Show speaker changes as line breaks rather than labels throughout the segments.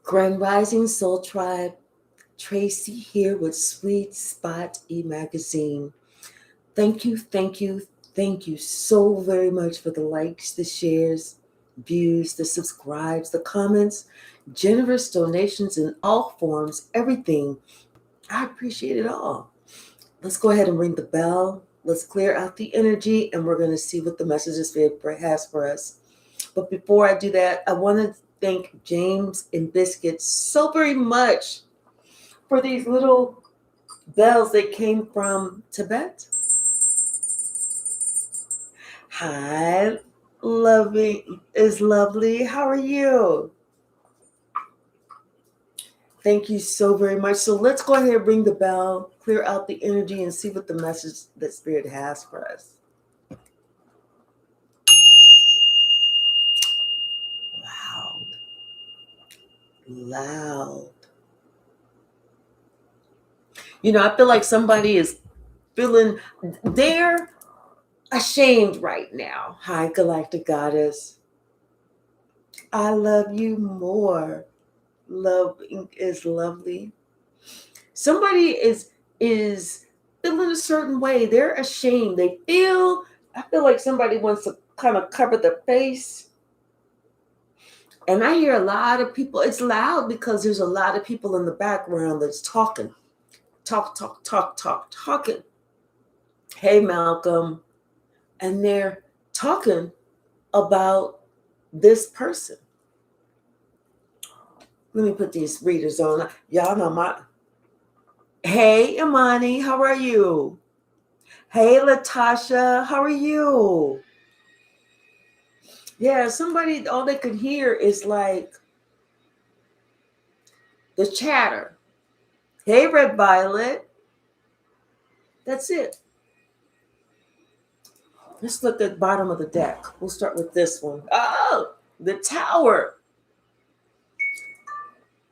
Grand Rising Soul Tribe, Tracy here with Sweet Spot e-magazine. Thank you so very much for the likes, the shares, views, the subscribes, the comments, generous donations in all forms, everything. I appreciate it all. Let's go ahead and ring the bell. Let's clear out the energy and we're going to see what the message the Spirit has for us. But before I do that, I want to thank James and Biscuit so very much for these little bells that came from Tibet. Hi, loving is lovely. How are you? Thank you so very much. So let's go ahead and ring the bell, clear out the energy, and see what the message that Spirit has for us. Loud. You know, I feel like somebody is feeling they're ashamed right now. Hi, Galactic Goddess. I love you more. Love is lovely. Somebody is feeling a certain way. They're ashamed. I feel like somebody wants to kind of cover their face. And I hear a lot of people. It's loud because there's a lot of people in the background that's talking. Talking. Hey, Malcolm. And they're talking about this person. Let me put these readers on. Y'all know my... Hey, Imani, how are you? Hey, Latasha, how are you? Yeah, somebody, all they could hear is like the chatter. Hey, Red Violet. That's it. Let's look at the bottom of the deck. We'll start with this one. Oh, the Tower.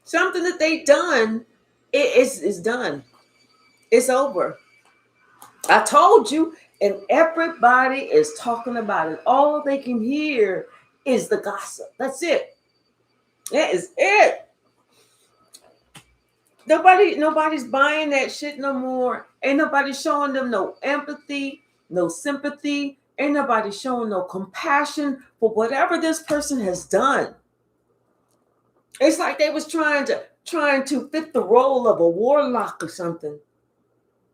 Something that they done is done. It's over. I told you, and everybody is talking about it. All they can hear is the gossip. That's it. That is it. Nobody's buying that shit no more. Ain't nobody showing them no empathy, no sympathy. Ain't nobody showing no compassion for whatever this person has done. It's like they was trying to fit the role of a warlock or something.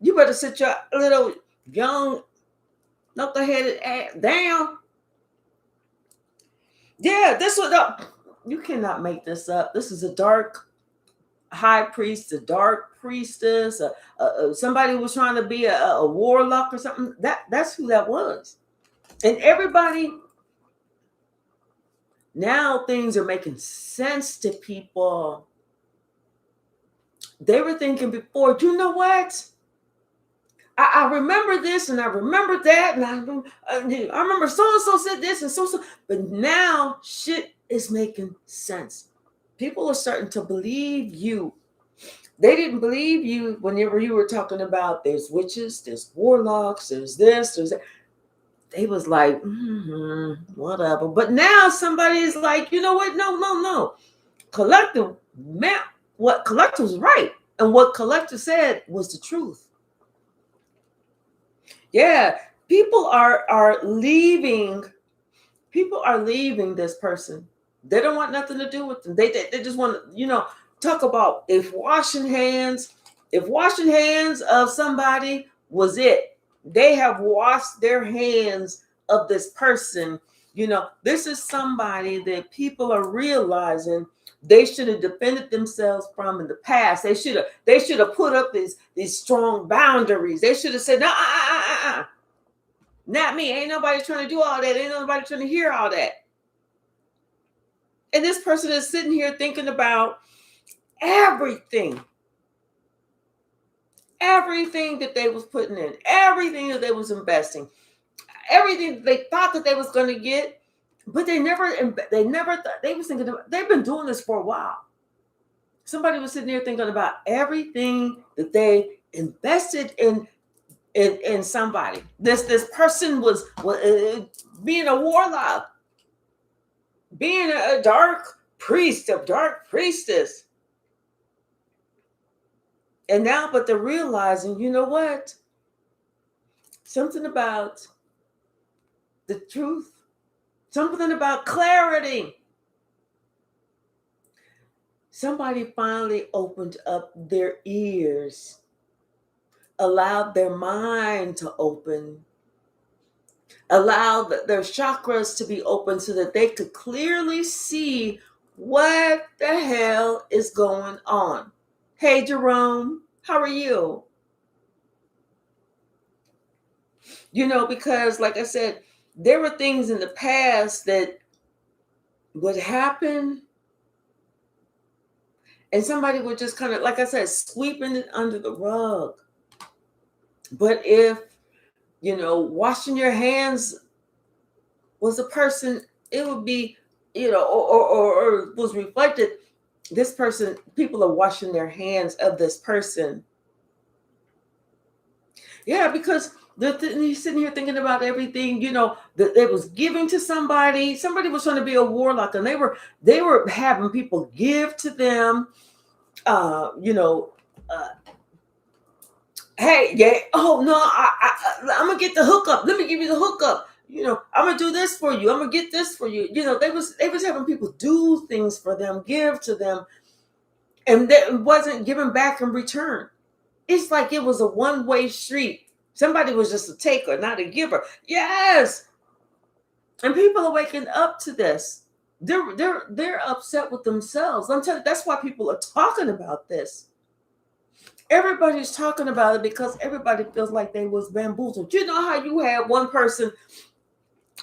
You better sit your little young knuckleheaded ass down. Yeah, this was you cannot make this up. This is a dark high priest, a dark priestess, somebody was trying to be a warlock or something. That's who that was. And everybody, now things are making sense to people. They were thinking before, you know what? I remember this and I remember that, and I remember so-and-so said this and so-so, but now shit is making sense. People are starting to believe you. They didn't believe you whenever you were talking about there's witches, there's warlocks, there's this, there's that. They was like, whatever. But now somebody is like, you know what? No. Collective, man, what Collective was right. And what Collective said was the truth. Yeah, people are leaving. People are leaving this person. They don't want nothing to do with them. They just want to, talk about if washing hands of somebody was it. They have washed their hands of this person. This is somebody that people are realizing they should have defended themselves from in the past. They should have put up these strong boundaries. They should have said, no, not me. Ain't nobody trying to do all that. Ain't nobody trying to hear all that. And this person is sitting here thinking about everything that they was putting in, everything that they was investing, everything that they thought that they was going to get, but they never thought. They was thinking they've been doing this for a while. Somebody was sitting there thinking about everything that they invested in somebody. This person was being a warlock, being a dark priest, a dark priestess. And now, but they're realizing, you know what? Something about the truth, something about clarity. Somebody finally opened up their ears, allowed their mind to open, allowed their chakras to be open so that they could clearly see what the hell is going on. Hey, Jerome, how are you? You know, because like I said, there were things in the past that would happen and somebody would just kind of, like I said, sweeping it under the rug. But if, you know, washing your hands was a person, it would be, you know, or was reflected, this person, people are washing their hands of this person. Yeah, because he's sitting here thinking about everything, you know, that it was giving to somebody. Somebody was trying to be a warlock, and they were having people give to them. You know, hey, yeah, oh no, I'm gonna get the hookup. Let me give you the hookup. You know, I'm gonna do this for you. I'm gonna get this for you. You know, they was having people do things for them, give to them, and that wasn't given back in return. It's like it was a one-way street. Somebody was just a taker, not a giver. Yes. And people are waking up to this. They're upset with themselves. I'm telling you, that's why people are talking about this. Everybody's talking about it because everybody feels like they was bamboozled. You know how you had one person,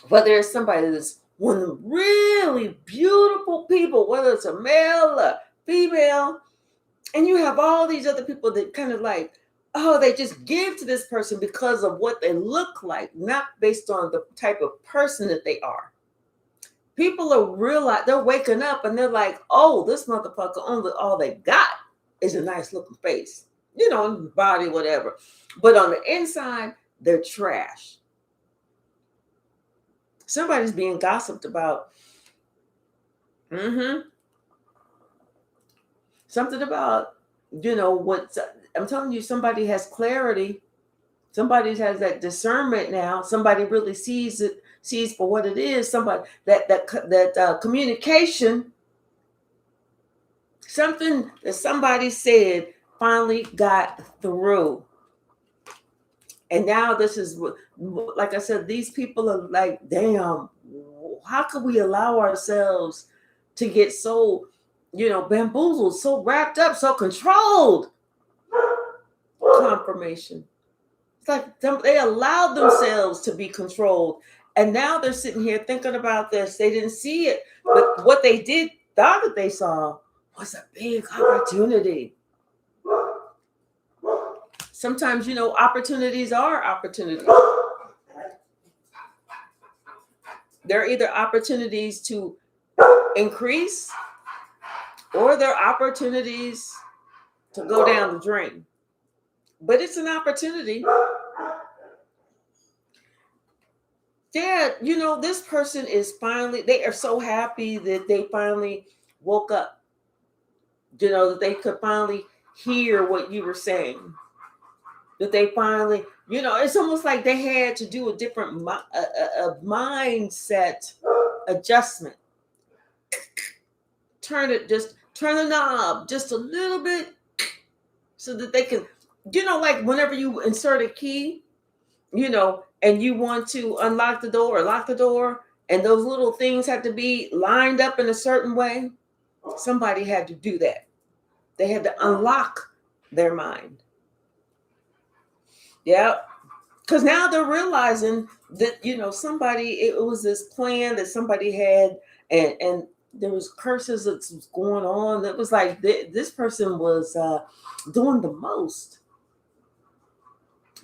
whether it's somebody that's one of the really beautiful people, whether it's a male or female, and you have all these other people that kind of like, oh, they just give to this person because of what they look like, not based on the type of person that they are. People are realizing, they're waking up and they're like, oh, this motherfucker, only all they got is a nice looking face, you know, body, whatever. But on the inside, they're trash. Somebody's being gossiped about. Something about, you know, what I'm telling you, somebody has clarity. Somebody has that discernment now. Somebody really sees for what it is. Somebody that communication, something that somebody said finally got through. And now this is what, like I said, these people are like, damn, how could we allow ourselves to get so, you know, bamboozled, so wrapped up, so controlled? Confirmation. It's like they allowed themselves to be controlled. And now they're sitting here thinking about this. They didn't see it. But what they thought that they saw was a big opportunity. Sometimes, you know, opportunities are opportunities. They're either opportunities to increase or they're opportunities to go down the drain. But it's an opportunity. Yeah, you know, this person is finally, they are so happy that they finally woke up. You know, that they could finally hear what you were saying. That they finally, you know, it's almost like they had to do a different mindset adjustment. Turn the knob just a little bit so that they can, you know, like whenever you insert a key, you know, and you want to unlock the door or lock the door, and those little things have to be lined up in a certain way. Somebody had to do that. They had to unlock their mind. Yeah. Because now they're realizing that, you know, it was this plan that somebody had, and there was curses that was going on. That was like this person was doing the most.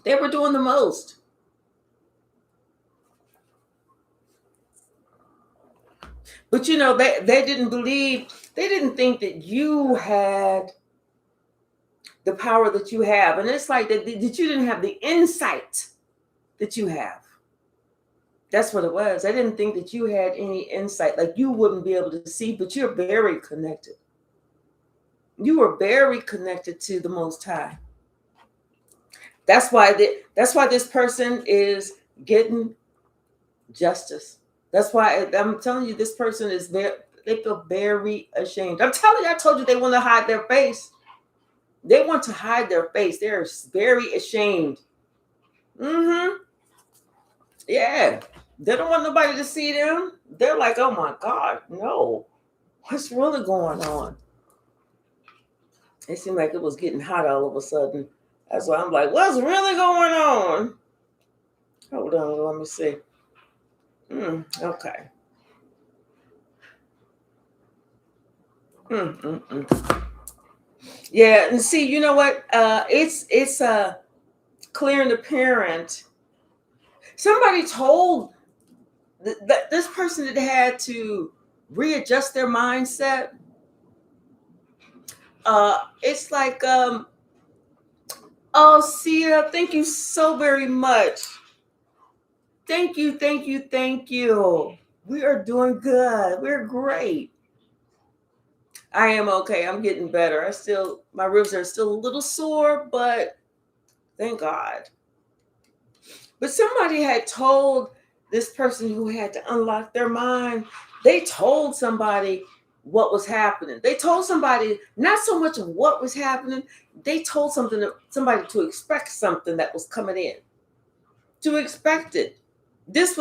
They were doing the most. But, you know, they didn't believe, they didn't think that you had the power that you have. And it's like that you didn't have the insight that you have. That's what it was. I didn't think that you had any insight, like you wouldn't be able to see, but you're very connected. You are very connected to the Most High. That's why this person is getting justice. That's why I'm telling you, this person is very, they feel very ashamed. I'm telling you, I told you they want to hide their face. They want to hide their face. They're very ashamed. Yeah. They don't want nobody to see them. They're like, oh my God, no. What's really going on? It seemed like it was getting hot all of a sudden. That's why I'm like, what's really going on? Hold on, let me see. Okay. Yeah, and see, you know what? It's clear and apparent. Somebody told this person that had to readjust their mindset. It's like, oh, Sia, thank you so very much. Thank you. We are doing good. We're great. I am okay. I'm getting better. My ribs are still a little sore, but thank God. But somebody had told this person who had to unlock their mind, they told somebody what was happening. They told somebody not so much of what was happening, they told somebody to expect something that was coming in. To expect it. This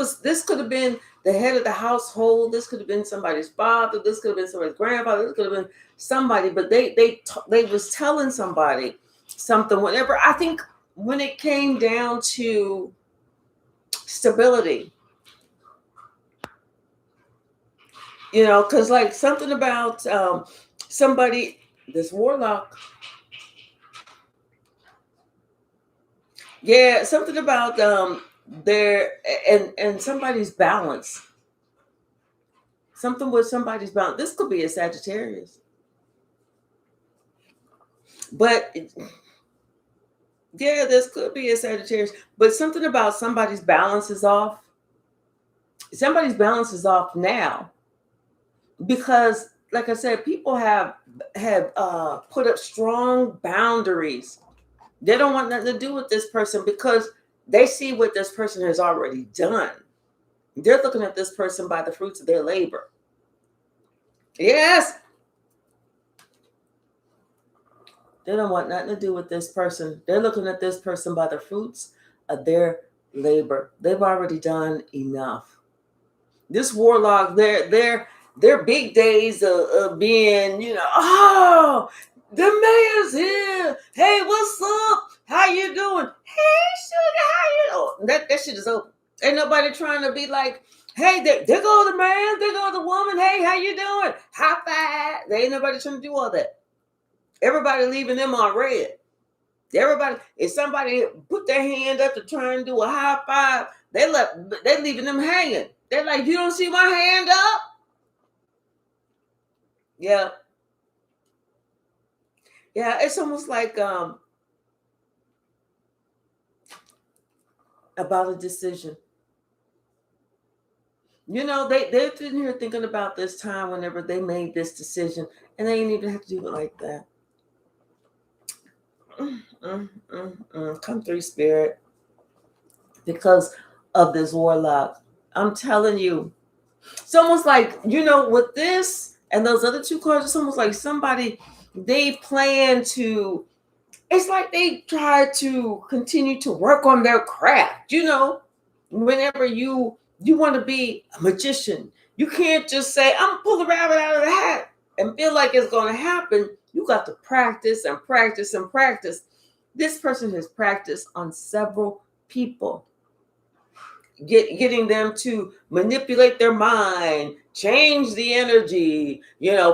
could have been the head of the household. This could have been somebody's father. This could have been somebody's grandfather. This could have been somebody. But they was telling somebody something. Whatever. I think when it came down to stability, because like something about somebody, this warlock. Yeah, something about their and somebody's balance. Something with somebody's balance. This could be a Sagittarius. But yeah, this could be a Sagittarius. But something about somebody's balance is off. Somebody's balance is off now. Because, like I said, people have put up strong boundaries. They don't want nothing to do with this person because they see what this person has already done. They're looking at this person by the fruits of their labor. Yes. They don't want nothing to do with this person. They're looking at this person by the fruits of their labor. They've already done enough. This warlock, their big days of being, oh, the mayor's here. Hey, what's up? How you doing? Hey, sugar, how you doing? That shit is over. Ain't nobody trying to be like, hey, there go the man, there go the woman. Hey, how you doing? High five. There ain't nobody trying to do all that. Everybody leaving them on red. Everybody, if somebody put their hand up to try and do a high five, they leaving them hanging. They're like, you don't see my hand up? Yeah. Yeah, it's almost like about a decision. They're sitting here thinking about this time whenever they made this decision, and they didn't even have to do it like that. Come through, Spirit, because of this warlock. I'm telling you, it's almost like, with this and those other two cards, it's almost like somebody, they plan to, it's like they try to continue to work on their craft. Whenever you want to be a magician, you can't just say, I'm gonna pull the rabbit out of the hat and feel like it's going to happen. You got to practice and practice and practice. This person has practiced on several people, getting them to manipulate their mind, change the energy,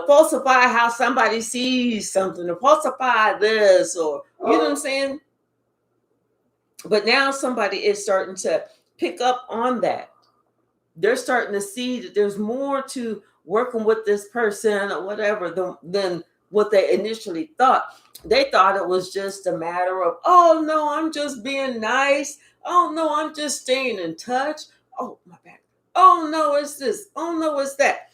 falsify how somebody sees something, or falsify this, or you know what I'm saying? But now somebody is starting to pick up on that. They're starting to see that there's more to working with this person or whatever than what they initially thought. They thought it was just a matter of, oh no, I'm just being nice. Oh no, I'm just staying in touch. Oh, my back. Oh, no, it's this. Oh, no, it's that.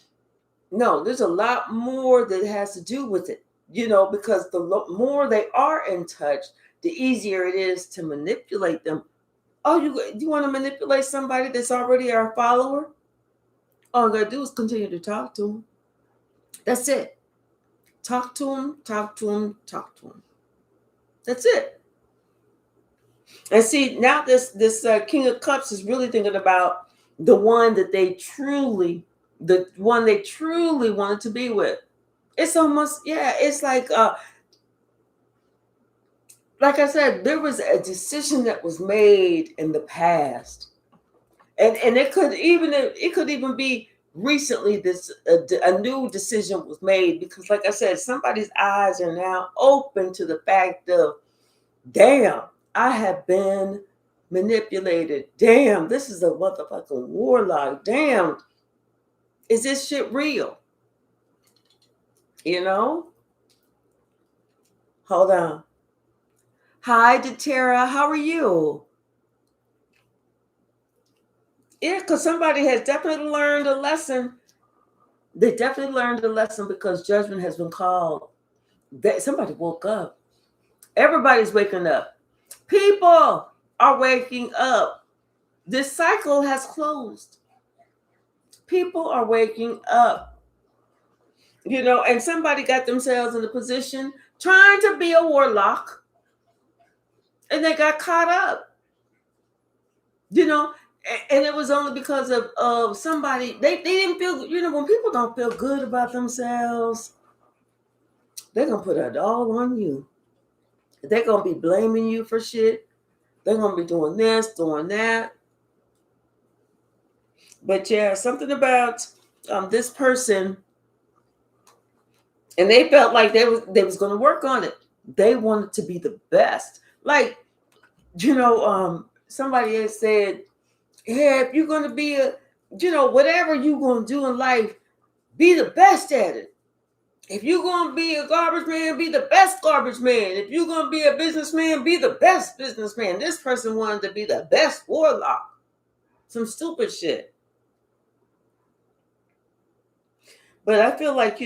No, there's a lot more that has to do with it, because the more they are in touch, the easier it is to manipulate them. Oh, you want to manipulate somebody that's already our follower? All you got to do is continue to talk to them. That's it. Talk to them, talk to them, talk to them. That's it. And see, now this King of Cups is really thinking about the one they truly wanted to be with. It's almost, it's like I said, there was a decision that was made in the past, and it could even be recently. A new decision was made because, like I said, somebody's eyes are now open to the fact of, damn, I have been manipulated. Damn, this is a motherfucking warlock. Damn, is this shit real? Hold on. Hi, Datera. How are you? Yeah, because somebody has definitely learned a lesson. They definitely learned a lesson because judgment has been called. Somebody woke up. Everybody's waking up. People are waking up. This cycle has closed. People are waking up. And somebody got themselves in a position trying to be a warlock, and they got caught up. And it was only because of somebody. They didn't feel, when people don't feel good about themselves, they're going to put it all on you. They're going to be blaming you for shit. They're going to be doing this, doing that. But yeah, something about this person, and they felt like they was going to work on it. They wanted to be the best. Like, somebody had said, yeah, if you're going to be whatever you're going to do in life, be the best at it. If you're going to be a garbage man, be the best garbage man. If you're going to be a businessman, be the best businessman. This person wanted to be the best warlock. Some stupid shit. But I feel like,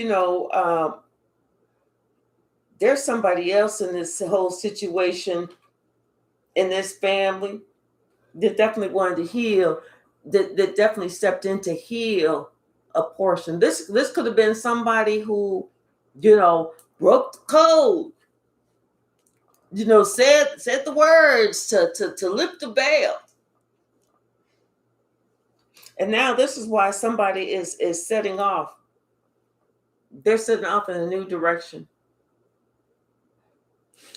there's somebody else in this whole situation, in this family, that definitely wanted to heal, that definitely stepped in to heal a portion. This could have been somebody who, broke the code, said the words to lift the veil. And now this is why somebody is setting off. They're setting off in a new direction.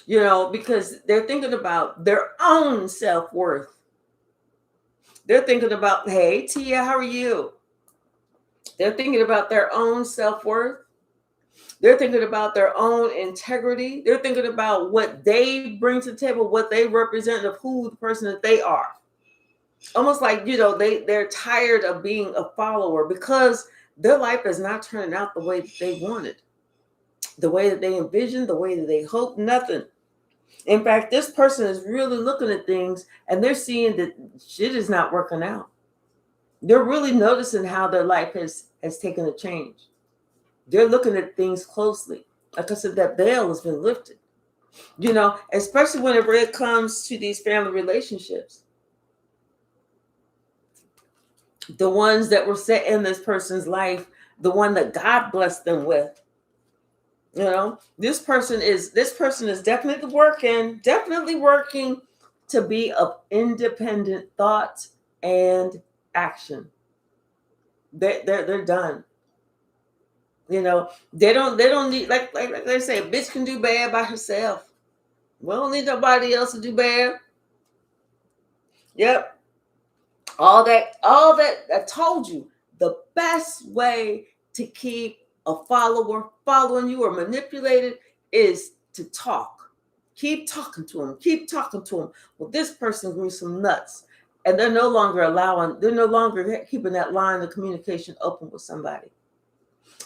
Because they're thinking about their own self-worth. They're thinking about, hey, Tia, how are you? They're thinking about their own self-worth. They're thinking about their own integrity. They're thinking about what they bring to the table, what they represent, of who the person that they are. Almost like, they're tired of being a follower because their life is not turning out the way that they wanted, the way that they envisioned, the way that they hoped, nothing. In fact, this person is really looking at things and they're seeing that shit is not working out. They're really noticing how their life has taken a change. They're looking at things closely. Like I said, that veil has been lifted, especially whenever it comes to these family relationships. The ones that were set in this person's life, the one that God blessed them with. This person is definitely working to be of independent thought and action. They're done. They don't need, like they say, a bitch can do bad by herself. We don't need nobody else to do bad. Yep. All that I told you, the best way to keep a follower following you or manipulated is to talk. Keep talking to them. Keep talking to them. Well, this person grew some nuts, and they're no longer keeping that line of communication open with somebody.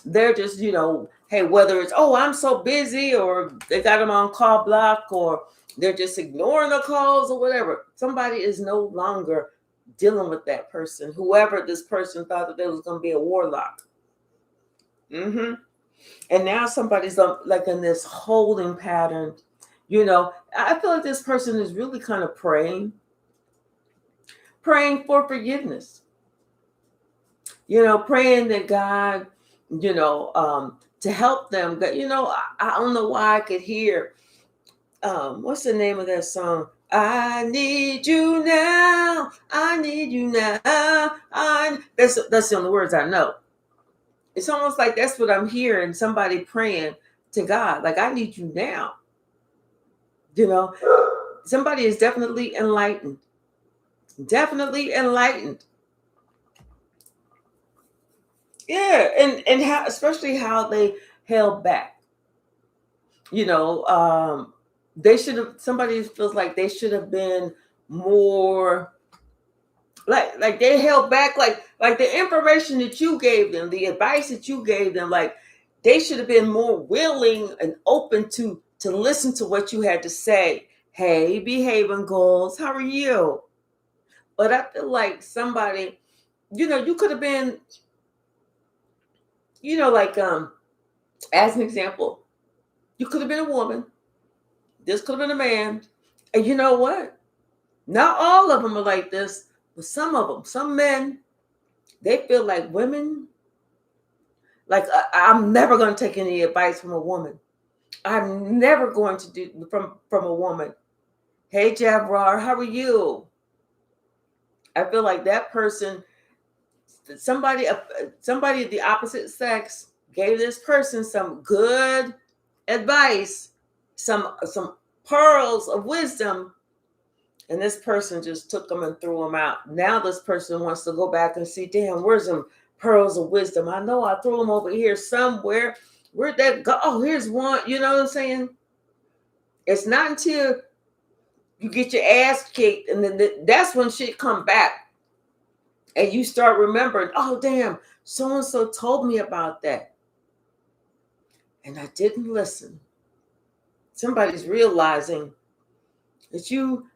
They're just, hey, whether it's, oh, I'm so busy, or they got them on call block, or they're just ignoring the calls or whatever. Somebody is no longer dealing with that person, whoever this person thought that there was going to be a warlock. Mm-hmm. And now somebody's like in this holding pattern. I feel like this person is really kind of praying for forgiveness. Praying that God, to help them. I don't know why I could hear, what's the name of that song? I need you now. I need you now. That's the only words I know. It's almost like that's what I'm hearing, somebody praying to God, like, I need you now. Somebody is definitely enlightened. Definitely enlightened. Yeah, and how, especially how they held back. They should have. Somebody feels like they should have been more. Like they held back. Like the information that you gave them, the advice that you gave them. Like they should have been more willing and open to listen to what you had to say. Hey, behaving goals. How are you? But I feel like somebody, you could have been, like, as an example, you could have been a woman. This could have been a man. And you know what? Not all of them are like this, but some of them, some men, they feel like women, like, I'm never going to take any advice from a woman. I'm never going to do from a woman. Hey, Jabrar, how are you? I feel like that person, somebody of the opposite sex gave this person some good advice, some pearls of wisdom, and this person just took them and threw them out. Now this person wants to go back and see, damn, where's some pearls of wisdom? I know I threw them over here somewhere. Where'd that go? Oh, here's one. You know what I'm saying? It's not until you get your ass kicked, and then that's when shit come back. And you start remembering, oh, damn, so-and-so told me about that. And I didn't listen. Somebody's realizing that you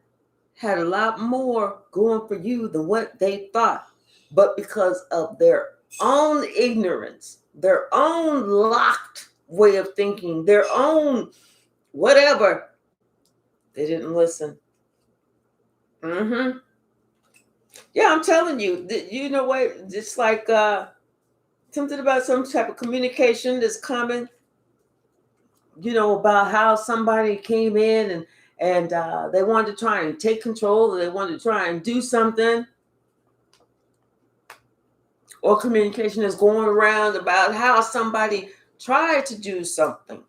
had a lot more going for you than what they thought. But because of their own ignorance, their own locked way of thinking, their own whatever, they didn't listen. Mm-hmm. Yeah, I'm telling you, you know what? It's like something about some type of communication that's coming, about how somebody came in and they wanted to try and take control, or they wanted to try and do something. Or communication is going around about how somebody tried to do something.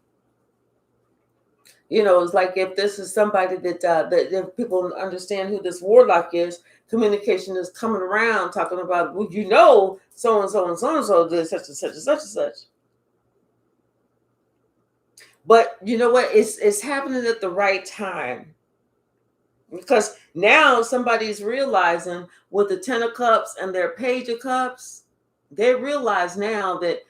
It's like if this is somebody that if people understand who this warlock is, communication is coming around talking about, well, so and so and so and so did such and such and such and such. But you know what? It's happening at the right time. Because now somebody's realizing with the 10 of Cups and their Page of Cups, they realize now that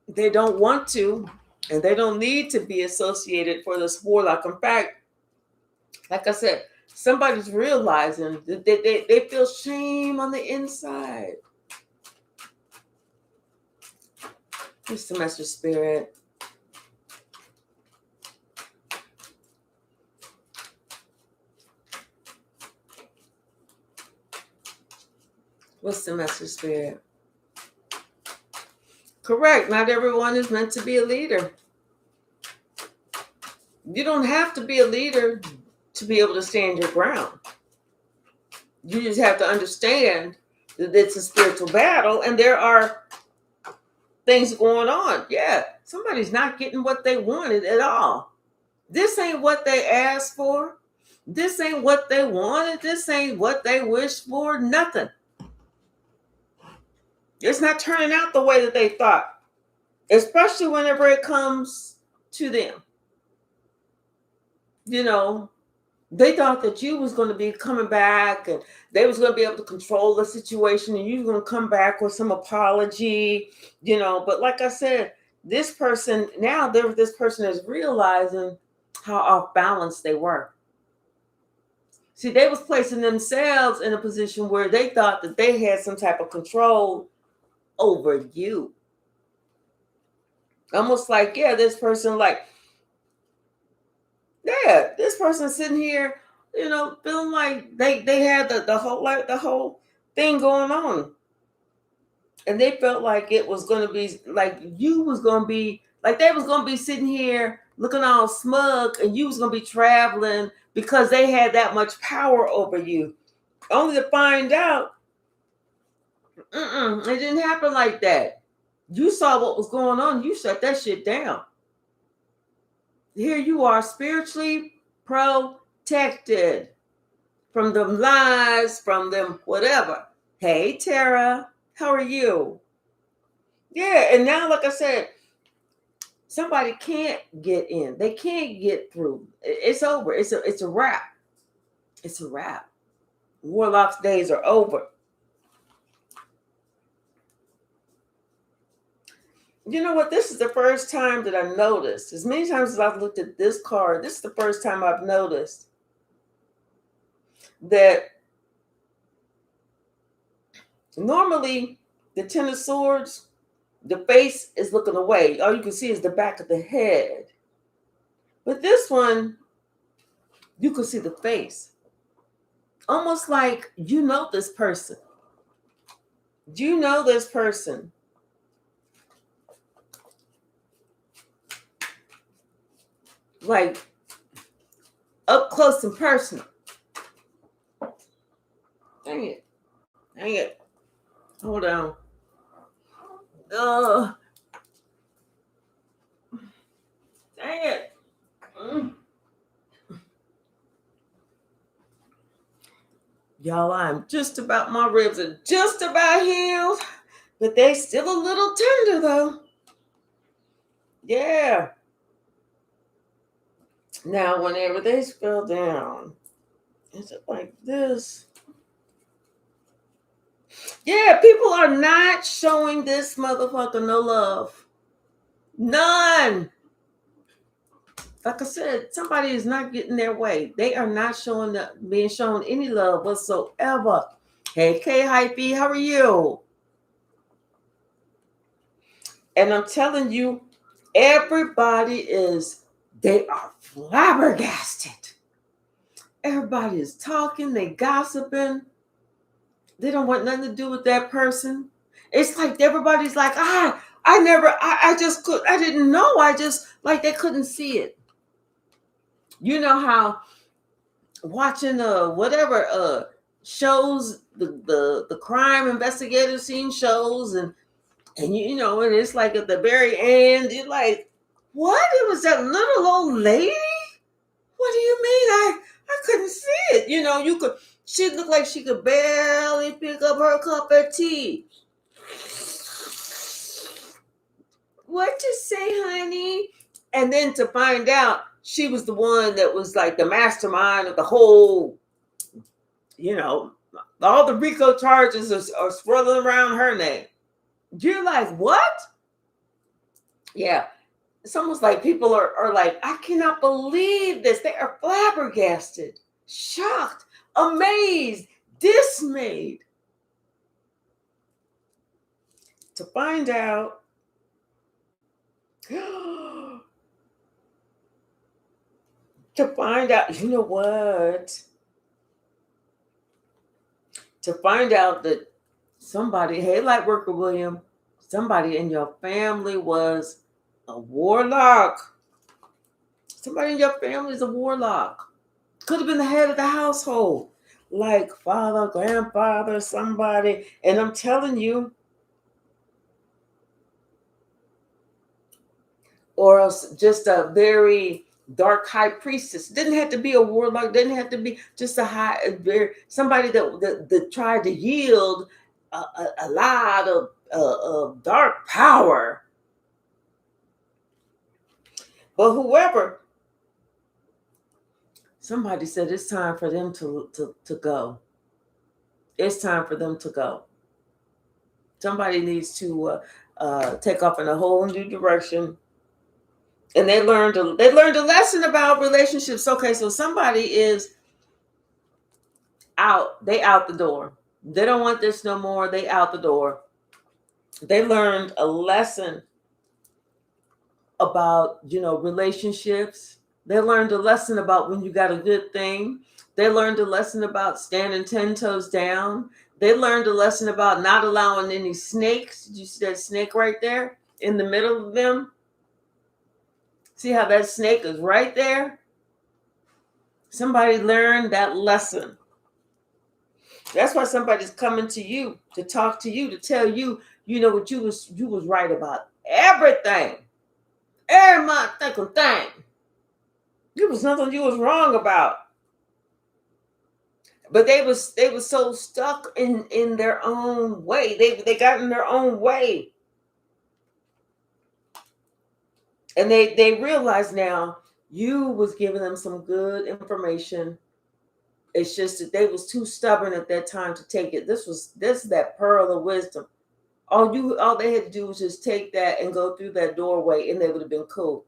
they don't want to and they don't need to be associated for this warlock. In fact, like I said, somebody's realizing that they feel shame on the inside. What's the Master Spirit? What's the Master Spirit? Correct. Not everyone is meant to be a leader. You don't have to be a leader to be able to stand your ground. You just have to understand that it's a spiritual battle and there are things going on. Yeah, somebody's not getting what they wanted at all. This ain't what they asked for. This ain't what they wanted. This ain't what they wished for. Nothing. It's not turning out the way that they thought, especially whenever it comes to them. They thought that you was going to be coming back and they was going to be able to control the situation and you were going to come back with some apology, But like I said, this person is realizing how off balance they were. See, they was placing themselves in a position where they thought that they had some type of control over you. Almost like, yeah, this person this person sitting here, feeling like they had the whole thing going on. And they felt like it was going to be like you was going to be like they was going to be sitting here looking all smug, and you was going to be traveling because they had that much power over you, only to find out it didn't happen like that. You saw what was going on, you shut that shit down. Here you are, spiritually protected from them lies, from them whatever. Hey Tara, how are you? Yeah, and now, like I said, somebody can't get in. They can't get through. It's over. It's a wrap. It's a wrap. Warlock's days are over. You know what? This is the first time that I noticed. As many times as I've looked at this card, this is the first time I've noticed that normally the Ten of Swords, the face is looking away. All you can see is the back of the head. But this one, you can see the face. Almost like you know this person. You know this person. Like up close and personal. Dang it. Dang it. Hold on. Dang it. Y'all, I'm just about, my ribs are just about healed, but they still a little tender though. Yeah. Now, whenever they spill down, is it like this? Yeah, people are not showing this motherfucker no love. None. Like I said, somebody is not getting their way. They are not being shown any love whatsoever. Hey, K Hypsee, how are you? And I'm telling you, everybody they are flabbergasted. Everybody is talking, they gossiping. They don't want nothing to do with that person. It's like everybody's like, I didn't know. I just, like, they couldn't see it. You know how watching whatever shows, the crime investigative scene shows, and you know, and it's like at the very end, you're like, what? It was that little old lady? What do you mean? I couldn't see it. You know, she looked like she could barely pick up her cup of tea. What you say, honey? And then to find out she was the one that was like the mastermind of the whole, you know, all the RICO charges are swirling around her name. You're like, what? Yeah. It's almost like people are like, I cannot believe this. They are flabbergasted, shocked, amazed, dismayed. To find out you know what? To find out that somebody, hey, Lightworker William, somebody in your family was a warlock. Somebody in your family is a warlock. Could have been the head of the household, like father, grandfather, somebody. And I'm telling you, or else just a very dark high priestess. Didn't have to be a warlock. Didn't have to be just somebody that tried to yield a lot of dark power. But whoever, somebody said it's time for them to go. It's time for them to go. Somebody needs to take off in a whole new direction. And they learned a lesson about relationships. Okay, so somebody is out. They out the door. They don't want this no more. They out the door. They learned a lesson about, relationships. They learned a lesson about when you got a good thing. They learned a lesson about standing 10 toes down. They learned a lesson about not allowing any snakes. Did you see that snake right there in the middle of them? See how that snake is right there? Somebody learned that lesson. That's why somebody's coming to you to talk to you, to tell you, what you was right about everything. Every motherfucking thing. There was nothing you was wrong about. But they was so stuck in their own way. They got in their own way. And they realized now you was giving them some good information. It's just that they was too stubborn at that time to take it. This is that pearl of wisdom. All they had to do was just take that and go through that doorway, and they would have been cool.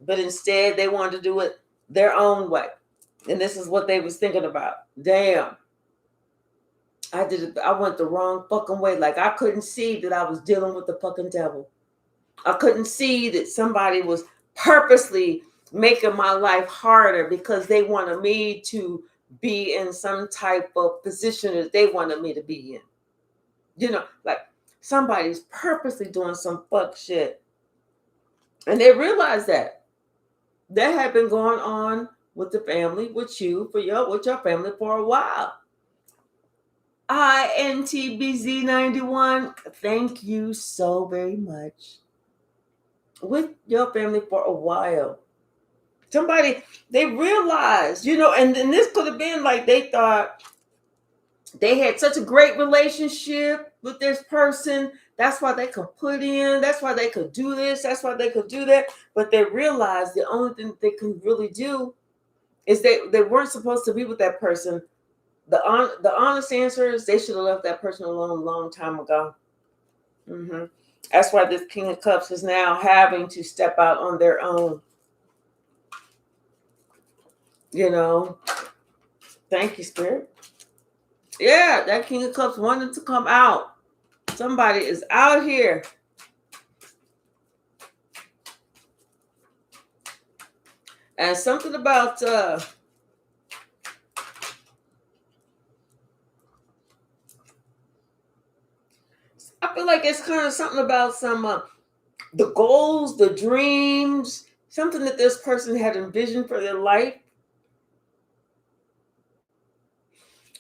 But instead, they wanted to do it their own way. And this is what they was thinking about. Damn. I went the wrong fucking way. Like, I couldn't see that I was dealing with the fucking devil. I couldn't see that somebody was purposely making my life harder because they wanted me to be in some type of position that they wanted me to be in. Like somebody's purposely doing some fuck shit. And they realized that had been going on with the family, with your family for a while. INTBZ91, thank you so very much. With your family for a while. They realized, and this could have been like they thought they had such a great relationship with this person. That's why they could put in. That's why they could do this. That's why they could do that. But they realized the only thing they could really do is they weren't supposed to be with that person. The honest answer is they should have left that person alone a long time ago. That's why this King of Cups is now having to step out on their own. Thank you, Spirit. Yeah, that King of Cups wanted to come out. Somebody is out here. And something about I feel like it's kind of something about some the goals, the dreams, something that this person had envisioned for their life.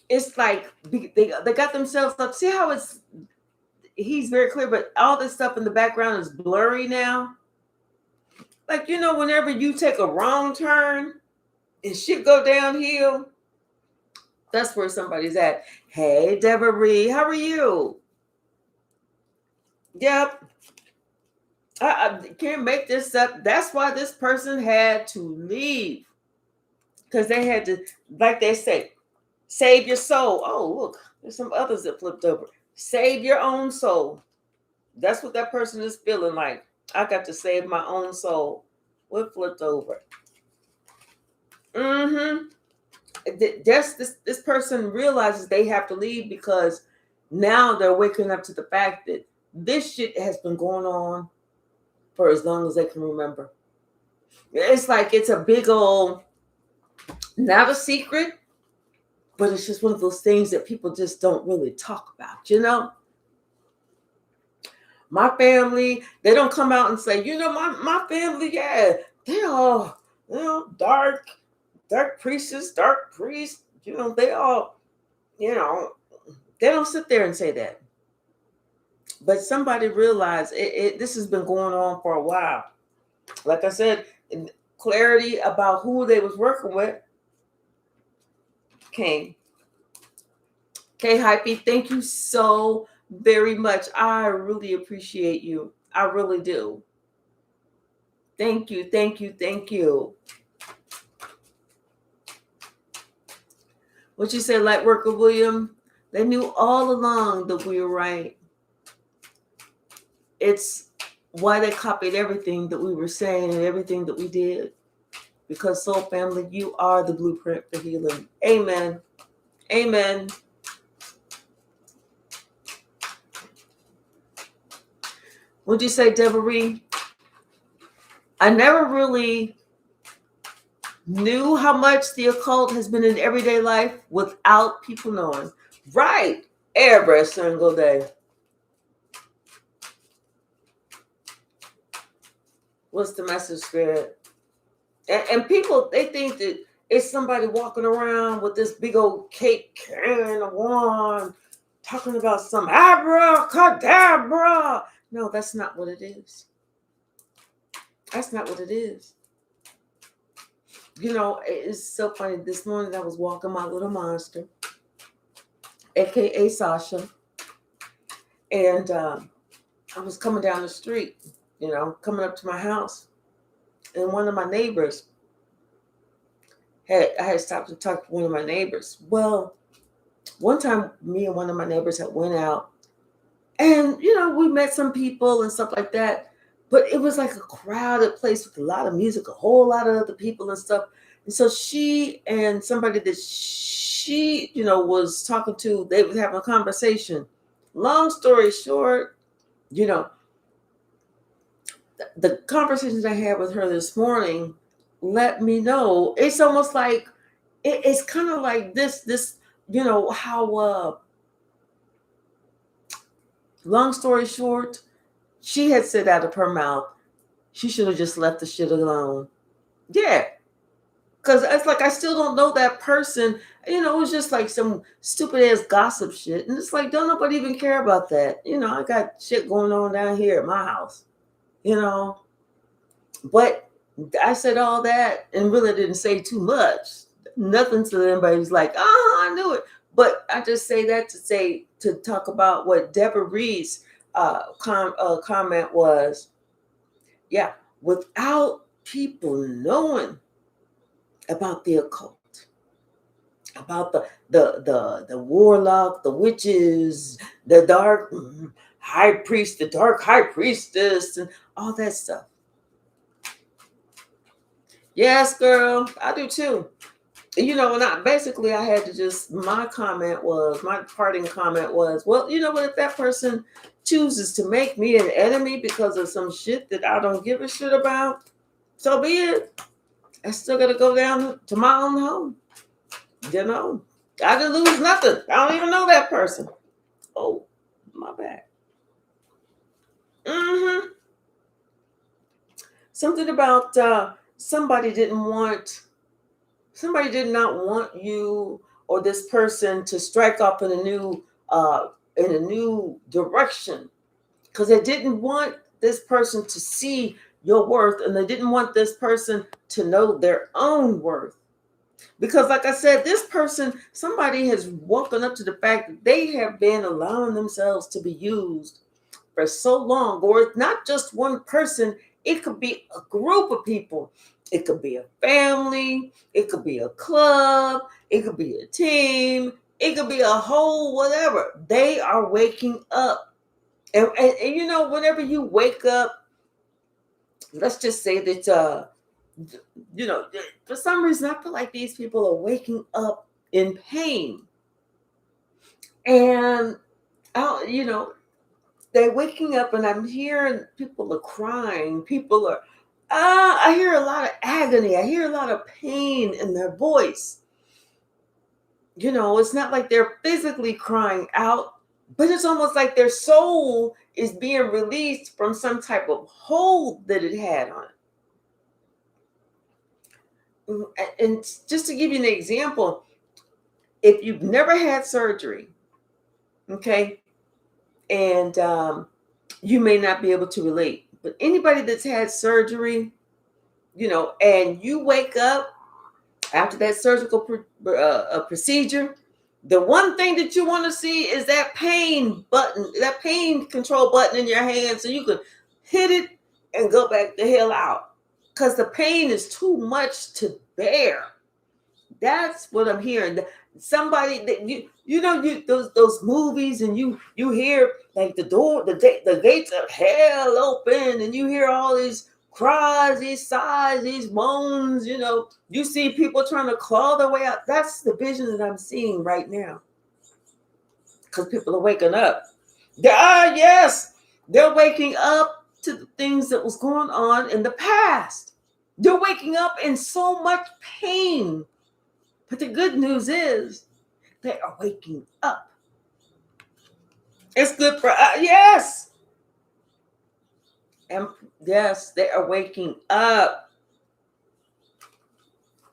It's like they got themselves up. See how he's very clear, but all this stuff in the background is blurry now. Like, whenever you take a wrong turn and shit go downhill, that's where somebody's at. Hey, Deborah, how are you? Yep. I can't make this up. That's why this person had to leave. Because they had to, like they say, save your soul. Oh, look, there's some others that flipped over. Save your own soul. That's what that person is feeling like. I got to save my own soul. What flipped over? This person realizes they have to leave because now they're waking up to the fact that this shit has been going on for as long as they can remember. It's like it's a big old, not a secret, but it's just one of those things that people just don't really talk about, My family, they don't come out and say, my family, yeah, they all, dark priestess, dark priest, they all, they don't sit there and say that. But somebody realized this has been going on for a while. Like I said, clarity about who they was working with came. Okay, Hypsee, thank you so very much. I really appreciate you. I really do. Thank you, thank you, thank you. What you say, Lightworker William? They knew all along that we were right. It's why they copied everything that we were saying and everything that we did. Because Soul Family, you are the blueprint for healing. Amen. Amen. What'd you say, Deborah? I never really knew how much the occult has been in everyday life without people knowing. Right. Every single day. What's the message, Spirit? And people, they think that it's somebody walking around with this big old cake and a wand talking about some abracadabra. No, that's not what it is. That's not what it is. You know, it's so funny. This morning I was walking my little monster, aka Sasha, and I was coming down the street, you know, coming up to my house, and one of my neighbors I had stopped to talk to one of my neighbors. Well, one time me and one of my neighbors had went out, and you know, we met some people and stuff like that, but it was like a crowded place with a lot of music, a whole lot of other people and stuff. And so she and somebody that she, you know, was talking to, they was having a conversation. Long story short, you know, the conversations I had with her this morning let me know it's almost like it's kind of like this, you know, how long story short, she had said out of her mouth, she should have just left the shit alone. Yeah. Because it's like I still don't know that person. You know, it was just like some stupid ass gossip shit. And it's like, don't nobody even care about that. You know, I got shit going on down here at my house. You know. But I said all that and really didn't say too much. Nothing to anybody's like, oh, I knew it. But I just say that to talk about what Deborah Reed's comment was. Yeah, without people knowing about the occult, about the warlock, the witches, the dark high priest, the dark high priestess, and all that stuff. Yes, girl, I do too. You know, and I had to just, my parting comment was, well, you know what, if that person chooses to make me an enemy because of some shit that I don't give a shit about, so be it. I still got to go down to my own home. You know, I didn't lose nothing. I don't even know that person. Oh, my bad. Something about somebody did not want you or this person to strike off in a new direction, because they didn't want this person to see your worth, and they didn't want this person to know their own worth. Because like I said, this person, somebody has woken up to the fact that they have been allowing themselves to be used for so long. Or it's not just one person, it could be a group of people. It could be a family, it could be a club, it could be a team, it could be a whole whatever. They are waking up. And you know, whenever you wake up, let's just say that you know, for some reason I feel like these people are waking up in pain. And you know, they're waking up, and I'm hearing people are crying. People are, I hear a lot of agony. I hear a lot of pain in their voice. You know, it's not like they're physically crying out, but it's almost like their soul is being released from some type of hold that it had on it. And just to give you an example, if you've never had surgery, okay, and you may not be able to relate, but anybody that's had surgery, you know, and you wake up after that surgical procedure, the one thing that you want to see is that pain button, that pain control button in your hand, so you can hit it and go back the hell out, because the pain is too much to bear. That's what I'm hearing. Somebody that you know, those movies, and you hear like the gates of hell open, and you hear all these cries, these sighs, these moans, you see people trying to claw their way out. That's the vision that I'm seeing right now. Because people are waking up. Yes, they're waking up to the things that was going on in the past. They're waking up in so much pain. But the good news is they are waking up. It's good for us. Yes. And yes, they are waking up.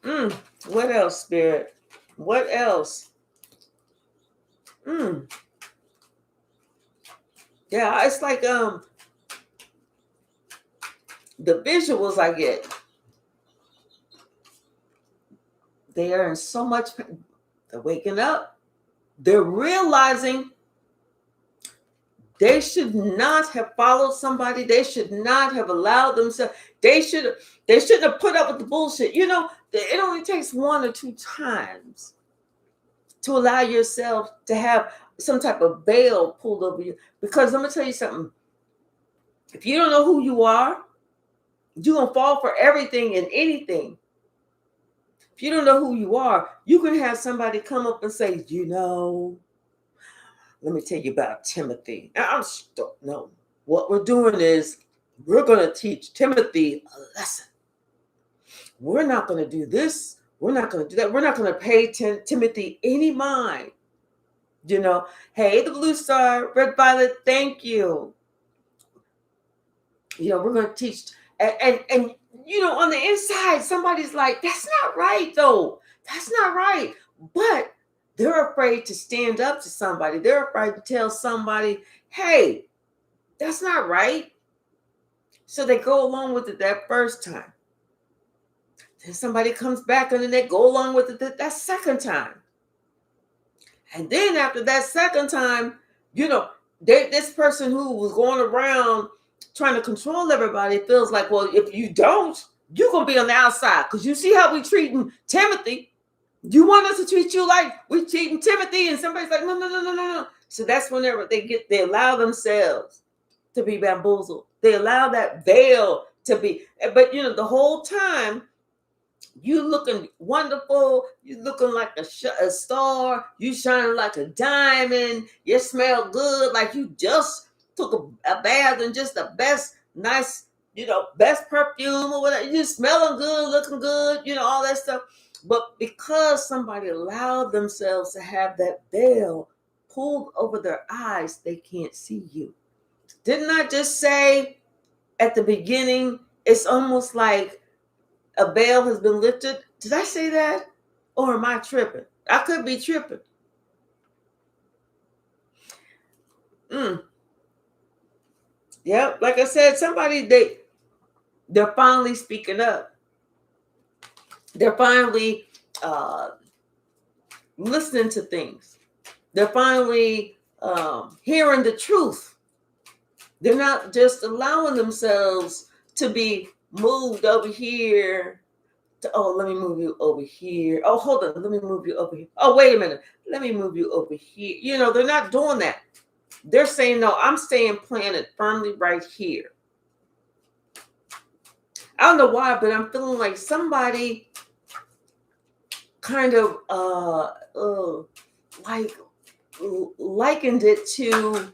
What else, Spirit? What else? Yeah, it's like the visuals I get. They are in so much pain. They're waking up. They're realizing they should not have followed somebody. They should not have allowed themselves. They shouldn't have put up with the bullshit. It only takes 1 or 2 times to allow yourself to have some type of veil pulled over you. Because let me tell you something. If you don't know who you are, you're going to fall for everything and anything. If you don't know who you are, you can have somebody come up and say, let me tell you about Timothy. No. What we're doing is we're going to teach Timothy a lesson. We're not going to do this. We're not going to do that. We're not going to pay Timothy any mind. Hey, the blue star, red violet, thank you. We're going to teach. And on the inside, somebody's like, that's not right, though. That's not right. But they're afraid to stand up to somebody. They're afraid to tell somebody, hey, that's not right. So they go along with it that first time. Then somebody comes back and then they go along with it that second time. And then after that second time, this person who was going around trying to control everybody feels like, well, if you don't, you're going to be on the outside. Because you see how we treating Timothy. You want us to treat you like we're treating Timothy? And somebody's like, no. So that's whenever they allow themselves to be bamboozled. They allow that veil to be. But, the whole time, you looking wonderful. You looking like a star. You shining like a diamond. You smell good, like you just took a bath in just the best, nice, best perfume or whatever. You smelling good, looking good, all that stuff. But because somebody allowed themselves to have that veil pulled over their eyes, they can't see you. Didn't I just say at the beginning, it's almost like a veil has been lifted? Did I say that? Or am I tripping? I could be tripping. Yeah, like I said, they're finally speaking up. They're finally listening to things. They're finally hearing the truth. They're not just allowing themselves to be moved over here. Let me move you over here. Oh, hold on. Let me move you over here. Oh, wait a minute. Let me move you over here. They're not doing that. They're saying, no, I'm staying planted firmly right here. I don't know why, but I'm feeling like somebody kind of likened it to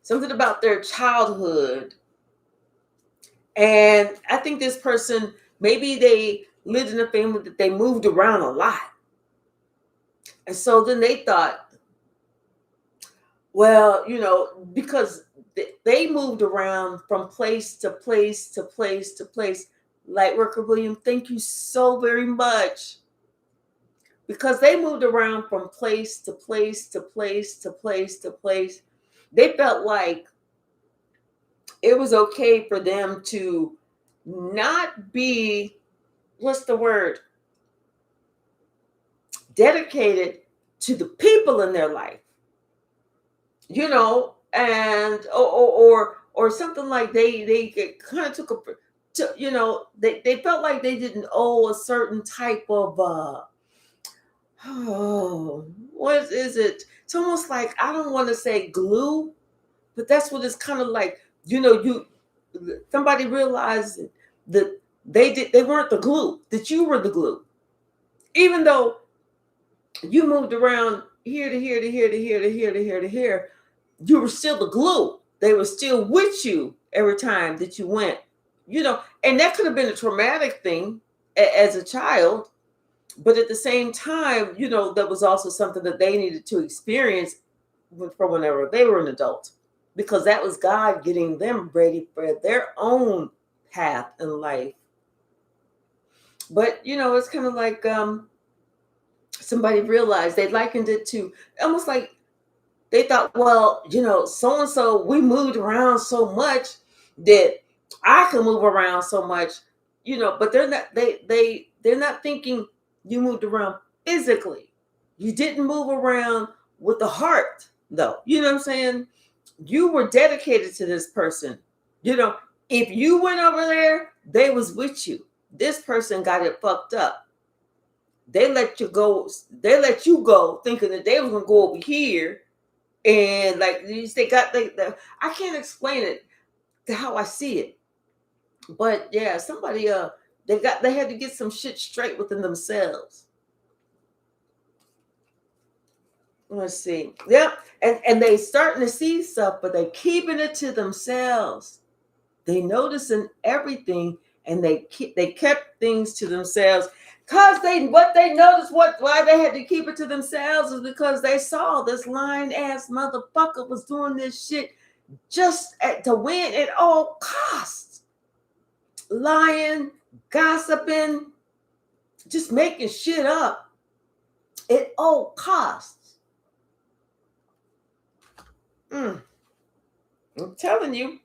something about their childhood. And I think this person, maybe they lived in a family that they moved around a lot. And so then they thought, well, because they moved around from place to place to place to place. Lightworker William, thank you so very much. Because they moved around from place to place to place to place to place, they felt like it was okay for them to not be, what's the word, dedicated to the people in their life, and or something like they kind of took they felt like they didn't owe a certain type of what is it? It's almost like, I don't want to say glue, but that's what it's kind of like. somebody realized that they weren't the glue, that you were the glue. Even though you moved around here to here to here to here to here to here to here, you were still the glue. They were still with you every time that you went, and that could have been a traumatic thing as a child, but at the same time, that was also something that they needed to experience for whenever they were an adult, because that was God getting them ready for their own path in life. But it's kind of like somebody realized, they likened it to almost like they thought, well, so and so, we moved around so much that I can move around so much, but they're not thinking you moved around physically. You didn't move around with the heart, though. You know what I'm saying? You were dedicated to this person. If you went over there, they was with you. This person got it fucked up. They let you go. They let you go thinking that they was gonna go over here, and like I can't explain it to how I see it, but yeah, somebody they had to get some shit straight within themselves. Let's see. Yep, and they starting to see stuff, but they keeping it to themselves. They noticing everything, and they kept things to themselves. Cause they noticed why they had to keep it to themselves is because they saw this lying ass motherfucker was doing this shit just to win at all costs. Lying, gossiping, just making shit up at all costs. I'm telling you,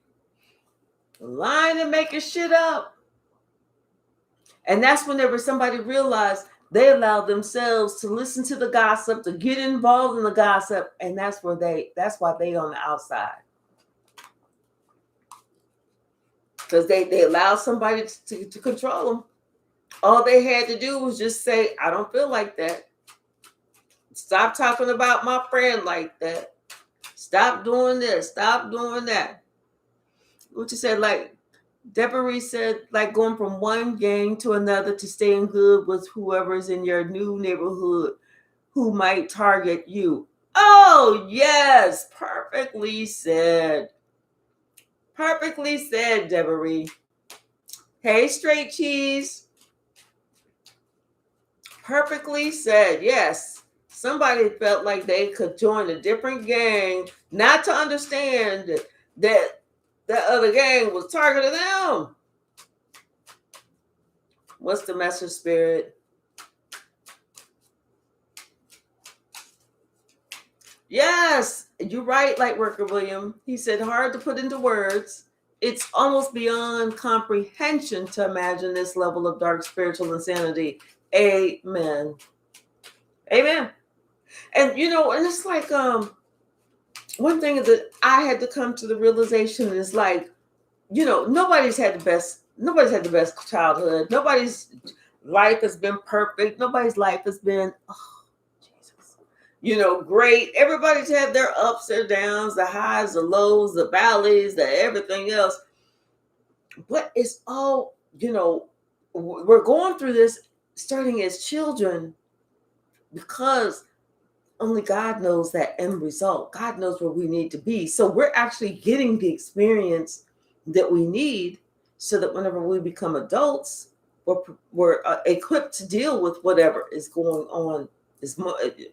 lying and making shit up. And that's whenever somebody realized they allowed themselves to listen to the gossip, to get involved in the gossip, and that's why they on the outside. Because they allowed somebody to control them. All they had to do was just say, I don't feel like that. Stop talking about my friend like that. Stop doing this. Stop doing that. What you said, like Deborah said, like going from one gang to another to staying good with whoever's in your new neighborhood who might target you. Oh, yes. Perfectly said. Perfectly said, Deborah. Hey, Straight Cheese. Perfectly said. Yes. Somebody felt like they could join a different gang, not to understand that other gang was targeting them. What's the message, Spirit? Yes, you're right, Lightworker William. He said, hard to put into words. It's almost beyond comprehension to imagine this level of dark spiritual insanity. Amen. Amen. And and it's like one thing that I had to come to the realization is like, nobody's had the best childhood. Nobody's life has been perfect. Nobody's life has been great. Everybody's had their ups, their downs, the highs, the lows, the valleys, the everything else. But it's all, we're going through this starting as children because only God knows that end result. God knows where we need to be. So we're actually getting the experience that we need so that whenever we become adults, we're equipped to deal with whatever is going on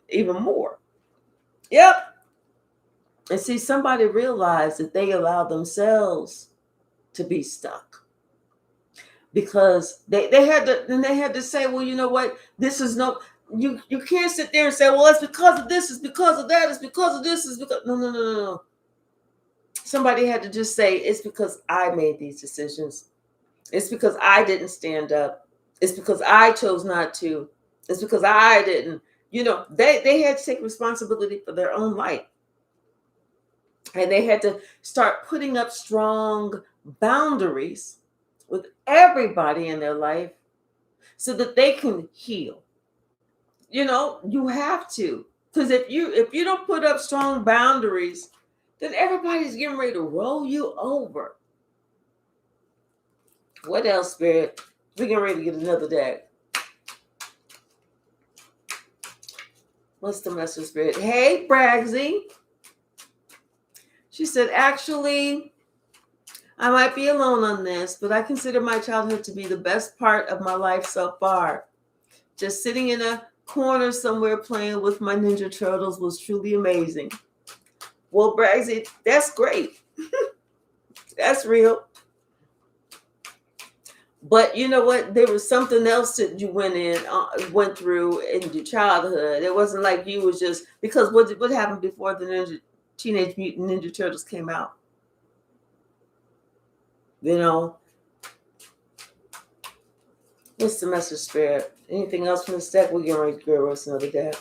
even more. Yep. And see, somebody realized that they allowed themselves to be stuck because they had to say, well, you know what? This is you can't sit there and say, well, it's because of this, it's because of that, it's because of this, it's because no. Somebody had to just say, it's because I made these decisions. It's because I didn't stand up. It's because I chose not to. It's because I didn't. They had to take responsibility for their own life. And they had to start putting up strong boundaries with everybody in their life so that they can heal. You have to. Because if you don't put up strong boundaries, then everybody's getting ready to roll you over. What else, Spirit? We're getting ready to get another deck. What's the message, Spirit? Hey, Bragsy. She said, actually, I might be alone on this, but I consider my childhood to be the best part of my life so far. Just sitting in a corner somewhere playing with my Ninja Turtles was truly amazing. Well, Bragsy, that's great. That's real. But you know what? There was something else that you went through in your childhood. It wasn't like you was just because what happened before the Teenage Mutant Ninja Turtles came out? You know, what's the message, Spirit? Anything else from this deck? We're getting ready to go with another deck.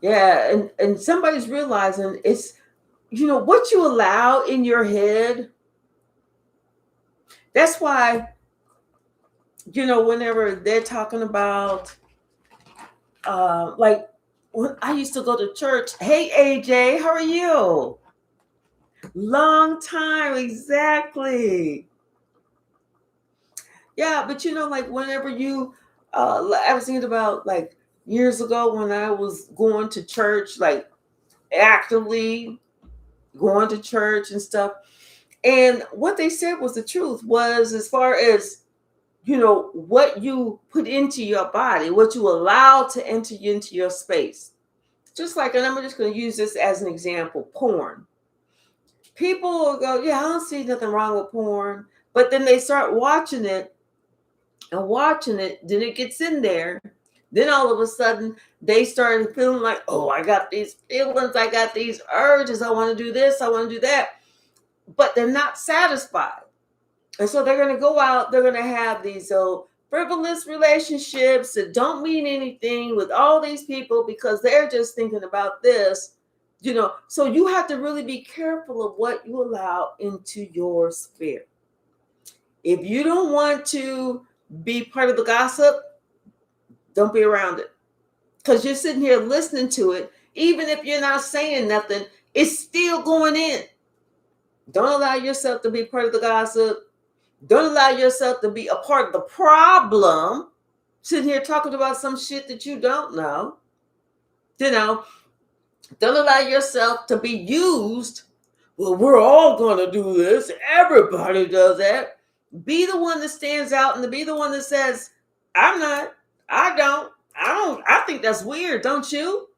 Yeah, and somebody's realizing it's, you know, what you allow in your head. That's why, you know, whenever they're talking about, like when I used to go to church. Hey, AJ, how are you? Long time, exactly. Yeah, but you know, like whenever you, I was thinking about like years ago when I was going to church, like actively going to church and stuff. And what they said was the truth was as far as, you know, what you put into your body, what you allow to enter into your space. Just like, and I'm just going to use this as an example, porn. People will go, yeah, I don't see nothing wrong with porn. But then they start watching it and watching it, then it gets in there. Then all of a sudden they started feeling like, oh, I got these feelings, I got these urges, I want to do this, I want to do that. But they're not satisfied. And so they're going to go out, they're going to have these frivolous relationships that don't mean anything with all these people because they're just thinking about this, you know. So you have to really be careful of what you allow into your sphere. If you don't want to be part of the gossip, don't be around it. Because you're sitting here listening to it. Even if you're not saying nothing, it's still going in. Don't allow yourself to be part of the gossip. Don't allow yourself to be a part of the problem. Sitting here talking about some shit that you don't know. You know, don't allow yourself to be used. Well, we're all going to do this. Everybody does that. Be the one that stands out and to be the one that says, I'm not. I don't. I think that's weird, don't you?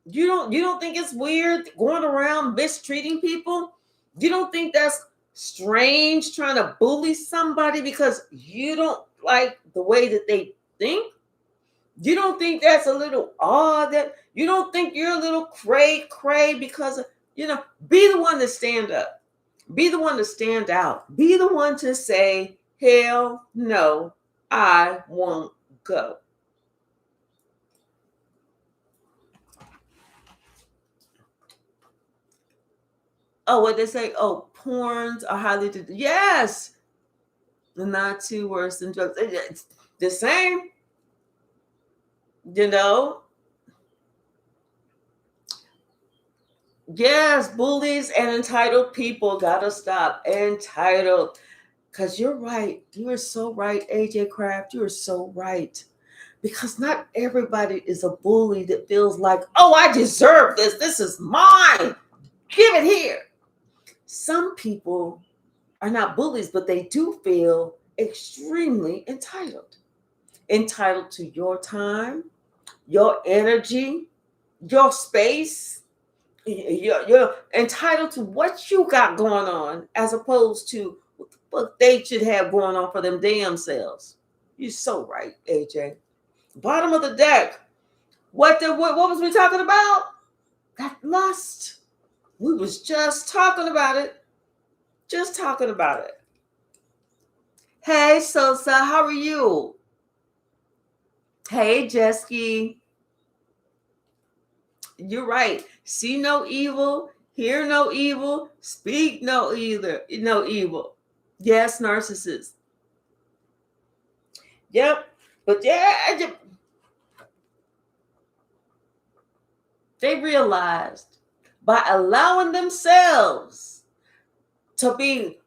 You don't think it's weird going around mistreating people? You don't think that's strange trying to bully somebody because you don't like the way that they think? You don't think that's a little odd? That you don't think you're a little cray because of, you know, be the one to stand up. Be the one to stand out. Be the one to say, hell no, I won't go. Oh, what they say? Oh, porns are highly yes, not too worse than drugs. It's the same, you know. Yes, bullies and entitled people gotta stop. Entitled, because you're right. You are so right, AJ Craft. You are so right. Because not everybody is a bully that feels like, oh, I deserve this. This is mine. Give it here. Some people are not bullies, but they do feel extremely entitled. Entitled to your time, your energy, your space. You're entitled to what you got going on as opposed to what they should have going on for them damn selves. You're so right, AJ. Bottom of the deck. What was we talking about? That lust. We was just talking about it. Just talking about it. Hey, Sosa, how are you? Hey, Jesky. You're right. See no evil, hear no evil, speak no evil. Yes, narcissist. Yep. But yeah, they realized by allowing themselves to be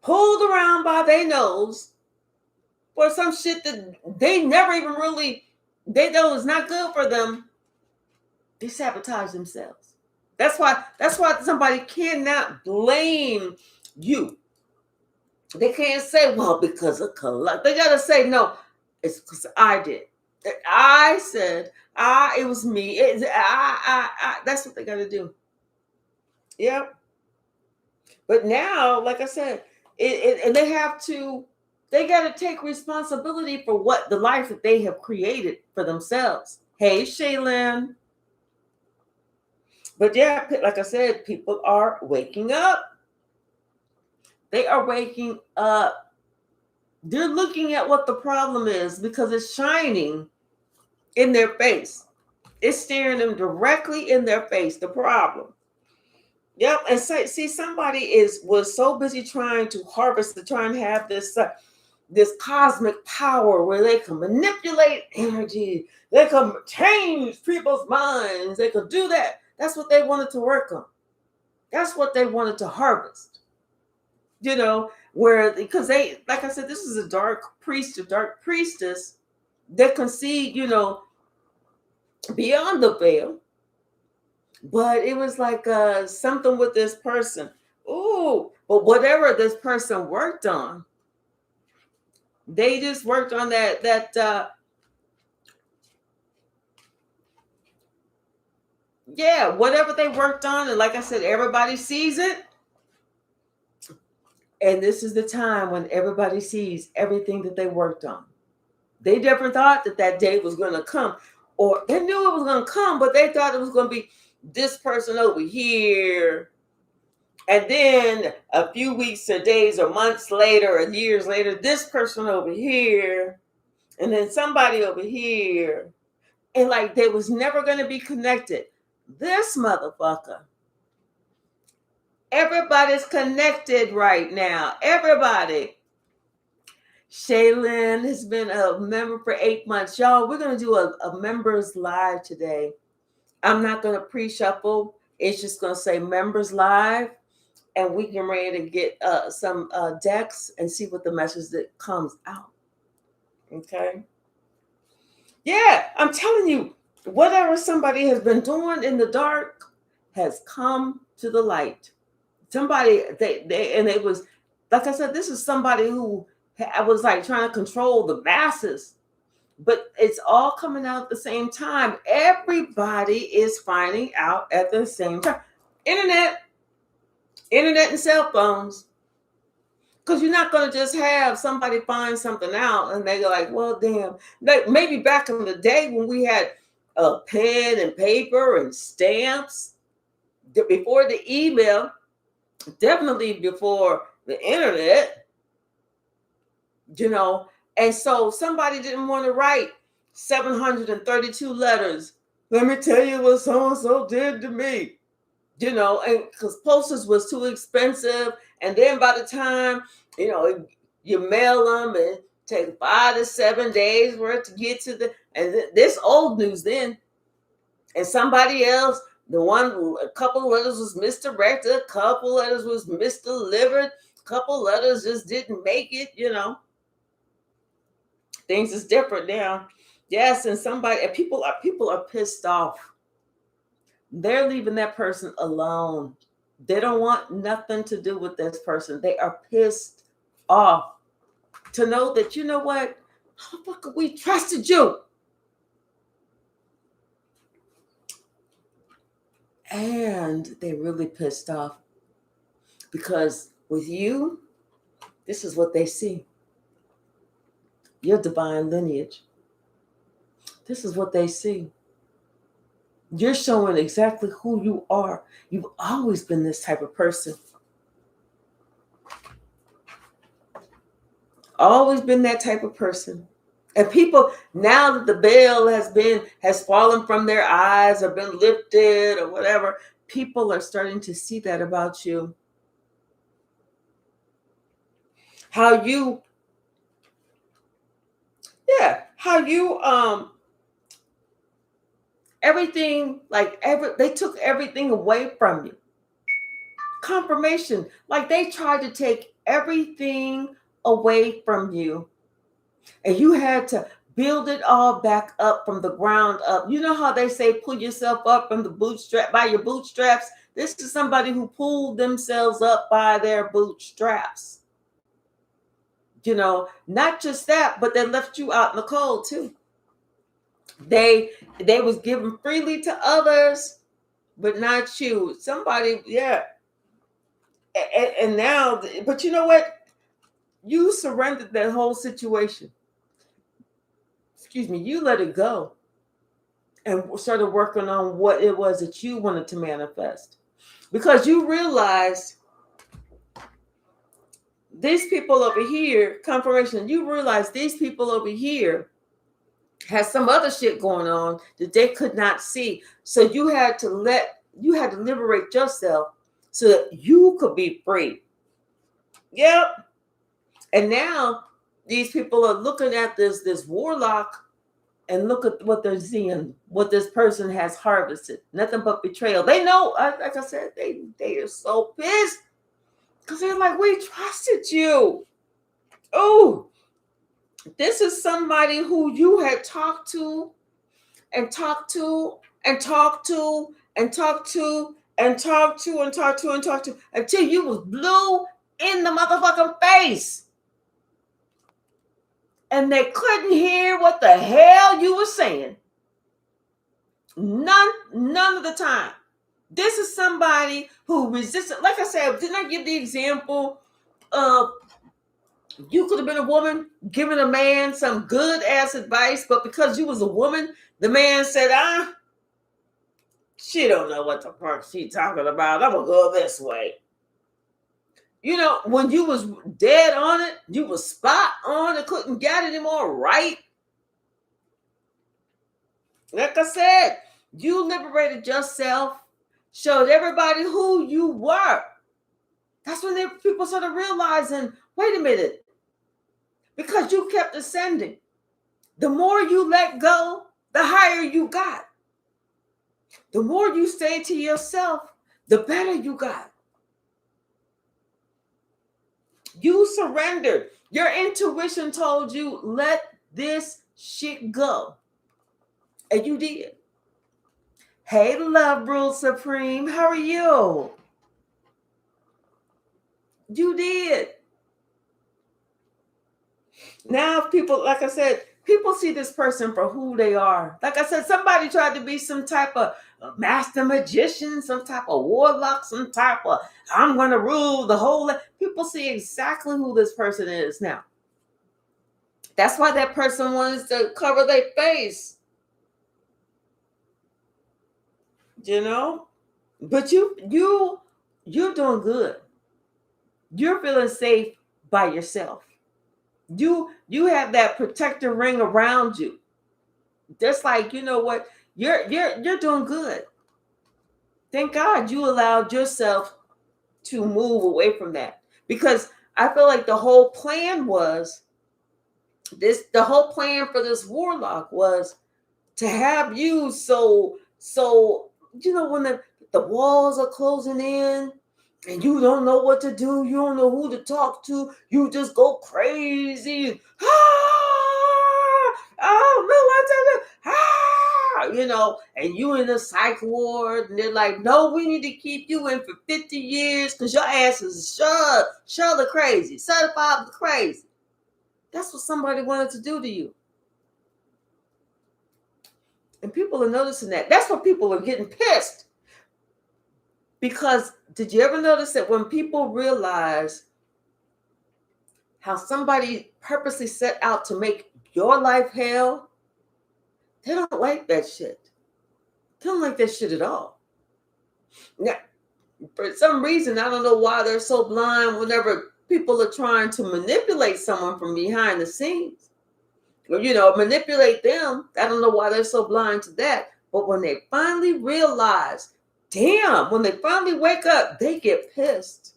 pulled around by their nose for some shit that they never even really, they know is not good for them. They sabotage themselves. That's why somebody cannot blame you. They can't say, well, because of color. They gotta say, no, it's because I did. I said, it was me. That's what they gotta do. Yep. But now, like I said, and they got to take responsibility for what the life that they have created for themselves. Hey, Shaylin. But yeah, like I said, people are waking up. They are waking up. They're looking at what the problem is because it's shining in their face. It's staring them directly in their face, the problem. Yep, and see, somebody was so busy trying to harvest, to try and have this cosmic power where they can manipulate energy, they can change people's minds, they could do that. That's what they wanted to work on. That's what they wanted to harvest. You know, where, because they, like I said, this is a dark priest, a dark priestess that can see, you know, beyond the veil. But it was like something with this person. Ooh, but whatever this person worked on, they just worked on yeah, whatever they worked on. And like I said, everybody sees it. And this is the time when everybody sees everything that they worked on. They never thought that day was going to come, or they knew it was going to come, but they thought it was going to be this person over here. And then a few weeks or days or months later or years later, this person over here, and then somebody over here. And like they was never going to be connected. This motherfucker. Everybody's connected right now. Everybody. Shaylin has been a member for 8 months. Y'all, we're going to do a members live today. I'm not going to pre-shuffle. It's just going to say members live. And we can ready to get some decks and see what the message that comes out. Okay. Yeah, I'm telling you, whatever somebody has been doing in the dark has come to the light. Somebody, and it was, like I said, this is somebody who I was like trying to control the masses, but it's all coming out at the same time. Everybody is finding out at the same time. Internet and cell phones. Because you're not going to just have somebody find something out and they go like, well, damn. Maybe back in the day when we had a pen and paper and stamps, before the email, definitely before the internet, you know. And so somebody didn't want to write 732 letters. Let me tell you what so-and-so did to me. You know, and because postage was too expensive. And then by the time, you know, you mail them and take 5 to 7 days worth to get to and this old news then. And somebody else, a couple letters was misdirected, a couple letters was misdelivered, a couple letters just didn't make it, you know. Things is different now. Yes, and people are pissed off. They're leaving that person alone. They don't want nothing to do with this person. They are pissed off to know that, you know what? How the fuck we trusted you? And they're really pissed off because with you, this is what they see. Your divine lineage. This is what they see. You're showing exactly who you are. You've always been this type of person. Always been that type of person. And people, now that the veil has fallen from their eyes or been lifted or whatever, people are starting to see that about you. How you everything, they took everything away from you. Confirmation, like they tried to take everything away from you, and you had to build it all back up from the ground up. You know how they say pull yourself up from the bootstrap by your bootstraps? This is somebody who pulled themselves up by their bootstraps. You know, not just that, but they left you out in the cold too. They was given freely to others, but not you. Somebody, yeah. And now, but you know what? You surrendered that whole situation. Excuse me, you let it go and started working on what it was that you wanted to manifest. Because you realized these people over here, confirmation, you realize these people over here has some other shit going on that they could not see. So you had to liberate yourself so that you could be free. Yep. And now these people are looking at this warlock and look at what they're seeing, what this person has harvested. Nothing but betrayal. They know, like I said, they are so pissed because they're like, we trusted you. Oh, this is somebody who you had talked to and talked to and talked to and talked to and talked to and talked to and talked to until you was blue in the motherfucking face. And they couldn't hear what the hell you were saying. None of the time. This is somebody who resisted. Like I said, didn't I give the example of you could have been a woman giving a man some good ass advice, but because you was a woman, the man said, she don't know what the fuck she talking about. I'm gonna go this way. You know, when you was dead on it, you was spot on and couldn't get any more right. Like I said, you liberated yourself, showed everybody who you were. That's when people started realizing, wait a minute, because you kept ascending. The more you let go, the higher you got. The more you stayed to yourself, the better you got. You surrendered. Your intuition told you, let this shit go. And you did. Hey, Love Rule Supreme, how are you? You did. Now people, like I said, people see this person for who they are. Like I said, somebody tried to be some type of master magician, some type of warlock, some type of, I'm going to rule the whole. People see exactly who this person is now. That's why that person wants to cover their face. You know? But you're doing good. You're feeling safe by yourself. You have that protector ring around you. Just like, you know what? You're doing good. Thank God you allowed yourself to move away from that. Because I feel like the whole plan for this warlock was to have you so you know, when the walls are closing in and you don't know what to do, you don't know who to talk to, you just go crazy. Oh, no, what to do? You know, and you in the psych ward, and they're like, no, we need to keep you in for 50 years because your ass is surely crazy, certified crazy. That's what somebody wanted to do to you. And people are noticing that. That's why people are getting pissed. Because did you ever notice that when people realize how somebody purposely set out to make your life hell, they don't like that shit. They don't like that shit at all. Now, for some reason, I don't know why they're so blind whenever people are trying to manipulate someone from behind the scenes. Or, you know, manipulate them. I don't know why they're so blind to that. But when they finally realize, damn, when they finally wake up, they get pissed.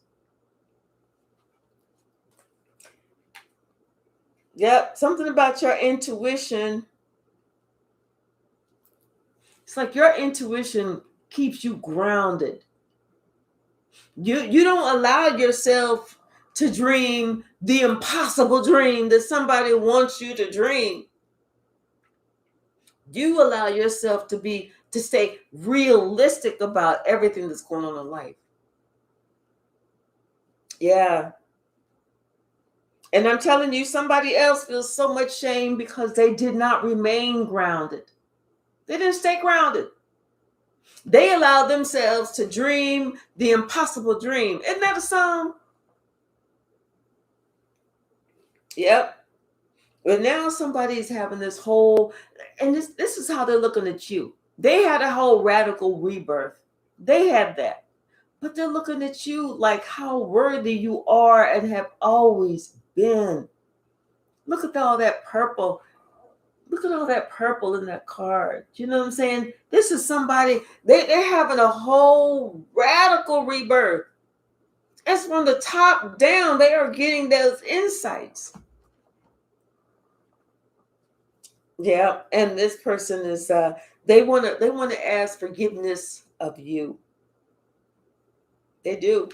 Yep, something about your intuition It's like your intuition keeps you grounded. You don't allow yourself to dream the impossible dream that somebody wants you to dream. You allow yourself to stay realistic about everything that's going on in life. Yeah. And I'm telling you, somebody else feels so much shame because they did not remain grounded. They didn't stay grounded. They allowed themselves to dream the impossible dream. Isn't that a song? Yep. But now somebody's having this whole, and this is how they're looking at you. They had a whole radical rebirth. They had that. But they're looking at you like how worthy you are and have always been. Look at all that purple. Look at all that purple in that card. You know what I'm saying? This is somebody, they're having a whole radical rebirth. It's from the top down. They are getting those insights. Yeah, and this person is they want to ask forgiveness of you. They do.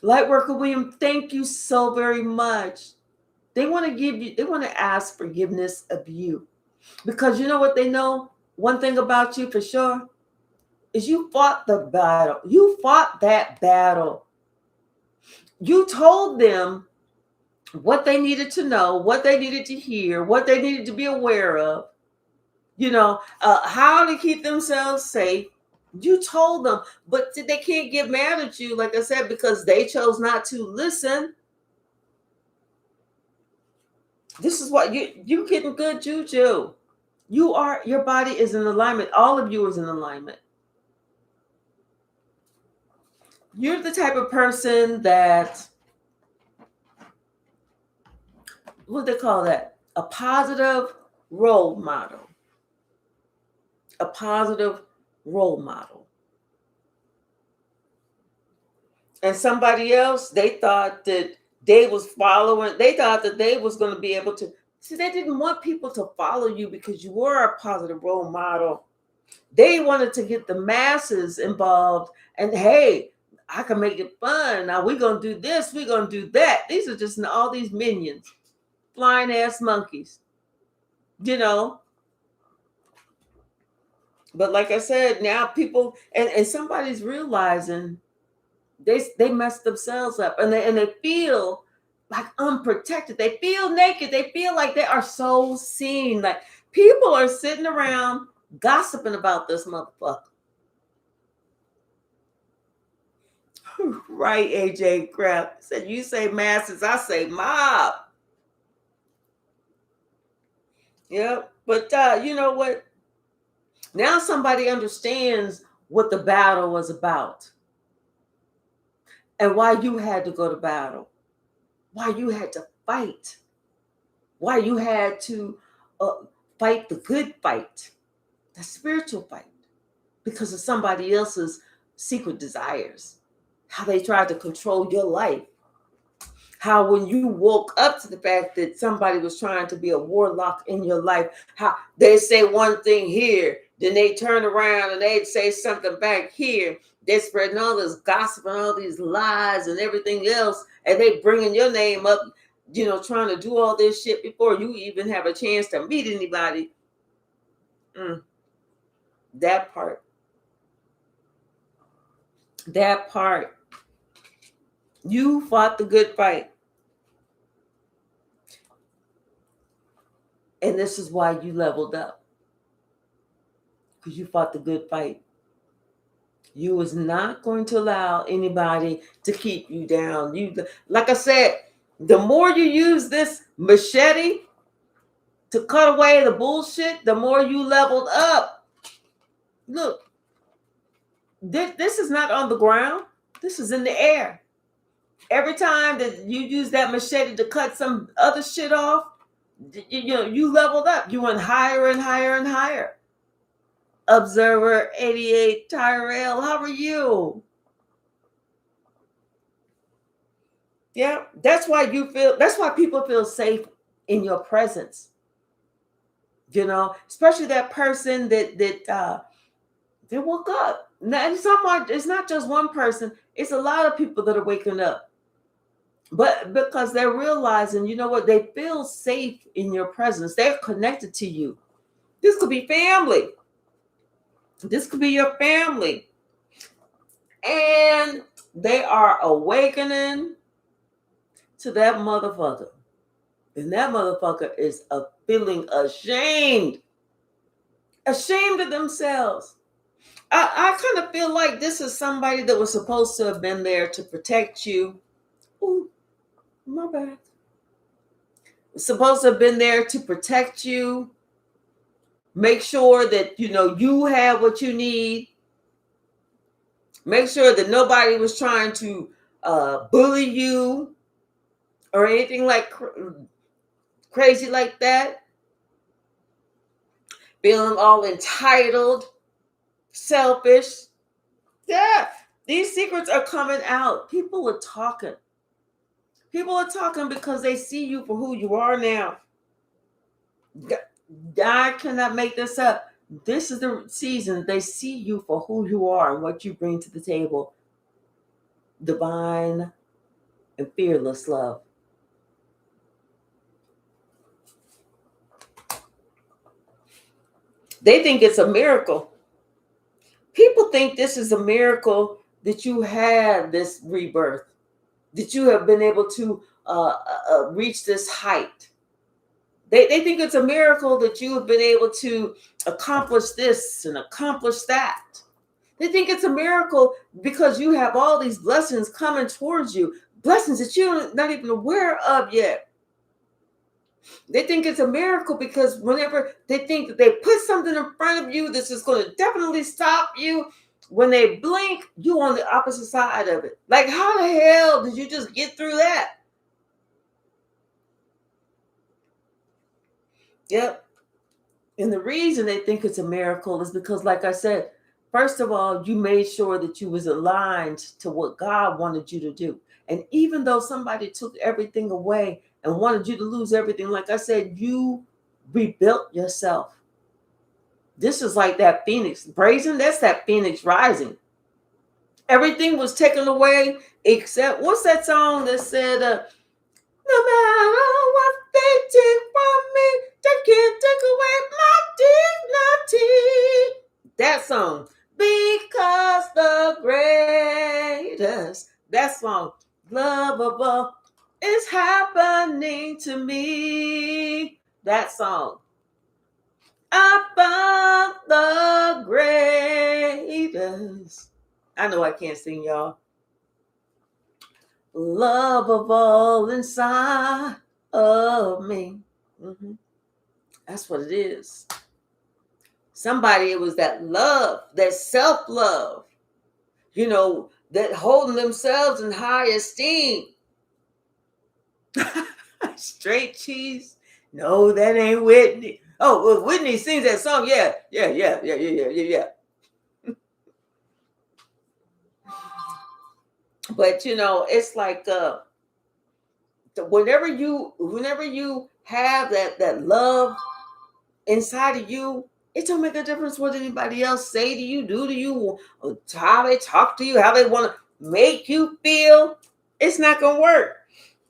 Lightworker William, thank you so very much. They want to ask forgiveness of you. Because you know what they know? One thing about you for sure is you fought the battle. You fought that battle. You told them what they needed to know, what they needed to hear, what they needed to be aware of, how to keep themselves safe. You told them, but they can't get mad at you, like I said, because they chose not to listen. This is what you getting good juju. Your body is in alignment. All of you is in alignment. You're the type of person that, what do they call that? A positive role model. A positive role model. And somebody else, they thought that they was going to be able to. See, they didn't want people to follow you because you were a positive role model. They wanted to get the masses involved. And hey, I can make it fun. Now we're going to do this. We're going to do that. These are just all these minions. Flying ass monkeys. But like I said, now people, and somebody's realizing they messed themselves up, and they feel like unprotected. They feel naked. They feel like they are so seen. Like people are sitting around gossiping about this motherfucker. Right, AJ Crap said, you say masses, I say mob. Yeah, but you know what? Now somebody understands what the battle was about and why you had to go to battle, why you had to fight, why you had to fight the good fight, the spiritual fight, because of somebody else's secret desires, how they tried to control your life, how when you woke up to the fact that somebody was trying to be a warlock in your life, how they say one thing here, then they turn around and they say something back here. They're spreading all this gossip and all these lies and everything else, and they bringing your name up, trying to do all this shit before you even have a chance to meet anybody. That part. That part. You fought the good fight. And this is why you leveled up. Because you fought the good fight. You was not going to allow anybody to keep you down. Like I said, the more you use this machete to cut away the bullshit, the more you leveled up. Look, this is not on the ground. This is in the air. Every time that you use that machete to cut some other shit off, you leveled up. You went higher and higher and higher. Observer 88 Tyrell, how are you? Yeah, that's why people feel safe in your presence. You know, especially that person that they woke up. Now, it's not just one person. It's a lot of people that are waking up. But because they're realizing, you know what, they feel safe in your presence. They're connected to you. This could be family. This could be your family. And they are awakening to that motherfucker. And that motherfucker is feeling ashamed. Ashamed of themselves. I kind of feel like this is somebody that was supposed to have been there to protect you. Ooh, my bad. Supposed to have been there to protect you. Make sure that, you know, you have what you need. Make sure that nobody was trying to bully you or anything like crazy like that. Feeling all entitled, selfish. Yeah, these secrets are coming out. People are talking. People are talking because they see you for who you are now. I cannot make this up. This is the season they see you for who you are and what you bring to the table. Divine and fearless love. They think it's a miracle. People think this is a miracle that you had this rebirth, that you have been able to reach this height. They think it's a miracle that you have been able to accomplish this and accomplish that. They think it's a miracle because you have all these blessings coming towards you, blessings that you're not even aware of yet. They think it's a miracle because whenever they think that they put something in front of you, this is going to definitely stop you. When they blink, you on the opposite side of it. Like, how the hell did you just get through that? Yep. And the reason they think it's a miracle is because, like I said, first of all, you made sure that you was aligned to what God wanted you to do. And even though somebody took everything away and wanted you to lose everything, like I said, you rebuilt yourself. This is like that phoenix brazen. That's that phoenix rising. Everything was taken away except, what's that song that said, no matter what they take from me, they can't take away my dignity. That song. Because the greatest, that song, love of all, is happening to me. That song. I found the greatest. I know I can't sing, y'all. Love of all inside of me. Mm-hmm. That's what it is. Somebody, it was that love, that self-love, you know, that holding themselves in high esteem. Straight cheese? No, that ain't Whitney. Oh, well, Whitney sings that song. Yeah. But you know, it's like whenever you have that love inside of you, it don't make a difference what anybody else say to you, do to you, or how they talk to you, how they want to make you feel. It's not gonna work.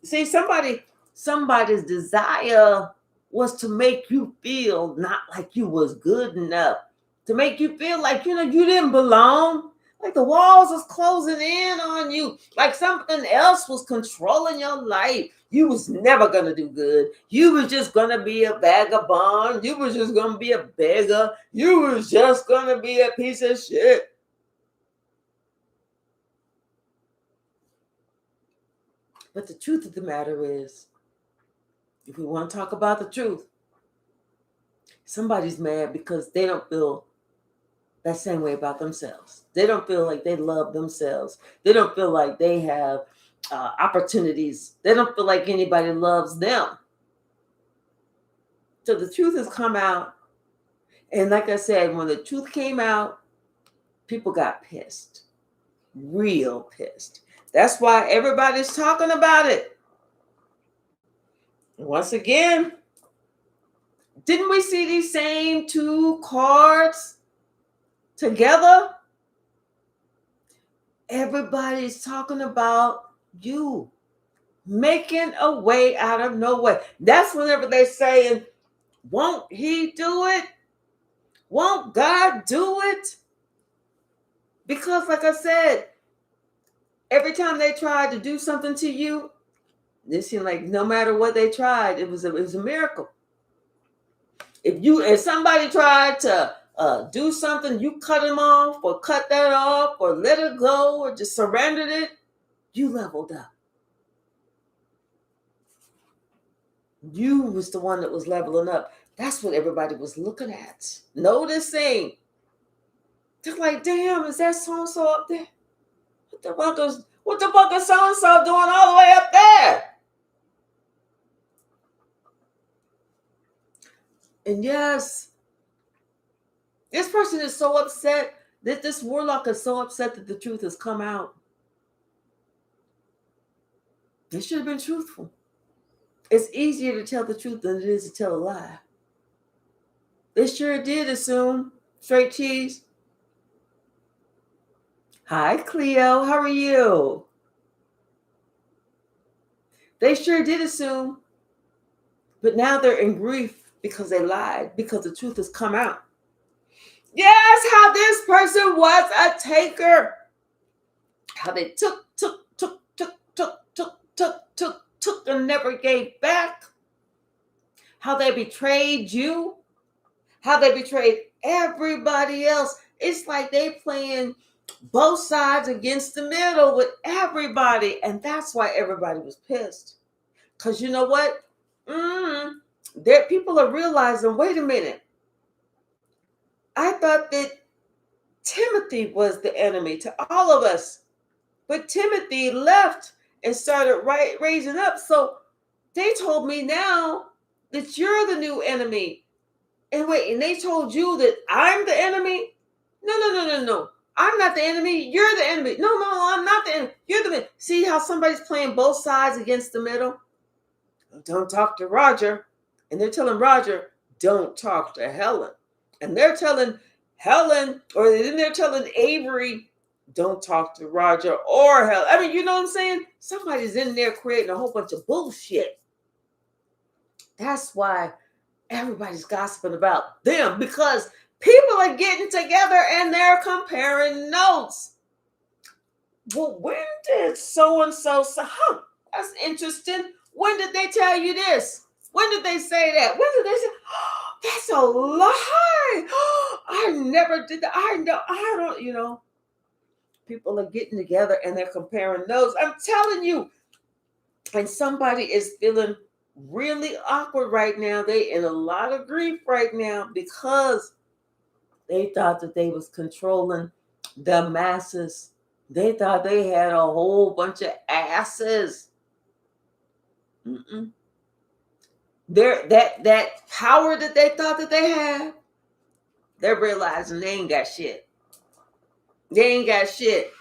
See, somebody's desire was to make you feel not like you was good enough, to make you feel like, you know, you didn't belong, like the walls was closing in on you, like something else was controlling your life. You was never gonna do good. You was just gonna be a vagabond. You was just gonna be a beggar. You was just gonna be a piece of shit. But the truth of the matter is, if we want to talk about the truth, somebody's mad because they don't feel that same way about themselves. They don't feel like they love themselves. They don't feel like they have opportunities. They don't feel like anybody loves them. So the truth has come out. And like I said, when the truth came out, people got pissed. Real pissed. That's why everybody's talking about it. Once again, Didn't we see these same two cards together? Everybody's talking about you making a way out of no way. That's whenever they're saying, won't he do it? Won't God do it? Because like I said, every time they tried to do something to you, it seemed like no matter what they tried, it was a miracle. If somebody tried to do something, you cut them off or cut that off or let it go or just surrendered it, you leveled up. You was the one that was leveling up. That's what everybody was looking at, noticing. They're like, damn, is that so-and-so up there? What the fuck is so-and-so doing all the way up there? And yes, this person is so upset that this warlock is so upset that the truth has come out. They should have been truthful. It's easier to tell the truth than it is to tell a lie. They sure did assume. Straight cheese. Hi, Cleo. How are you? They sure did assume. But now they're in grief because they lied, because the truth has come out. Yes, how this person was a taker. How they took and never gave back. How they betrayed you. How they betrayed everybody else. It's like they playing both sides against the middle with everybody. And that's why everybody was pissed. Because you know what? There, people are realizing, wait a minute. I thought that Timothy was the enemy to all of us. But Timothy left and started raising up. So they told me now that you're the new enemy. And wait, and they told you that I'm the enemy? No. I'm not the enemy. You're the enemy. No, I'm not the enemy. You're the enemy. See how somebody's playing both sides against the middle? Don't talk to Roger. And they're telling Roger, don't talk to Helen. And they're telling Helen, or then they're telling Avery, don't talk to Roger or Helen. I mean, you know what I'm saying? Somebody's in there creating a whole bunch of bullshit. That's why everybody's gossiping about them, because people are getting together and they're comparing notes. Well, when did so-and-so say, that's interesting. When did they tell you this? When did they say that? When did they say, that's a lie? I never did that. I don't. People are getting together and they're comparing notes. I'm telling you. And somebody is feeling really awkward right now. They in a lot of grief right now because they thought that they was controlling the masses. They thought they had a whole bunch of asses. That power that they thought that they had, they're realizing they ain't got shit. They ain't got shit.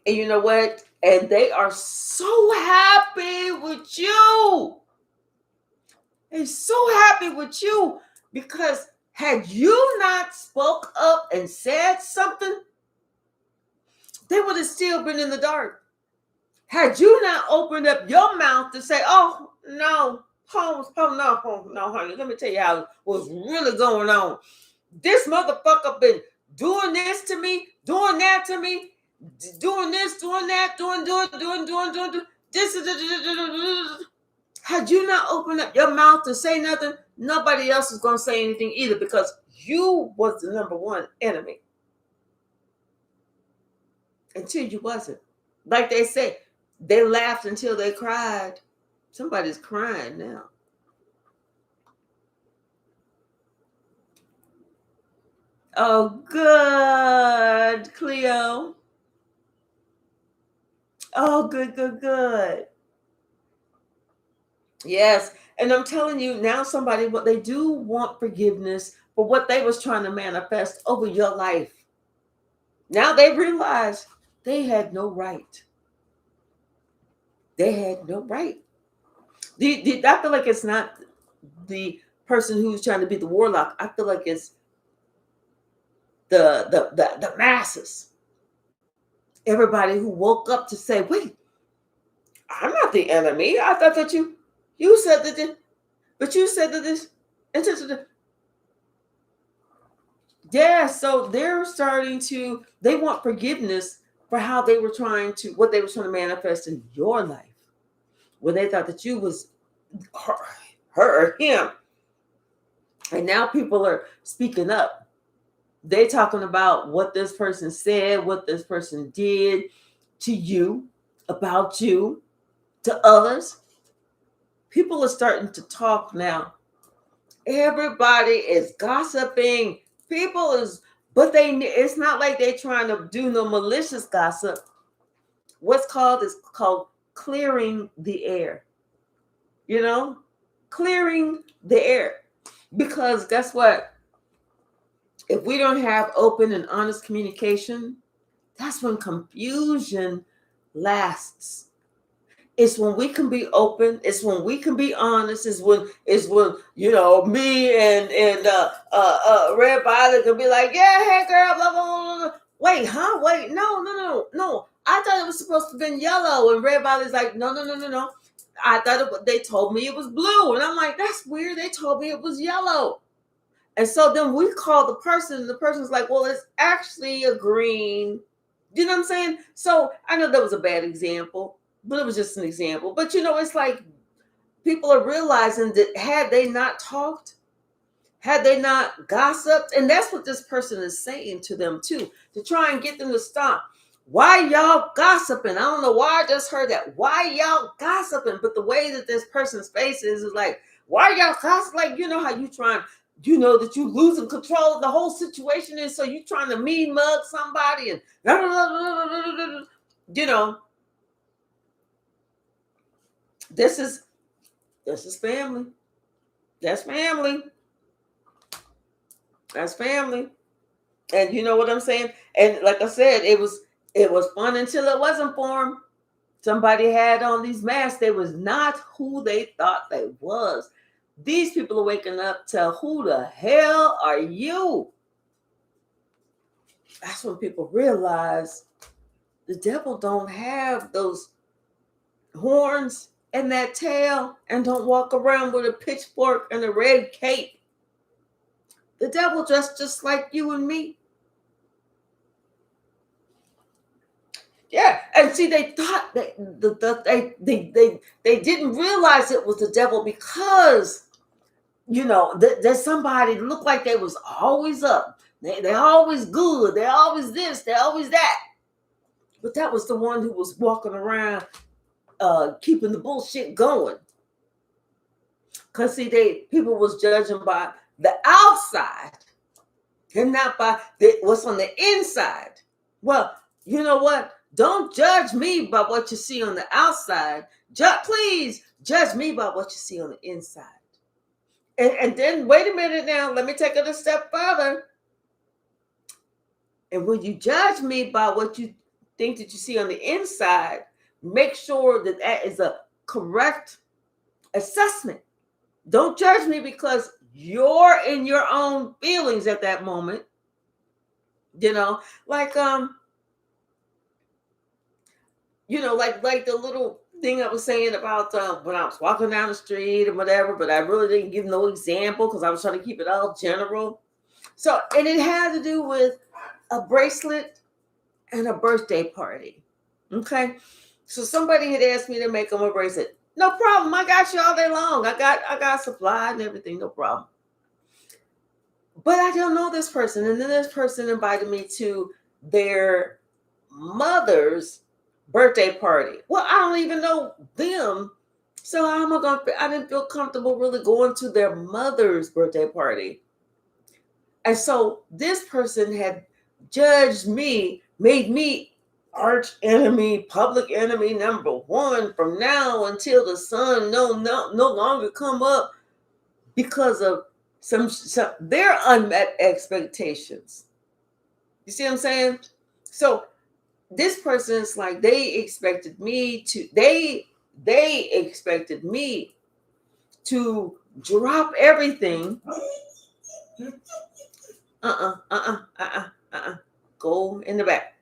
And you know what? And they are so happy with you. They're so happy with you because had you not spoke up and said something, they would have still been in the dark. Had you not opened up your mouth to say, oh, no, no, honey, let me tell you how what's really going on. This motherfucker been doing this to me, doing that to me, doing this, doing that, doing this. Had you not opened up your mouth to say nothing, nobody else is going to say anything either, because you was the number one enemy. Until you wasn't. Like they say, they laughed until they cried. Somebody's crying now. Oh, good, Cleo. Oh, good. Yes. And I'm telling you now, somebody, what they do want forgiveness for what they was trying to manifest over your life. Now they realize they had no right. They had no right. I feel like it's not the person who's trying to be the warlock. I feel like it's the masses. Everybody who woke up to say, wait, I'm not the enemy. I thought that you said that, but you said that this. Yeah, so they're starting to, they want forgiveness for how they were trying to, what they were trying to manifest in your life, where they thought that you was her or him. And now people are speaking up. They're talking about what this person said, what this person did to you, about you, to others. People are starting to talk now. Everybody is gossiping. People is, but it's not like they're trying to do no malicious gossip. What's called is called clearing the air. You know, clearing the air. Because guess what? If we don't have open and honest communication, that's when confusion lasts. It's when we can be open. It's when we can be honest. It's when me and Red Violet can be like, yeah, hey girl, blah blah blah blah. Wait, huh? Wait, no. I thought it was supposed to have been yellow, and Red Violet's like, no. I thought they told me it was blue, and I'm like, that's weird. They told me it was yellow, and so then we call the person, and the person's like, well, it's actually a green. You know what I'm saying? So I know that was a bad example, but it was just an example. But it's like people are realizing that had they not talked, had they not gossiped, and that's what this person is saying to them too, to try and get them to stop. Why y'all gossiping? I don't know why I just heard that. Why y'all gossiping? But the way that this person's face is like, why y'all gossiping? Like, you know how you trying, that you losing control of the whole situation, and so you trying to mean mug somebody and this is family. That's family. That's family. And you know what I'm saying? And like I said, it was fun until it wasn't for them. Somebody had on these masks. They was not who they thought they was. These people are waking up to, who the hell are you? That's when people realize the devil don't have those horns and that tail and don't walk around with a pitchfork and a red cape. The devil dressed just like you and me. Yeah, and see, they thought they didn't realize it was the devil because there's somebody looked like they was always up. They're always good. They're always this. They're always that. But that was the one who was walking around, keeping the bullshit going. Because see, people was judging by the outside and not by what's on the inside. Well, you know what? Don't judge me by what you see on the outside. Please judge me by what you see on the inside. And then, wait a minute now. Let me take it a step further. And when you judge me by what you think that you see on the inside, make sure that that is a correct assessment. Don't judge me because you're in your own feelings at that moment. Like like the little thing I was saying about when I was walking down the street or whatever, but I really didn't give no example because I was trying to keep it all general. So, and it had to do with a bracelet and a birthday party. Okay. So somebody had asked me to make them a bracelet. No problem. I got you all day long. I got supply and everything. No problem. But I don't know this person. And then this person invited me to their mother's birthday party. Well, I don't even know them. So I didn't feel comfortable really going to their mother's birthday party. And so this person had judged me, made me arch enemy, public enemy number one from now until the sun no longer come up because of some their unmet expectations. You see what I'm saying? So this person's like, they expected me to drop everything. Go in the back.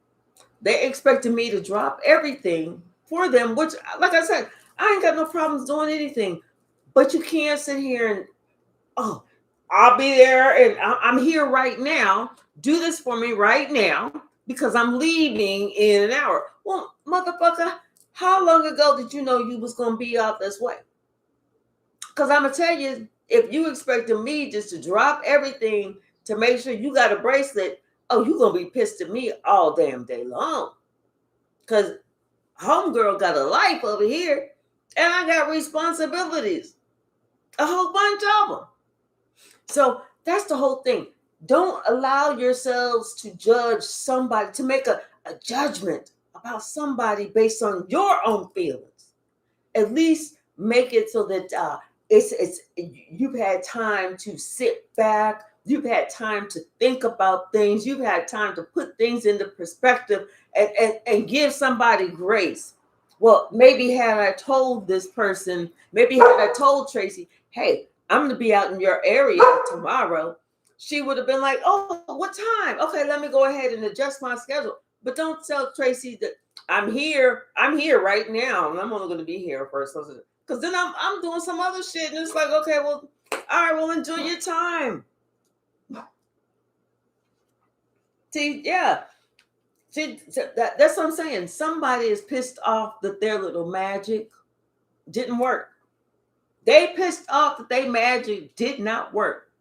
They expected me to drop everything for them, which, like I said, I ain't got no problems doing anything. But you can't sit here and, oh, I'll be there and I'm here right now. Do this for me right now because I'm leaving in an hour. Well, motherfucker, how long ago did you know you was going to be out this way? Because I'm going to tell you, if you expected me just to drop everything to make sure you got a bracelet, oh, you're going to be pissed at me all damn day long. Because homegirl got a life over here and I got responsibilities. A whole bunch of them. So that's the whole thing. Don't allow yourselves to judge somebody, to make a judgment about somebody based on your own feelings. At least make it so that it's you've had time to sit back. You've had time to think about things. You've had time to put things into perspective and give somebody grace. Well, maybe had I told this person, maybe had I told Tracy, hey, I'm going to be out in your area tomorrow, she would have been like, oh, what time? Okay, let me go ahead and adjust my schedule. But don't tell Tracy that I'm here right now, and I'm only going to be here first. Because then I'm doing some other shit, and it's like, okay, well, all right, well, enjoy your time. See, yeah. See, that's what I'm saying. Somebody is pissed off that their little magic didn't work. They pissed off that their magic did not work.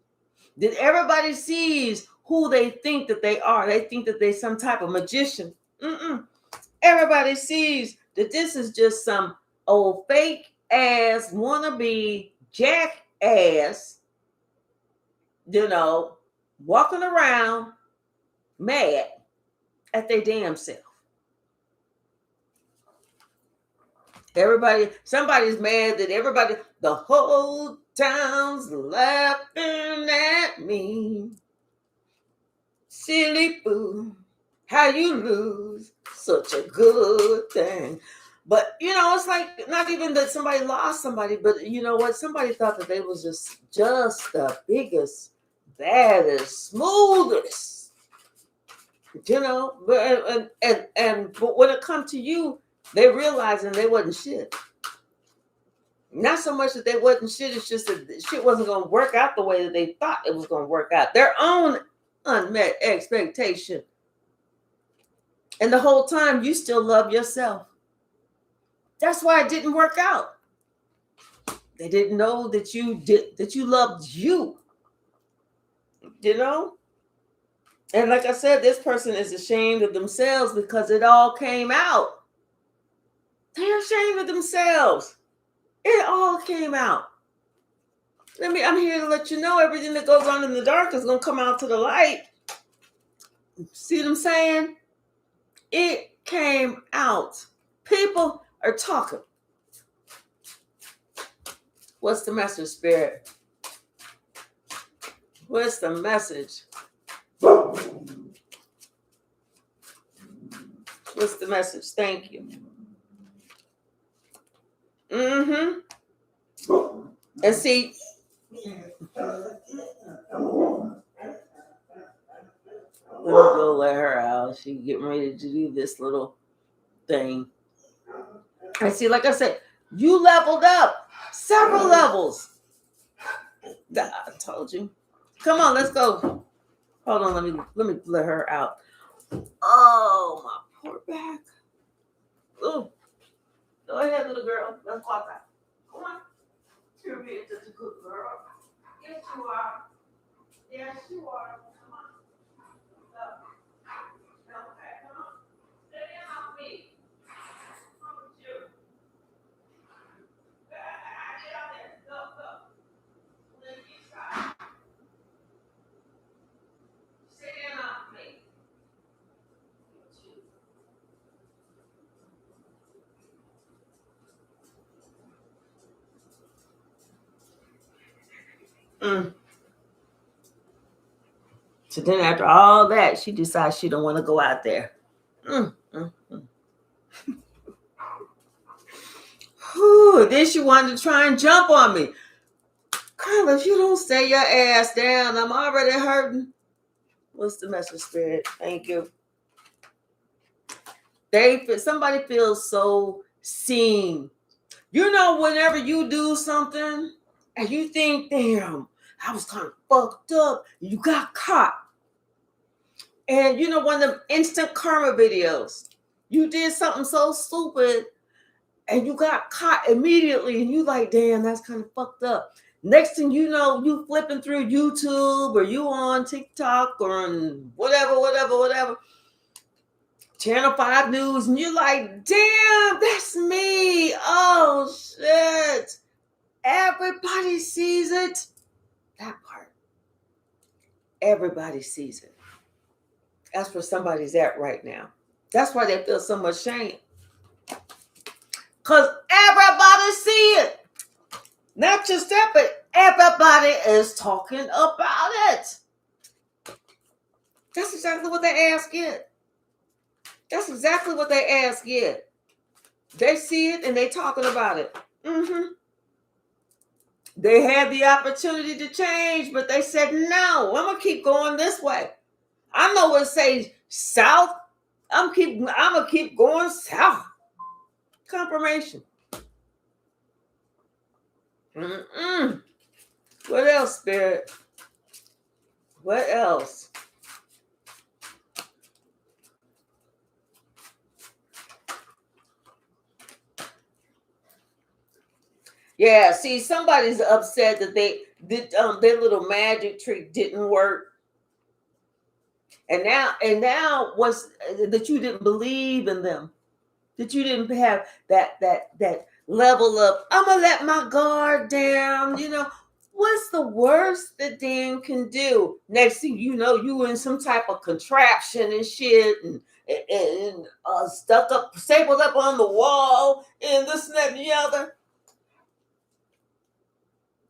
That everybody sees who they think that they are. They think that they're some type of magician. Everybody sees that this is just some old fake ass wannabe jackass, walking around mad at their damn self. Somebody's mad that the whole town's laughing at me. Silly fool, how you lose such a good thing. But, it's like not even that somebody lost somebody, but you know what? Somebody thought that they was just the biggest, baddest, smoothest. But when it comes to you, they realizing they wasn't shit. Not so much that they wasn't shit, it's just that shit wasn't going to work out the way that they thought it was going to work out. Their own unmet expectation. And the whole time you still love yourself. That's why it didn't work out. They didn't know that you loved you. And like I said, this person is ashamed of themselves because it all came out. They're ashamed of themselves. It all came out. I'm here to let you know everything that goes on in the dark is going to come out to the light. See what I'm saying? It came out. People are talking. What's the message, Spirit? What's the message? What's the message? Thank you. And see, let me go let her out. She getting ready to do this little thing. I see, like I said, you leveled up several levels. I told you. Come on, let's go. Hold on, let me let her out. Oh, my poor back. Ooh. Go ahead, little girl. Let's walk out. Come on. You're being such a good girl. Yes, you are. Yes, you are. Come on. Okay, come on. Stay in on me. What's wrong with you? Get out there. Go. Let me stop. Stay in on me. So then after all that, she decides she don't want to go out there. Then she wanted to try and jump on me. If you don't stay your ass down, I'm already hurting. What's the message, Spirit? Thank you. Somebody feels so seen. You know, whenever you do something and you think, damn, I was kind of fucked up, you got caught. And you know, one of the instant karma videos, you did something so stupid and you got caught immediately, and you like, damn, that's kind of fucked up. Next thing you know, you flipping through YouTube or you on TikTok or on whatever, Channel 5 News, and you're like, damn, that's me. Oh, shit. Everybody sees it. That part. Everybody sees it. That's where somebody's at right now. That's why they feel so much shame. Because everybody see it. Not just that, but everybody is talking about it. That's exactly what they ask it. That's exactly what they ask it. They see it and they talking about it. Mm-hmm. They had the opportunity to change, but they said, no, I'm going to keep going this way. I know what it says south. I'm going to keep going south. Confirmation. Mm-mm. What else, Spirit? What else? Yeah, see, somebody's upset that they did their little magic trick didn't work. And now what's that you didn't believe in them. That you didn't have that level of, I'm gonna let my guard down. You know, what's the worst that Dan can do? Next thing you know, you in some type of contraption and shit, and stuck up, stapled up on the wall, and this and that and the other.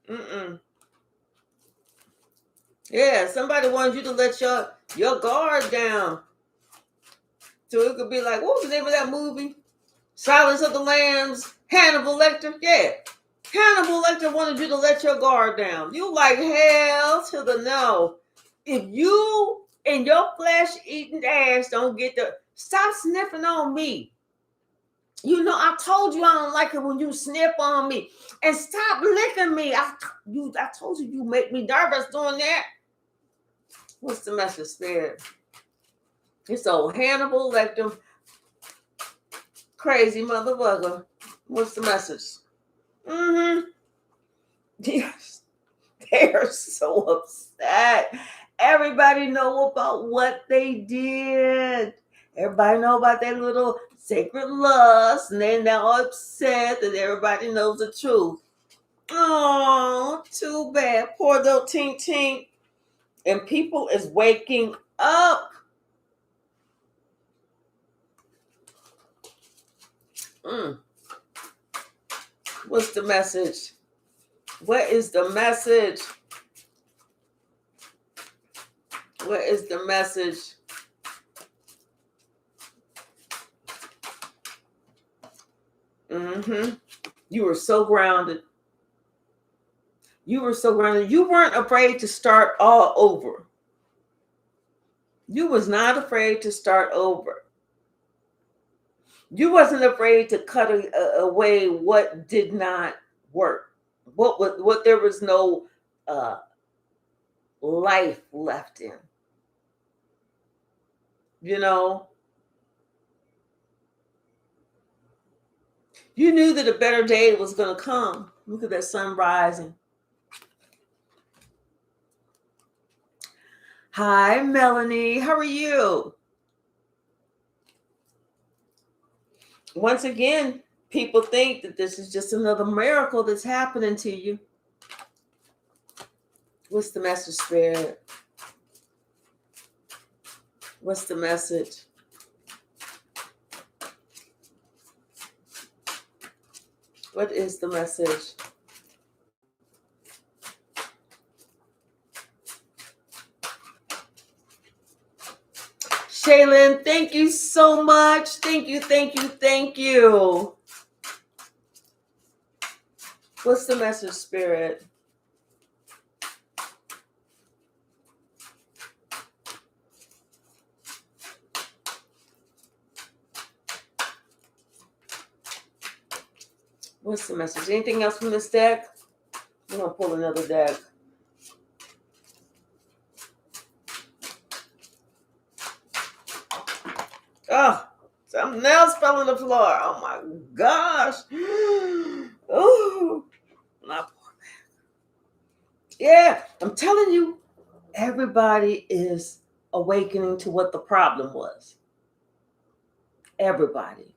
Mm-mm. Yeah, somebody wanted you to let your guard down. So it could be like, what was the name of that movie? Silence of the Lambs, Hannibal Lecter. Yeah. Hannibal Lecter wanted you to let your guard down. You like, hell to the no. If you and your flesh-eating ass don't get the... Stop sniffing on me. You know, I told you I don't like it when you sniff on me. And stop licking me. I told you make me nervous doing that. What's the message there? It's old Hannibal Lecter, crazy motherfucker. What's the message? Mm-hmm. Yes. They're so upset. Everybody know about what they did. Everybody know about their little sacred lust, and they're now upset that everybody knows the truth. Oh, too bad. Poor little Tink Tink. And people is waking up. What's the message? What is the message? What is the message? Mm-hmm. You were so grounded. You were so grounded. You weren't afraid to start all over. You was not afraid to start over. You wasn't afraid to cut away what did not work. What there was no life left in. You know, you knew that a better day was going to come. Look at that sun rising. Hi, Melanie. How are you? Once again, people think that this is just another miracle that's happening to you. What's the message, Spirit? What's the message? What is the message? Shaylin, thank you so much. Thank you, thank you, thank you. What's the message, Spirit? What's the message? Anything else from this deck? I'm going to pull another deck. Oh, something else fell on the floor. Oh my gosh. Oh, my poor man. Yeah, I'm telling you, everybody is awakening to what the problem was. Everybody.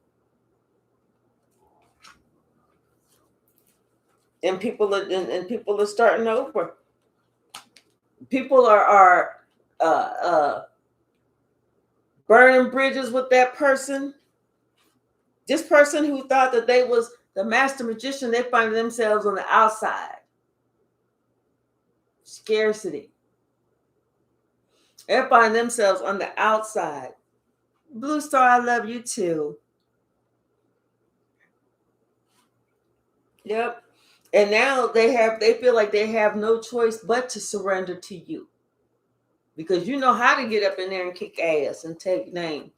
And people are starting over. People are burning bridges with that person. This person who thought that they was the master magician, they find themselves on the outside. Scarcity. They find themselves on the outside. Blue Star, I love you too. Yep. And now they feel like they have no choice but to surrender to you. Because you know how to get up in there and kick ass and take name.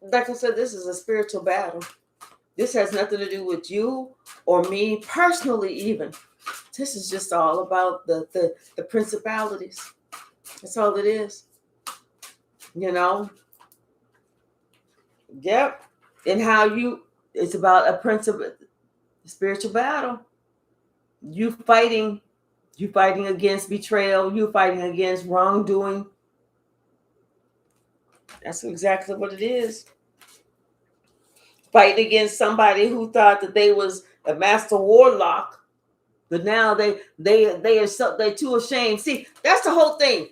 Like I said, this is a spiritual battle. This has nothing to do with you or me personally even. This is just all about the principalities. That's all it is. You know? Yep. And how it's about a principle, spiritual battle. You fighting against betrayal, you fighting against wrongdoing. That's exactly what it is. Fighting against somebody who thought that they was a master warlock, but now they're too ashamed. See, that's the whole thing.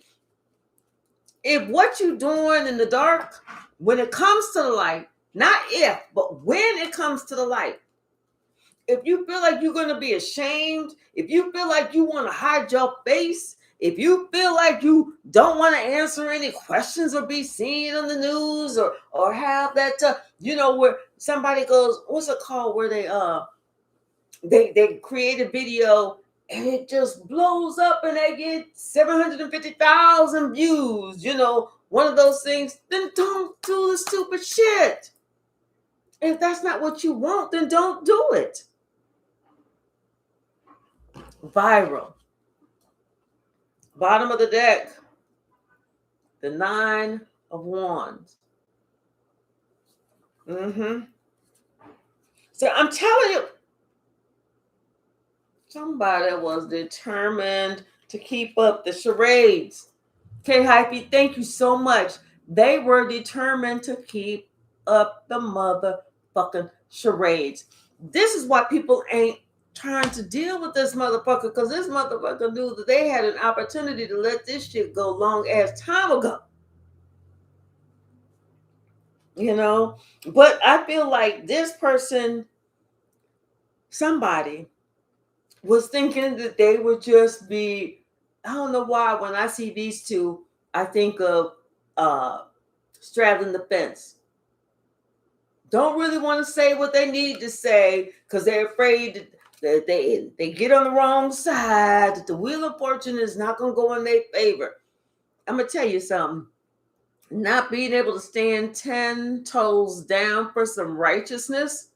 If what you're doing in the dark, when it comes to the light, not if, but when it comes to the light, if you feel like you're going to be ashamed, if you feel like you want to hide your face, if you feel like you don't want to answer any questions or be seen on the news or have that, where somebody goes, what's it called, where they create a video and it just blows up and they get 750,000 views, one of those things, then don't do the stupid shit. If that's not what you want, then don't do it. Viral. Bottom of the deck, the 9 of Wands. So I'm telling you, somebody was determined to keep up the charades. Okay, Hypsee, thank you so much. They were determined to keep up the motherfucking charades. This is why people ain't trying to deal with this motherfucker, because this motherfucker knew that they had an opportunity to let this shit go long ass time ago. But I feel like this person, somebody, was thinking that they would just be, I don't know why, when I see these two, I think of straddling the fence. Don't really want to say what they need to say because they're afraid that they get on the wrong side, that the wheel of fortune is not going to go in their favor. I'm going to tell you something. Not being able to stand 10 toes down for some righteousness,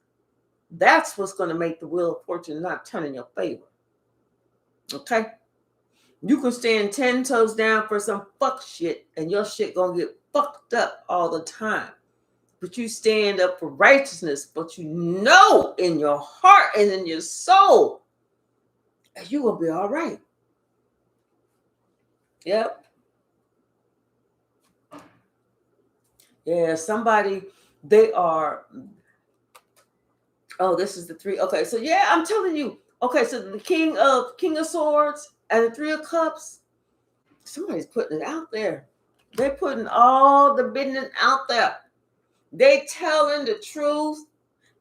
that's what's going to make the wheel of fortune not turn in your favor. Okay? You can stand 10 toes down for some fuck shit and your shit going to get fucked up all the time. But you stand up for righteousness, but you know in your heart and in your soul that you will be all right. Yep. Yeah, somebody, they are, this is the 3. Okay, so yeah, I'm telling you. Okay, so the King of Swords and the 3 of Cups, somebody's putting it out there. They're putting all the business out there. They telling the truth.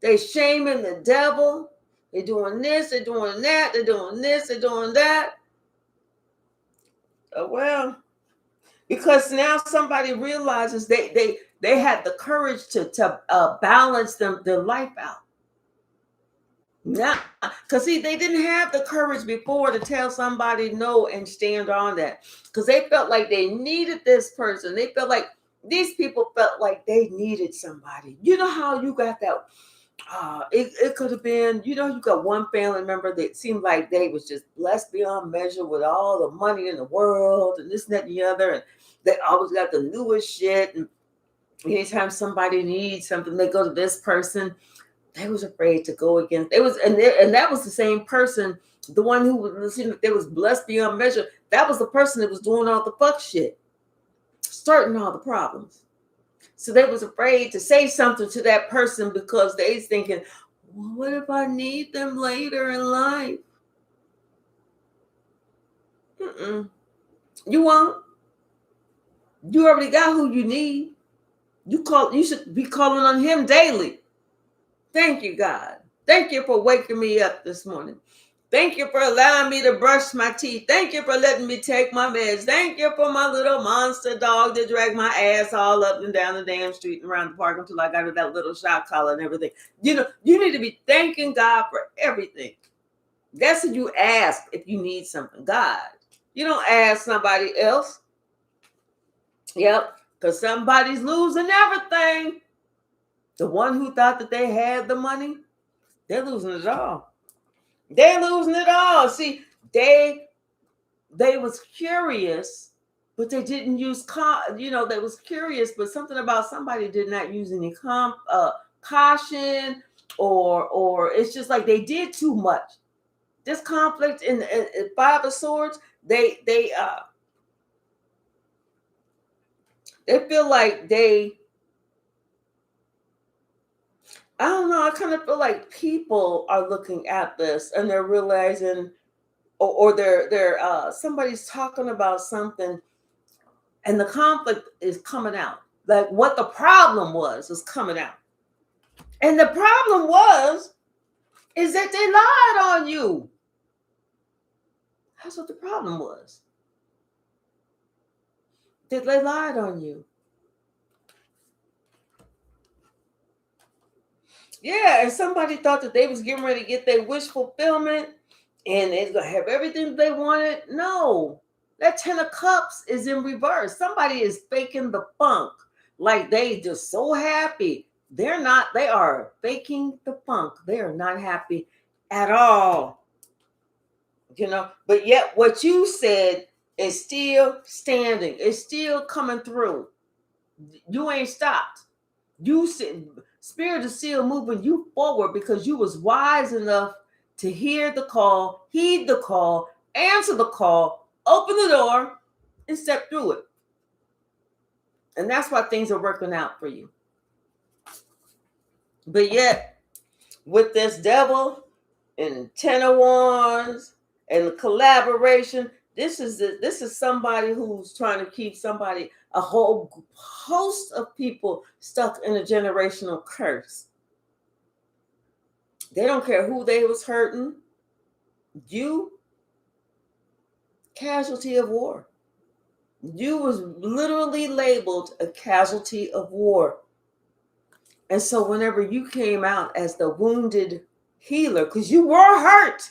They shaming the devil. They're doing this, they're doing that, they're doing this, they're doing that. Well, because now somebody realizes they had the courage to balance their life out. Now, because see, they didn't have the courage before to tell somebody no and stand on that. Because they felt like they needed this person. They felt like these people felt like they needed somebody. You know how you got that It could have been, you got one family member that seemed like they was just blessed beyond measure with all the money in the world and this and that and the other, and they always got the newest shit. And anytime somebody needs something, they go to this person. They was afraid to go against. It was, and that was the same person, the one who was, they was blessed beyond measure. That was the person that was doing all the fuck shit, starting all the problems. So they was afraid to say something to that person because they was thinking, well, what if I need them later in life? You won't. You already got who you need. You should be calling on him daily. Thank you, God. Thank you for waking me up this morning. Thank you for allowing me to brush my teeth. Thank you for letting me take my meds. Thank you for my little monster dog that dragged my ass all up and down the damn street and around the park until I got her that little shot collar and everything. You need to be thanking God for everything. That's what you ask if you need something. God. You don't ask somebody else. Yep. Because somebody's losing everything. The one who thought that they had the money, they're losing it all. They're losing it all. See, they was curious, but they didn't use they was curious, but something about somebody did not use any caution, or it's just like they did too much. This conflict in Five of Swords, they feel like I don't know. I kind of feel like people are looking at this and they're realizing, or they're somebody's talking about something, and the conflict is coming out. Like what the problem was is coming out, and the problem is that they lied on you. That's what the problem was. That they lied on you. Yeah, and somebody thought that they was getting ready to get their wish fulfillment and they're gonna have everything they wanted. No, that 10 of Cups is in reverse. Somebody is faking the funk, like they just so happy. They're not. They are faking the funk. They are not happy at all. But yet what you said is still standing. It's still coming through. You ain't stopped. You said Spirit is still moving you forward because you was wise enough to hear the call, heed the call, answer the call, open the door, and step through it. And that's why things are working out for you. But yet, with this devil and 10 of Wands and the collaboration, this is somebody who's trying to keep a whole host of people stuck in a generational curse. They don't care who they was hurting. You, casualty of war. You was literally labeled a casualty of war. And so whenever you came out as the wounded healer, because you were hurt.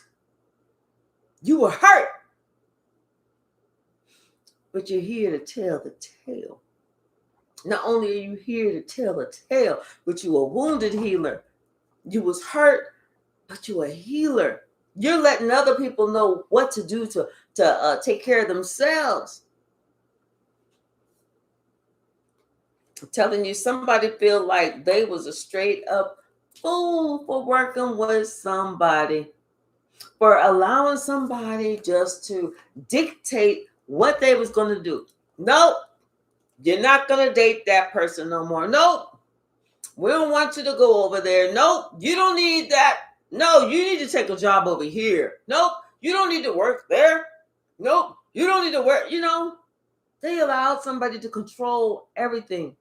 You were hurt. But you're here to tell the tale. Not only are you here to tell the tale, but you a wounded healer. You was hurt, but you a healer. You're letting other people know what to do to take care of themselves. I'm telling you, somebody feel like they was a straight up fool for working with somebody, for allowing somebody just to dictate what they was going to do. Nope, you're not going to date that person no more. Nope, we don't want you to go over there. Nope, you don't need that. No, you need to take a job over here. Nope, you don't need to work there. Nope, you don't need to work. They allowed somebody to control everything.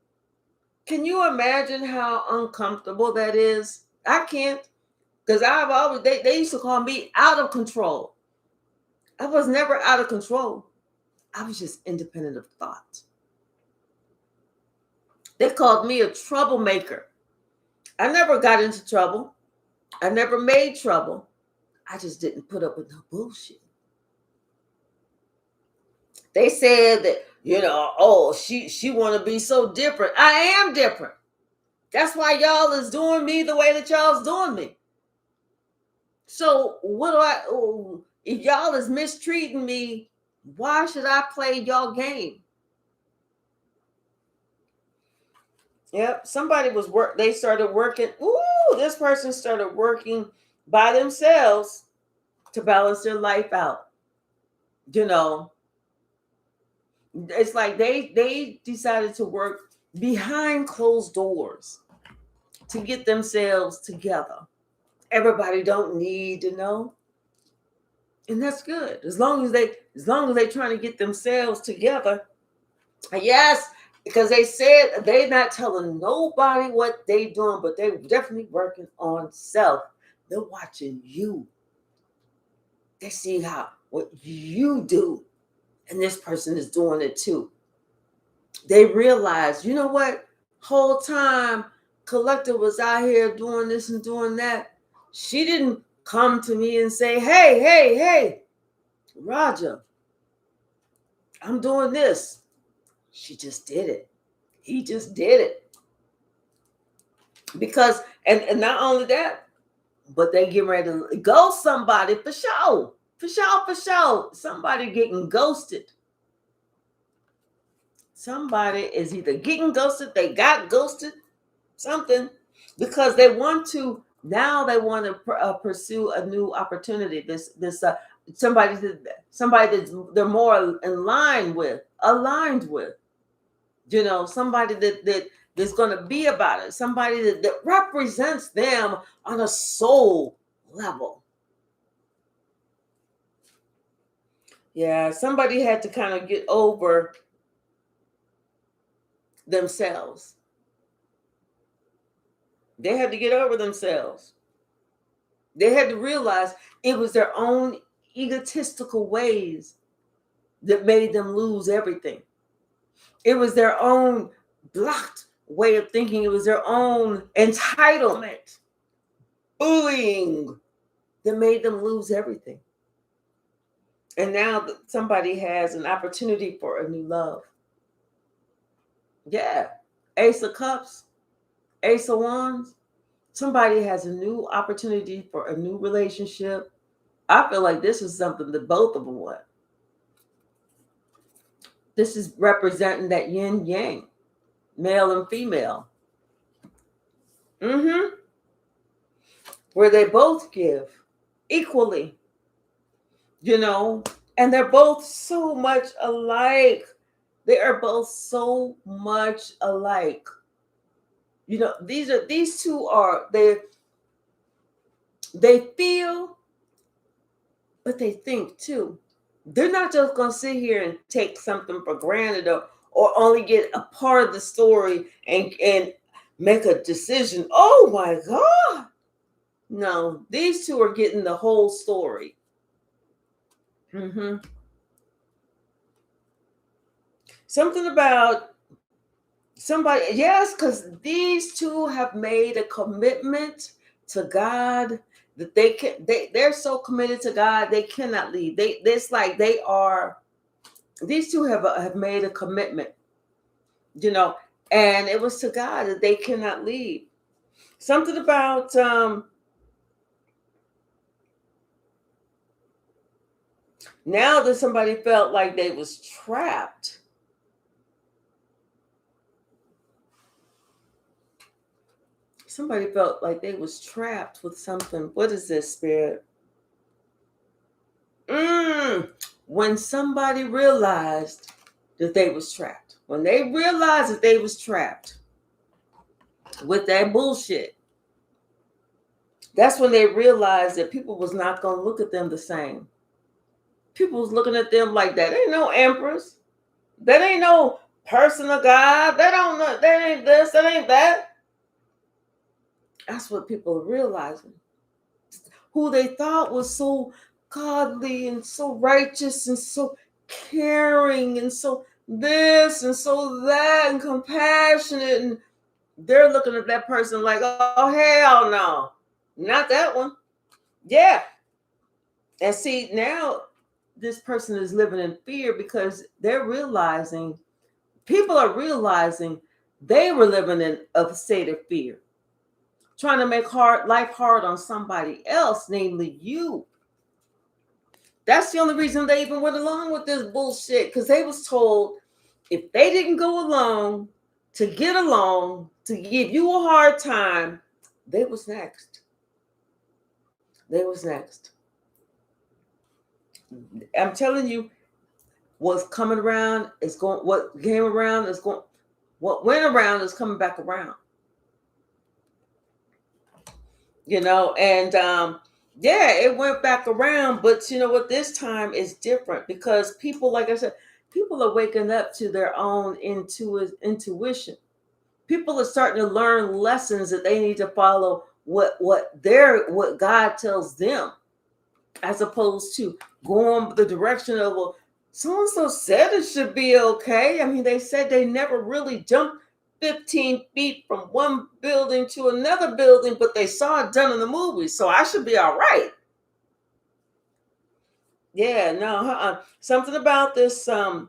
Can you imagine how uncomfortable that is? I can't, because I've always, they used to call me out of control. I was never out of control. I was just independent of thought. They called me a troublemaker. I never got into trouble. I never made trouble. I just didn't put up with no bullshit. They said that, she want to be so different. I am different. That's why y'all is doing me the way that y'all's doing me. So what do if y'all is mistreating me, why should I play y'all game? Yep, somebody was they started working. Ooh, this person started working by themselves to balance their life out. You know, it's like they decided to work behind closed doors to get themselves together. Everybody don't need to know. And that's good. As long as they trying to get themselves together. Yes, because they said they're not telling nobody what they doing, but they definitely working on self. They're watching you. They see what you do, and this person is doing it too. They realize, you know what? Whole time Collector was out here doing this and doing that. She didn't come to me and say, hey, Roger, I'm doing this. She just did it. He just did it. Because, and not only that, but they get ready to ghost somebody for sure. For sure. Somebody getting ghosted. Somebody is either getting ghosted, they got ghosted, something, because they want to pursue a new opportunity. Somebody that they're more aligned with, you know, somebody that's going to be about it, somebody that represents them on a soul level. Yeah, somebody had to kind of get over themselves. They had to get over themselves. They had to realize it was their own egotistical ways that made them lose everything. It was their own blocked way of thinking. It was their own entitlement, bullying that made them lose everything. And now somebody has an opportunity for a new love. Yeah. Ace of Cups, Ace of Wands. Somebody has a new opportunity for a new relationship. I feel like this is something that both of them want. This is representing that yin yang, male and female. Where they both give equally, you know, and they're both so much alike. They are both so much alike. You know, these two are they feel, but they think too. They're not just gonna sit here and take something for granted or only get a part of the story and make a decision. Oh my God. No, these two are getting the whole story. Something about somebody, yes, because these two have made a commitment to God that they're so committed to God they cannot leave. It's like these two have made a commitment, you know, and it was to God that they cannot leave. Something about now that somebody felt like they was trapped. Somebody felt like they was trapped with something. What is this, Spirit? When somebody realized that they was trapped. When they realized that they was trapped with that bullshit, that's when they realized that people was not going to look at them the same. People was looking at them like that ain't no empress. That ain't no person of God. That ain't this, that ain't that. That's what people are realizing. Who they thought was so godly and so righteous and so caring and so this and so that and compassionate, and they're looking at that person like, oh hell no, not that one. Yeah. And see, now this person is living in fear because people are realizing They were living in a state of fear, trying to make life hard on somebody else, namely you. That's the only reason they even went along with this bullshit, because they was told if they didn't go along to get along, to give you a hard time, they was next. They was next. I'm telling you, what's coming around is going. What came around is going. What went around is coming back around. And yeah, it went back around, but you know what? This time is different because people, like I said, people are waking up to their own intuition. People are starting to learn lessons that they need to follow what God tells them, as opposed to going the direction of, well, so and so said it should be okay. I mean, they said they never really jumped 15 feet from one building to another building, but they saw it done in the movie, so I should be all right. Yeah, no, something about this I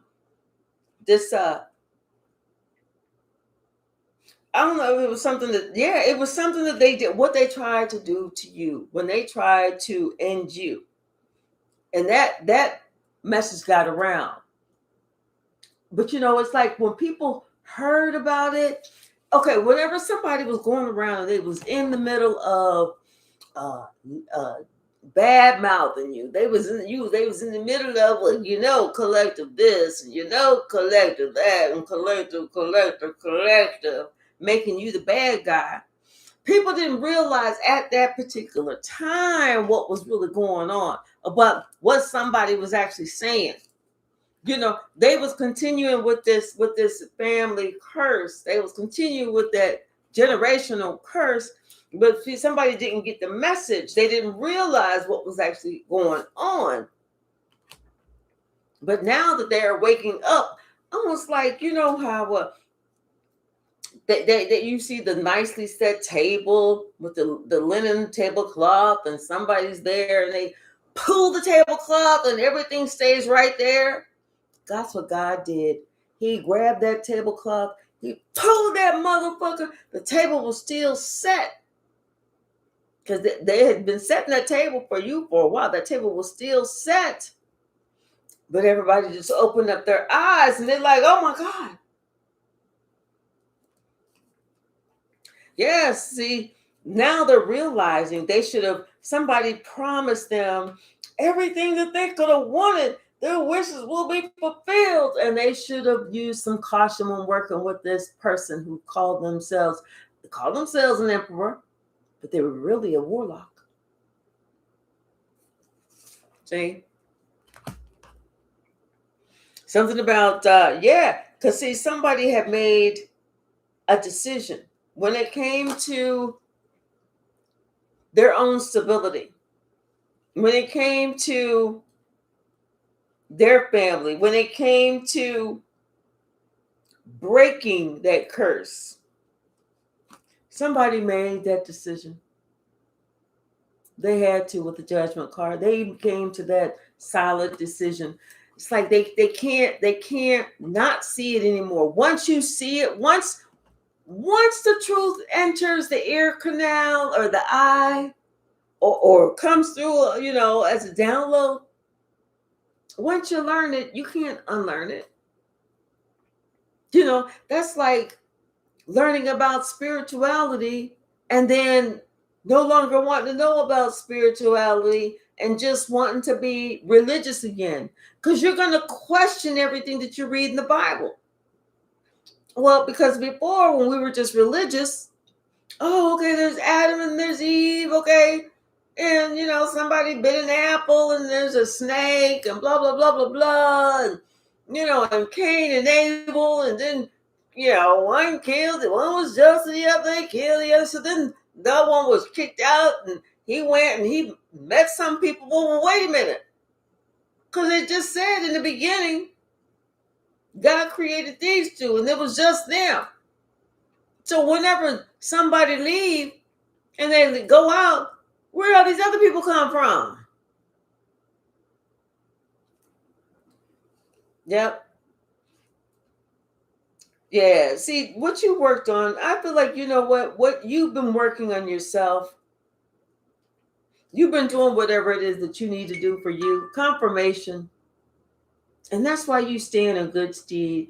don't know if it was something that, yeah, it was something that they did, what they tried to do to you when they tried to end you. And that message got around. But it's like when people heard about it, okay, whenever somebody was going around and they was in the middle of uh, uh, bad mouthing you, they was in the middle of, well, collective this and collective that and collective, making you the bad guy. People didn't realize at that particular time what was really going on, about what somebody was actually saying. They was continuing with this family curse. They was continuing with that generational curse, but somebody didn't get the message. They didn't realize what was actually going on. But now that they are waking up, almost like, how that you see the nicely set table with the linen tablecloth, and somebody's there and they pull the tablecloth and everything stays right there. That's what God did. He grabbed that tablecloth, he pulled that motherfucker. The table was still set, because they had been setting that table for you for a while. That table was still set, but everybody just opened up their eyes and they're like, oh my God. Yes, see, now they're realizing somebody promised them everything that they could have wanted. Their wishes will be fulfilled. And they should have used some caution when working with this person who called themselves an emperor, but they were really a warlock. See? Something about, because see, somebody had made a decision when it came to their own stability, when it came to their family, when it came to breaking that curse. Somebody made that decision. They had to with the judgment card. They came to that solid decision. It's like they can't not see it anymore. Once you see it, once the truth enters the ear canal or the eye, or comes through, as a download, once you learn it, you can't unlearn it. That's like learning about spirituality and then no longer wanting to know about spirituality and just wanting to be religious again, because you're going to question everything that you read in the Bible. Well, because before, when we were just religious, oh, okay, there's Adam and there's Eve, okay, and somebody bit an apple and there's a snake and blah blah blah blah blah, and and Cain and Abel, and then one killed, one was just, the other they killed the other. So then the one was kicked out, and he went and he met some people. Well, wait a minute, because it just said in the beginning, God created these two, and it was just them. So whenever somebody leave and they go out, where all these other people come from? Yep. Yeah, see what you worked on. I feel like, you know what you've been working on yourself. You've been doing whatever it is that you need to do for you. Confirmation. And that's why you stand in good stead.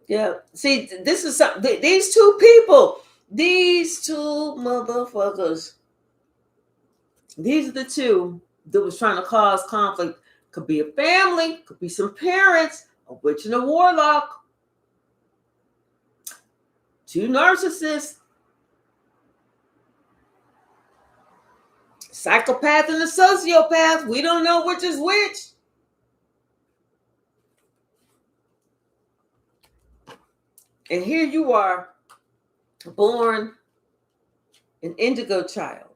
Yeah. See, this is something. These two people, these two motherfuckers, these are the two that was trying to cause conflict. Could be a family, could be some parents, a witch and a warlock, two narcissists, psychopath and a sociopath. We don't know which is which. And here you are, born an indigo child,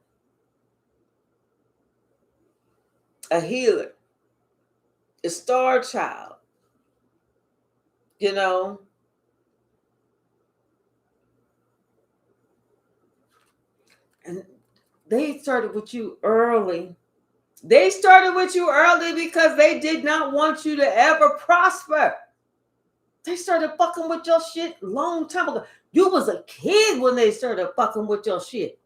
a healer, a star child, you know. And they started with you early. They started with you early because they did not want you to ever prosper. They started fucking with your shit long time ago. You was a kid when they started fucking with your shit.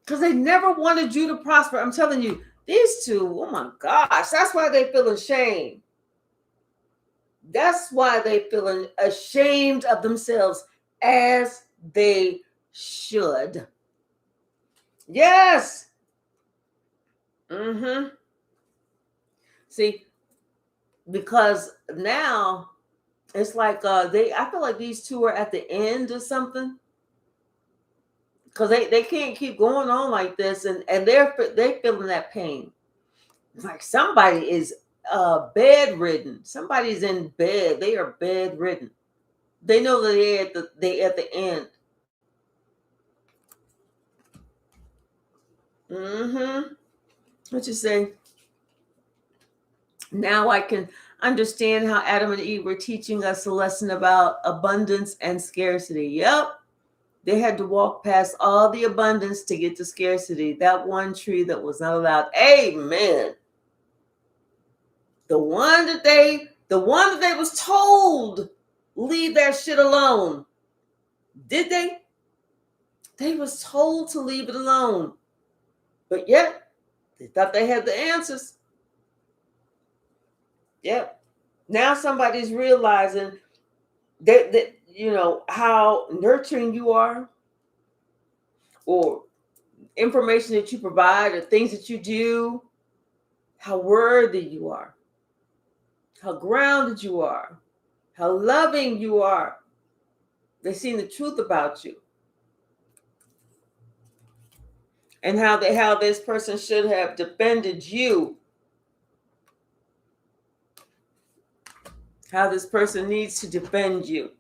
Because they never wanted you to prosper. I'm telling you, these two, oh my gosh, that's why they feeling shame. That's why they feeling ashamed of themselves, as they should. Yes. Mm-hmm. See, because now it's like I feel like these two are at the end of something. Because they can't keep going on like this, and they feeling that pain. It's like somebody is bedridden. Somebody's in bed. They are bedridden. They know that they at the end. Mm-hmm. What you say? Now I can understand how Adam and Eve were teaching us a lesson about abundance and scarcity. Yep. They had to walk past all the abundance to get to scarcity. That one tree that was not allowed. Amen. The one that they was told, leave that shit alone. Did they? They was told to leave it alone. But yet, they thought they had the answers. Yep. Now somebody's realizing that you know how nurturing you are, or information that you provide, or things that you do, how worthy you are, how grounded you are, how loving you are. They've seen the truth about you. And how this person should have defended you. How this person needs to defend you.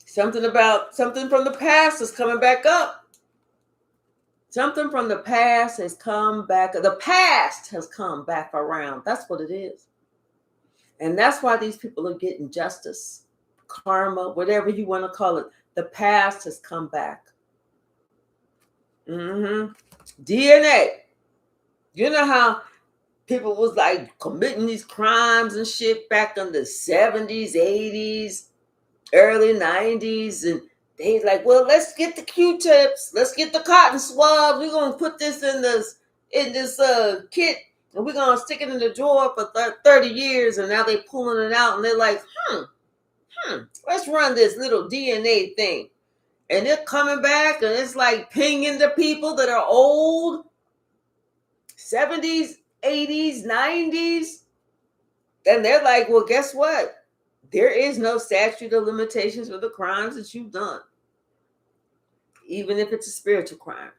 Something from the past is coming back up. Something from the past has come back. The past has come back around. That's what it is. And that's why these people are getting justice, karma, whatever you want to call it. The past has come back. Mm-hmm. DNA. You know how people was like committing these crimes and shit back in the 70s, 80s, early 90s, and they like, well, let's get the Q-tips, let's get the cotton swabs, we're gonna put this in this kit, and we're gonna stick it in the drawer for 30 years, and now they pulling it out, and they're like, let's run this little DNA thing, and they're coming back, and it's like pinging the people that are old, 70s, 80s, 90s, and they're like, well, guess what? There is no statute of limitations for the crimes that you've done. Even if it's a spiritual crime.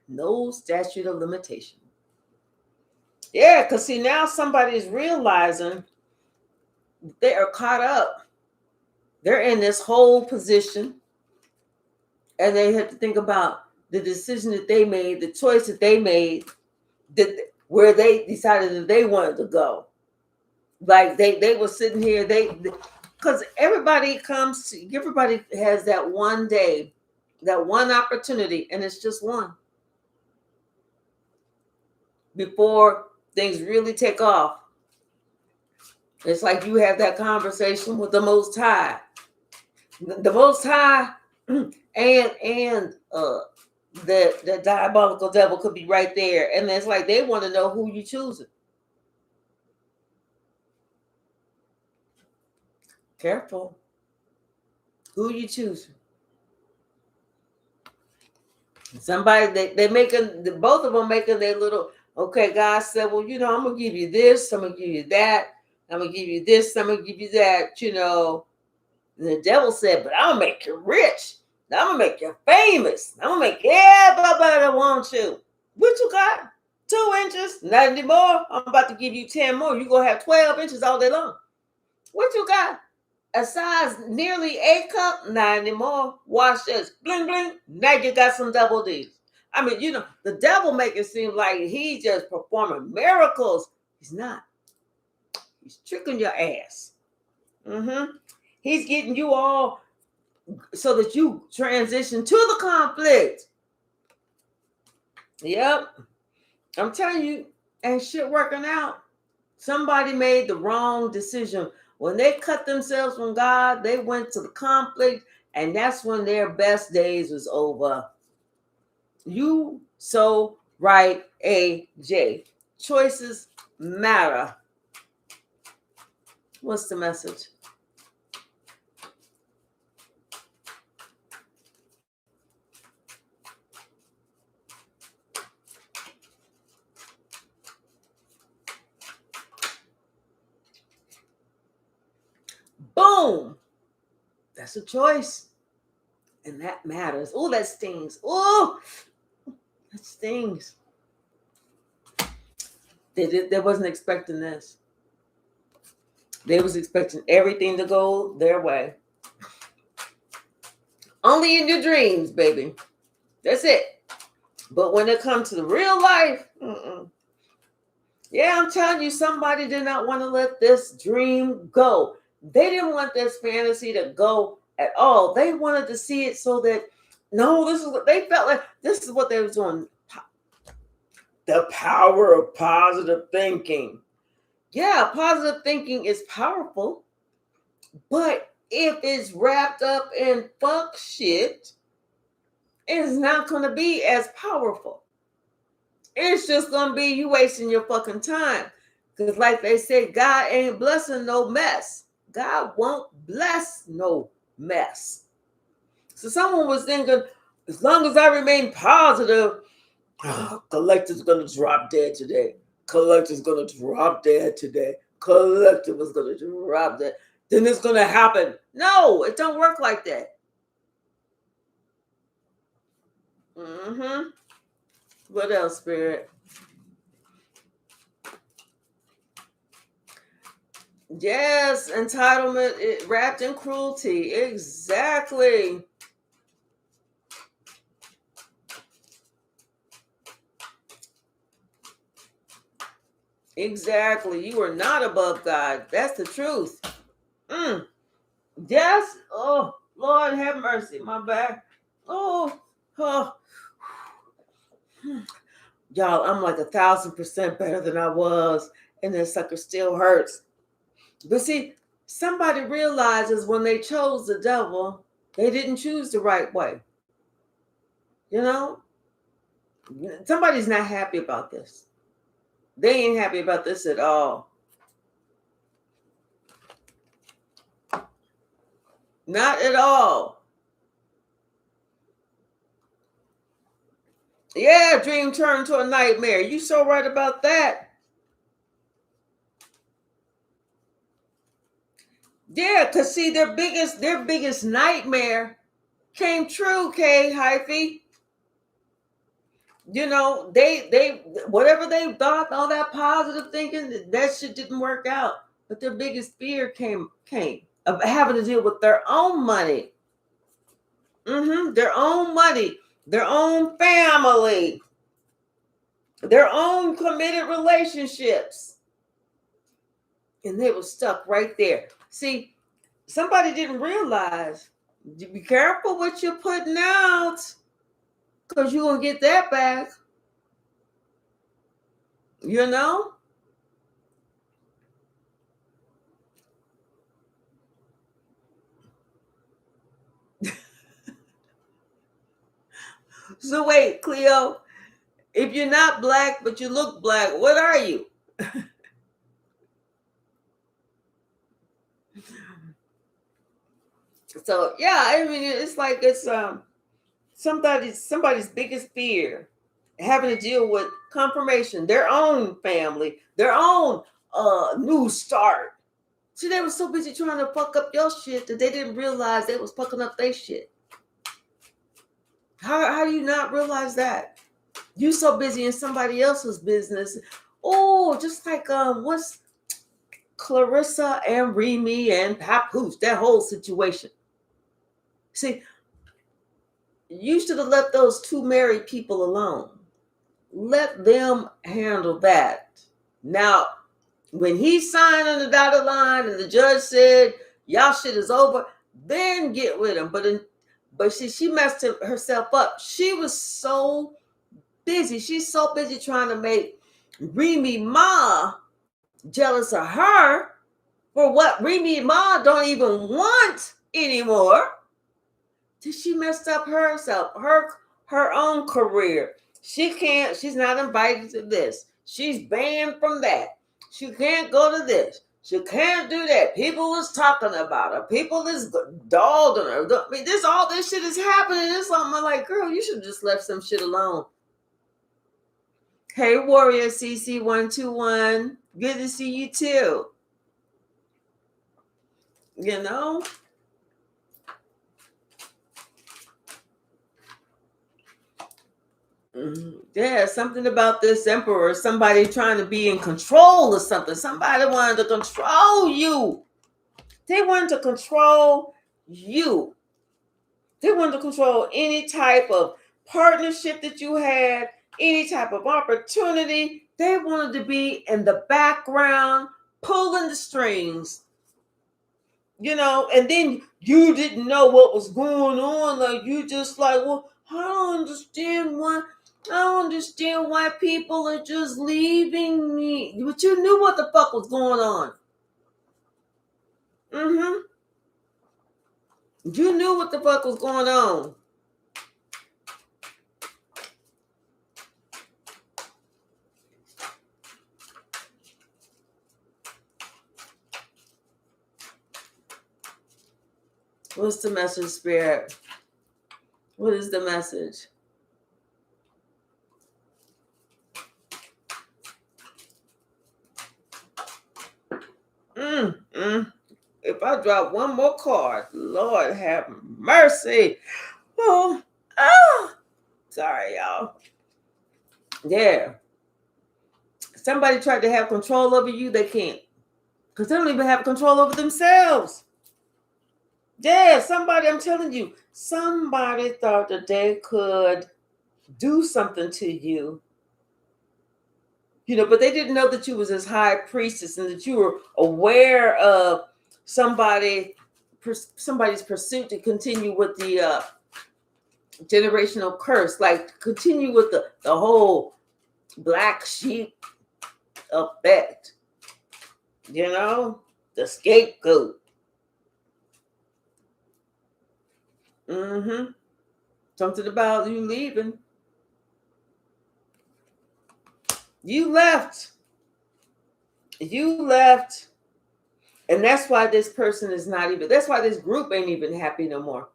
No statute of limitation. Yeah, because see, now somebody is realizing they are caught up. They're in this whole position. And they have to think about the decision that they made, the choice that they made, where they decided that they wanted to go. Like they were sitting here, because everybody has that one day, that one opportunity, and it's just one. before things really take off. It's like you have that conversation with the Most High. The Most High and the diabolical devil could be right there. And it's like they want to know who you choosing. Careful. Who you choosing? Somebody, they making, both of them making their little, okay, God said, well, you know, I'm going to give you this. I'm going to give you that. I'm going to give you this. I'm going to give you that, you know. And the devil said, but I'm going to make you rich. I'm going to make you famous. I'm going to make everybody want you. What you got? 2 inches? Not anymore. I'm about to give you 10 more. You're going to have 12 inches all day long. What you got? A size nearly A cup? Not anymore. Watch this. Bling, bling. Now you got some double D's. I mean, you know, the devil make it seem like he's just performing miracles. He's not. He's tricking your ass. He's getting you all so that you transition to the conflict. Yep. I'm telling you, ain't shit working out. Somebody made the wrong decision. When they cut themselves from God, they went to the conflict, and that's when their best days was over. You so right, AJ. Choices matter. What's the message? Boom. That's a choice. And that matters. Oh, that stings. Oh, that stings. They wasn't expecting this. They was expecting everything to go their way. Only in your dreams, baby. That's it. But when it comes to the real life, yeah, I'm telling you, somebody did not want to let this dream go. They didn't want this fantasy to go at all. They wanted to see it so that, no, this is what they felt like. This is what they were doing. The power of positive thinking. Yeah, positive thinking is powerful. But if it's wrapped up in fuck shit, it's not going to be as powerful. It's just going to be you wasting your fucking time. Because like they say, God ain't blessing no mess. God won't bless no mess. So someone was thinking, as long as I remain positive, Collector's going to drop dead today. Collector's going to drop dead today. Collector was going to drop dead. Then it's going to happen. No, it don't work like that. What else, Spirit? Yes, entitlement wrapped in cruelty. Exactly. Exactly. You are not above God. That's the truth. Yes. Oh, Lord have mercy. My back. Oh. Y'all, I'm like 1,000% better than I was. And that sucker still hurts. But see, somebody realizes when they chose the devil, they didn't choose the right way. You know? Somebody's not happy about this. They ain't happy about this at all. Not at all. Yeah, dream turned to a nightmare. You so right about that. Yeah, because see, their biggest nightmare came true, Hypsee. You know, they whatever they thought, all that positive thinking, that shit didn't work out. But their biggest fear came of having to deal with their own money. Their own money, their own family, their own committed relationships. And they were stuck right there. See, somebody didn't realize, be careful what you're putting out, because you're going to get that back. You know? So wait, Cleo, if you're not black but you look black, what are you? So yeah, I mean, it's like it's somebody's biggest fear, having to deal with confirmation, their own family, their own new start. See, they were so busy trying to fuck up your shit that they didn't realize they was fucking up their shit. How do you not realize that? You so busy in somebody else's business. Oh, just like what's Clarissa and Remy and Papoose, that whole situation. See, you should have left those two married people alone. Let them handle that. Now, when he signed on the dotted line and the judge said, y'all shit is over, then get with him. But she messed herself up. She was so busy. She's so busy trying to make Remy Ma jealous of her for what Remy Ma don't even want anymore. She messed up herself, her own career. She's not invited to this. She's banned from that. She can't go to this. She can't do that. People was talking about her. People is dogging her. I mean, all this shit is happening. It's something like, girl, you should have just left some shit alone. Hey, Warrior CC121. Good to see you too. You know? Yeah, something about this emperor, somebody trying to be in control of something. Somebody wanted to control you. They wanted to control you. They wanted to control any type of partnership that you had, any type of opportunity. They wanted to be in the background, pulling the strings. You know, and then you didn't know what was going on. Like, you just like, well, I don't understand why people are just leaving me. But you knew what the fuck was going on. You knew what the fuck was going on. What's the message, Spirit? What is the message? If I drop one more card, Lord have mercy. Oh, sorry, y'all. Yeah. Somebody tried to have control over you, they can't. Because they don't even have control over themselves. Yeah, I'm telling you, somebody thought that they could do something to you. You know, but they didn't know that you was as high priestess and that you were aware of somebody's pursuit to continue with the generational curse, like continue with the whole black sheep effect. You know, the scapegoat. Something about you leaving. You left. And that's why this person is not even, that's why this group ain't even happy no more.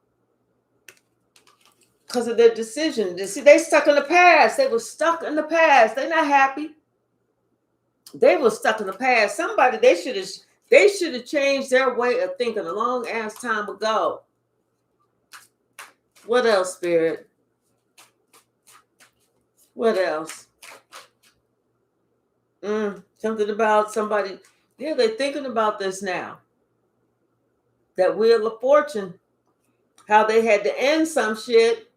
Because of their decision. See, they stuck in the past. They were stuck in the past. They're not happy. They were stuck in the past. Somebody, they should have changed their way of thinking a long ass time ago. What else, Spirit? What else? Something about somebody. Yeah, they're thinking about this now. That Wheel of Fortune. How they had to end some shit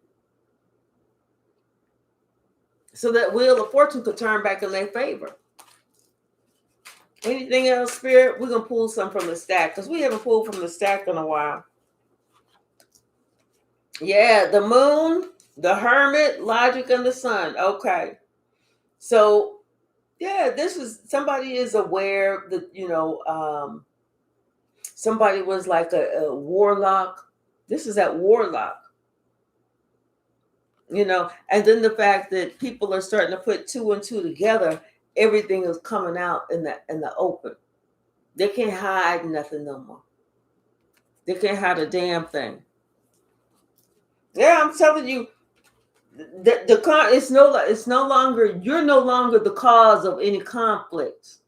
so that Wheel of Fortune could turn back in their favor. Anything else, Spirit? We're going to pull some from the stack because we haven't pulled from the stack in a while. Yeah, the moon, the hermit, logic, and the sun. Okay. So, Yeah, this is somebody is aware that, somebody was like a warlock. This is that warlock, and then the fact that people are starting to put two and two together, everything is coming out in the open. They can't hide nothing no more. They can't hide a damn thing. Yeah, I'm telling you, it's no longer, you're no longer the cause of any conflict.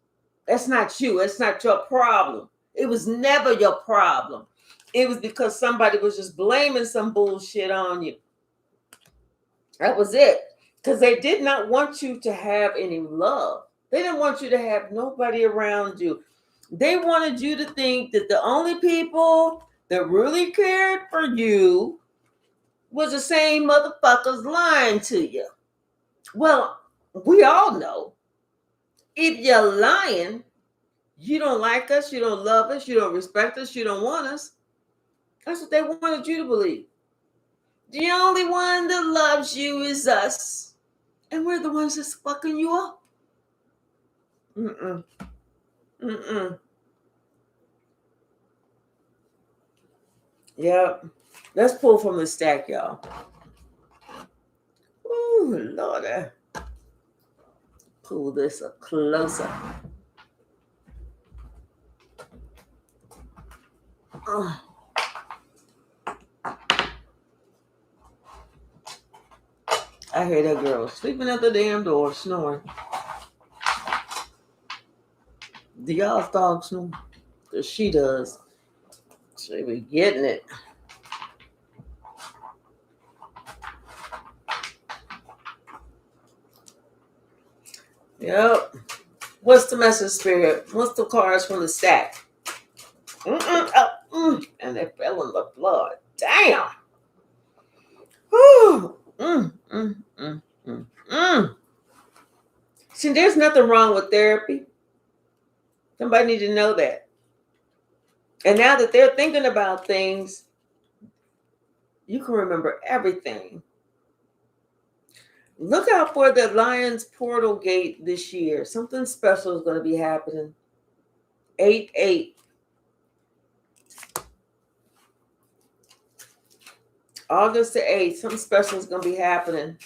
That's not you. That's not your problem. It was never your problem. It was because somebody was just blaming some bullshit on you. That was it. Because they did not want you to have any love. They didn't want you to have nobody around you. They wanted you to think that the only people that really cared for you was the same motherfuckers lying to you. Well, we all know if you're lying, you don't like us, you don't love us, you don't respect us, you don't want us. That's what they wanted you to believe. The only one that loves you is us. And we're the ones that's fucking you up. Mm-mm. Mm-mm. Yep. Let's pull from the stack, y'all. Ooh, Lord. Pull this up closer. Oh. I hear that girl sleeping at the damn door, snoring. Do y'all dogs snore? Because she does. She be getting it. Yep. What's the message, Spirit? What's the cards from the stack? And they fell in the blood. Damn. Whew. See, there's nothing wrong with therapy. Somebody need to know that. And now that they're thinking about things, you can remember everything. Look out for the Lions Portal Gate this year. Something special is going to be happening. 8/8. August the 8th. Something special is going to be happening.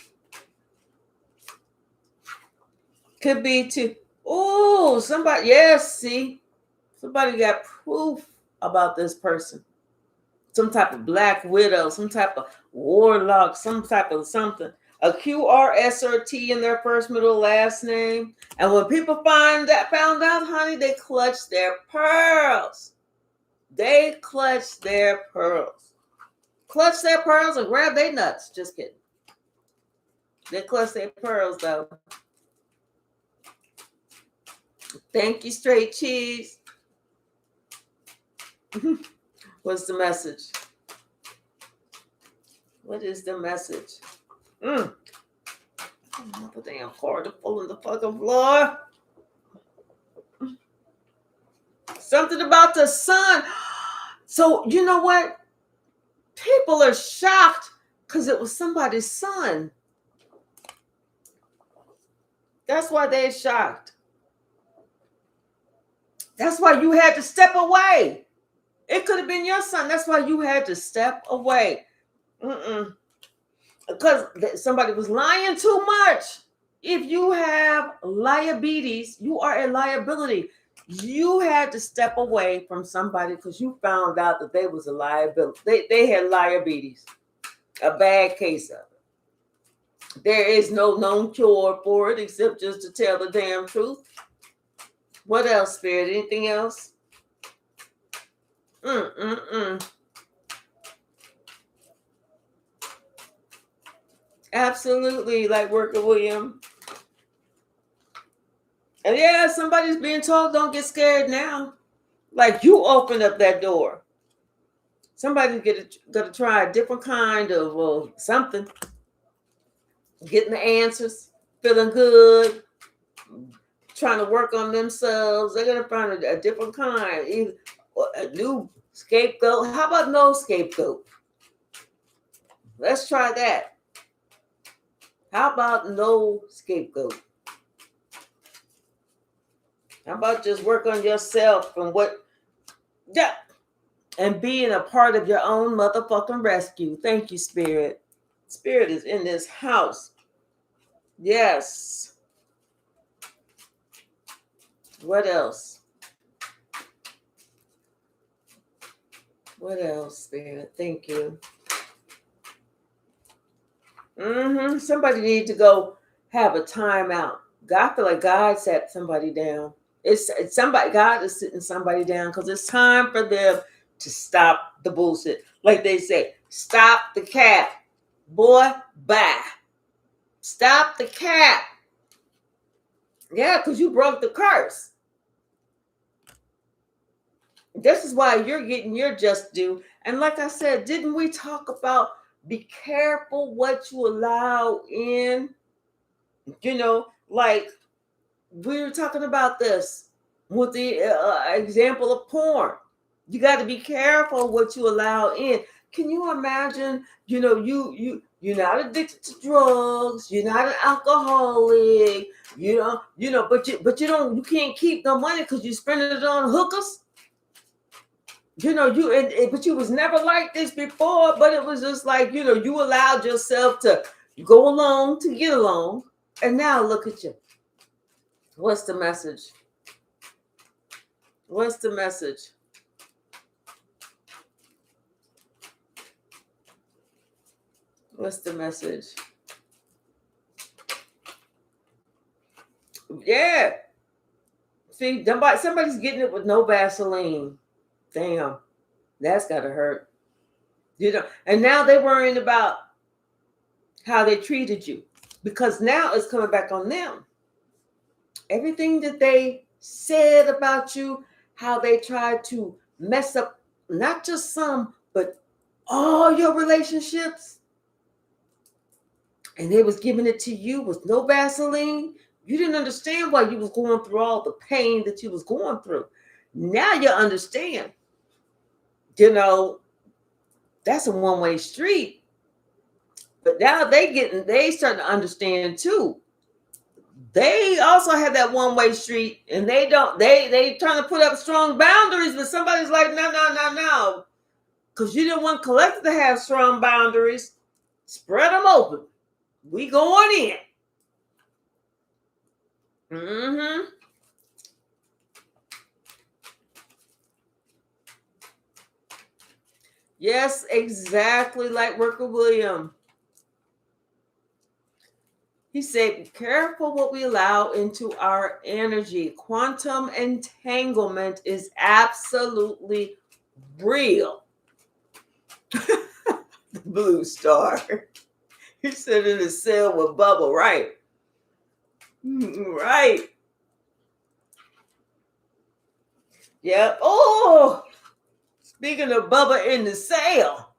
Could be to, somebody, yes, see, somebody got proof about this person. Some type of black widow, some type of warlock, some type of something. A QRSRT in their first, middle, last name. And when people found out, honey, they clutched their pearls. They clutched their pearls. Clutch their pearls and grab their nuts. Just kidding. They clutched their pearls, though. Thank you, Straight Cheese. What's the message? What is the message? Another damn card to pull in the fucking floor. Something about the sun. So, you know what? People are shocked because it was somebody's son. That's why they're shocked. That's why you had to step away. It could have been your son. That's why you had to step away. Because somebody was lying too much. If you have liabilities, you are a liability. You had to step away from somebody because you found out that they was a liability. They had liabilities. A bad case of it. There is no known cure for it except just to tell the damn truth. What else, Spirit? Anything else? Absolutely, like Worker William. And yeah, somebody's being told don't get scared now. Like you opened up that door. Somebody's gonna try a different kind of something. Getting the answers, feeling good, trying to work on themselves. They're gonna find a different kind, either a new scapegoat. How about no scapegoat? Let's try that. How about no scapegoat? How about just work on yourself and yeah, and being a part of your own motherfucking rescue. Thank you, Spirit. Spirit is in this house. Yes. What else? What else, Spirit? Thank you. Somebody need to go have a timeout. I feel like God sat somebody down. It's somebody. God is sitting somebody down because it's time for them to stop the bullshit. Like they say, stop the cap, boy. Bye. Stop the cap. Yeah, because you broke the curse. This is why you're getting your just due. And like I said, didn't we talk about be careful what you allow in? You know, like we were talking about this with the example of porn. You got to be careful what you allow in. Can you imagine? You're not addicted to drugs. You're not an alcoholic. But you can't keep no money because you spending it on hookers. But you was never like this before. But it was just like you allowed yourself to go along to get along, and now look at you. What's the message? What's the message? What's the message? Yeah. See, somebody's getting it with no Vaseline. Damn. That's gotta hurt. And now they're worrying about how they treated you. Because now it's coming back on them. Everything that they said about you, how they tried to mess up not just some, but all your relationships, and they was giving it to you with no Vaseline. You didn't understand why you was going through all the pain that you was going through. Now you understand. That's a one-way street. But now they starting to understand too. They also have that one-way street, and they trying to put up strong boundaries, but somebody's like, no. Because you didn't want collective to have strong boundaries. Spread them open. We going in. Yes, exactly like Worker William. He said, be careful what we allow into our energy. Quantum entanglement is absolutely real. The blue star. He said in a cell with bubble, right? Right. Yep. Oh, speaking of Bubba in the cell,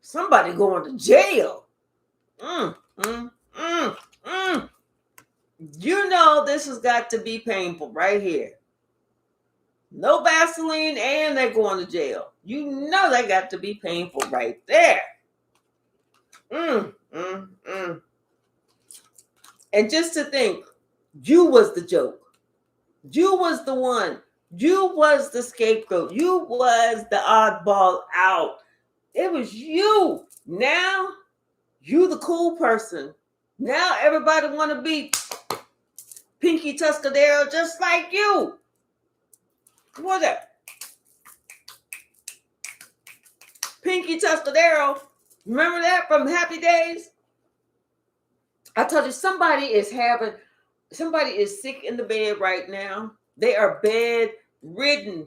somebody going to jail. This has got to be painful right here. No Vaseline and they're going to jail. They got to be painful right there. And just to think, you was the joke. You was the one. You was the scapegoat. You was the oddball out. It was you. Now, you the cool person. Now everybody want to be Pinky Tuscadero just like you. What's that? Pinky Tuscadero. Remember that from Happy Days? I told you somebody is sick in the bed right now. They are bedridden.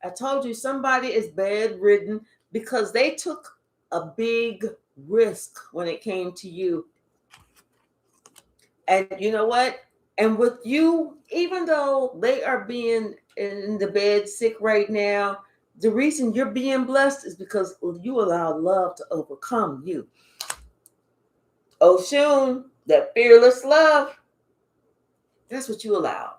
I told you somebody is bedridden because they took a big risk when it came to you. And you know what? And with you, even though they are being in the bed sick right now, the reason you're being blessed is because you allow love to overcome you. Oshun, that fearless love, that's what you allowed.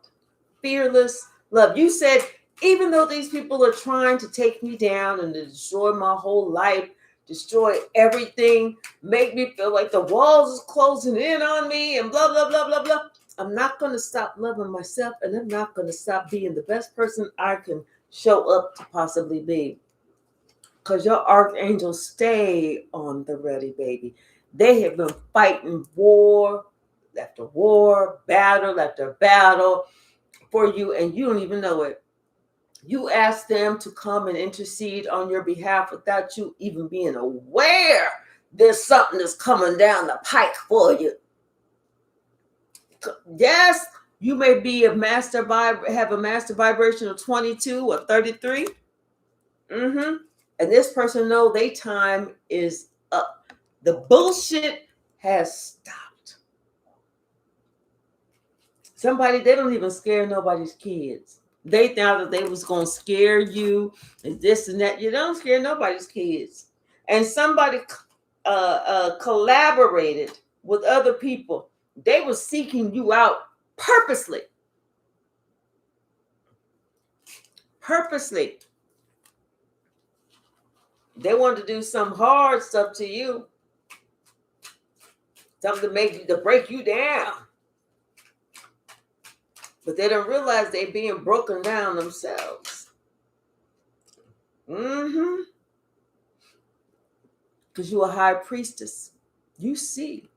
Fearless love. You said, even though these people are trying to take me down and to destroy my whole life, destroy everything, make me feel like the walls is closing in on me and blah, blah, blah, blah, blah. I'm not going to stop loving myself, and I'm not going to stop being the best person I can show up to possibly be. Because your archangels stay on the ready, baby. They have been fighting war after war, battle after battle for you, and you don't even know it. You ask them to come and intercede on your behalf without you even being aware there's something that's coming down the pike for you. Yes, you may be have a master vibration of 22 or 33. And this person know their time is up. The bullshit has stopped. Somebody, they don't even scare nobody's kids. They thought that they was going to scare you and this and that. You don't scare nobody's kids. And somebody collaborated with other people. They were seeking you out purposely. Purposely. They wanted to do some hard stuff to you. Something to break you down. But they don't realize they're being broken down themselves. Because you're a high priestess. You see.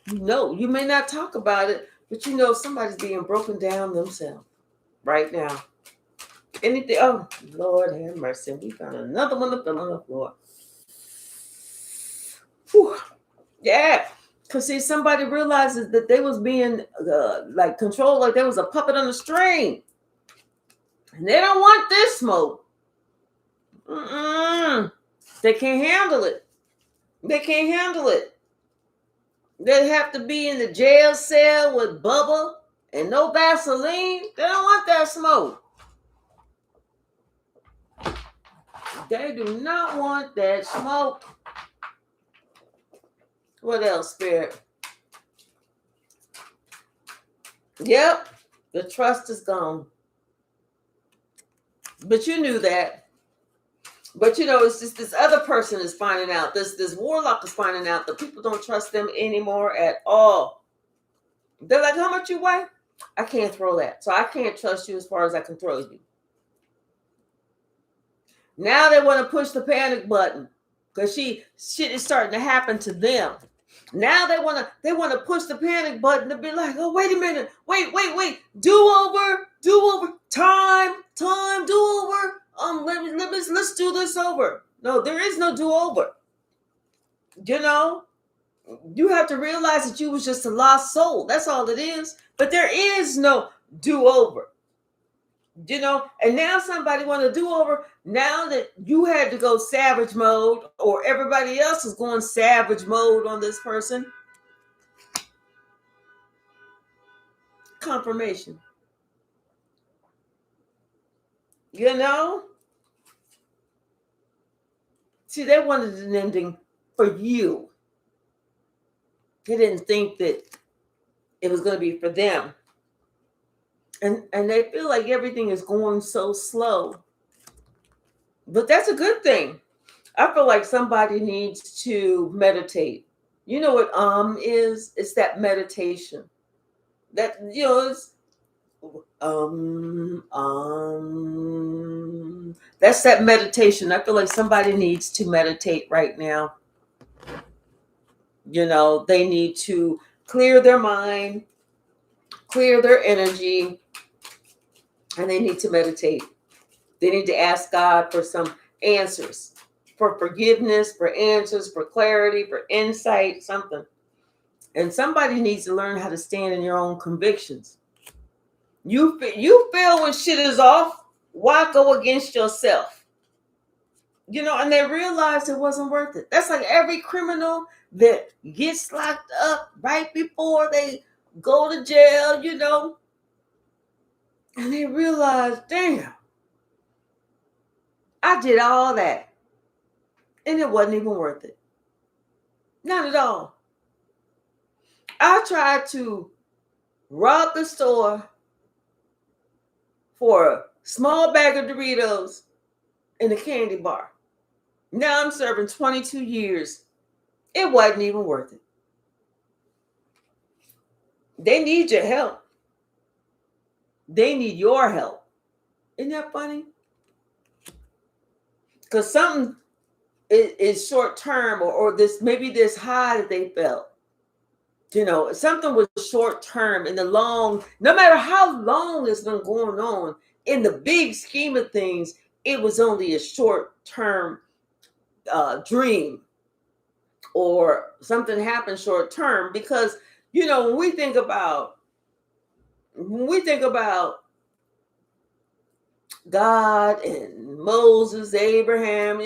You know. You may not talk about it, but you know somebody's being broken down themselves right now. Anything? Oh, Lord have mercy. We found another one to fill on the floor. Whew. Yeah. Because see, somebody realizes that they was being like controlled, like there was a puppet on the string. And they don't want this smoke. They can't handle it. They can't handle it. They have to be in the jail cell with Bubba and no Vaseline. They don't want that smoke. They do not want that smoke. What else, Spirit? Yep, the trust is gone. But you knew that. But you know, it's just this other person is finding out. This warlock is finding out that people don't trust them anymore at all. They're like, how much you weigh? I can't throw that. So I can't trust you as far as I can throw you. Now they want to push the panic button because shit is starting to happen to them. Now they want to push the panic button to be like, oh, wait a minute. Wait. Do over. Time, do over. Let's do this over. No, there is no do over. You know, you have to realize that you was just a lost soul. That's all it is. But there is no do over. You know, and now somebody want to do over. Now that you had to go savage mode, or everybody else is going savage mode on this person. Confirmation. You know? See, they wanted an ending for you. They didn't think that it was going to be for them. And they feel like everything is going so slow. But that's a good thing. I feel like somebody needs to meditate. You know what is? It's that meditation. That, you know, it's that's that meditation. I feel like somebody needs to meditate right now. You know, they need to clear their mind, clear their energy, and they need to meditate. They need to ask God for some answers, for forgiveness, for answers, for clarity, for insight, something. And somebody needs to learn how to stand in your own convictions. You feel when shit is off, why go against yourself? You know, and they realized it wasn't worth it. That's like every criminal that gets locked up right before they go to jail, you know, and they realize, damn, I did all that, and it wasn't even worth it. Not at all. I tried to rob the store for a small bag of Doritos and a candy bar. Now I'm serving 22 years. It wasn't even worth it. They need your help. They need your help. Isn't that funny? Because something is short term, or this maybe this high that they felt. Something was short term. In the long, no matter how long it's been going on, in the big scheme of things, it was only a short term dream, or something happened short term. Because when we think about God and Moses, Abraham,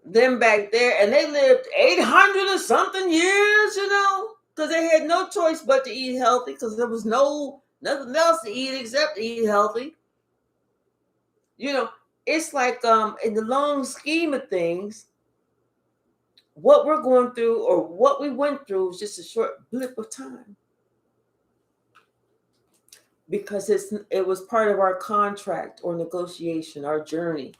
them back there, and they lived 800 or something years, because they had no choice but to eat healthy, because there was nothing else to eat except to eat healthy. It's like in the long scheme of things, what we're going through or what we went through is just a short blip of time, because it was part of our contract or negotiation, our journey.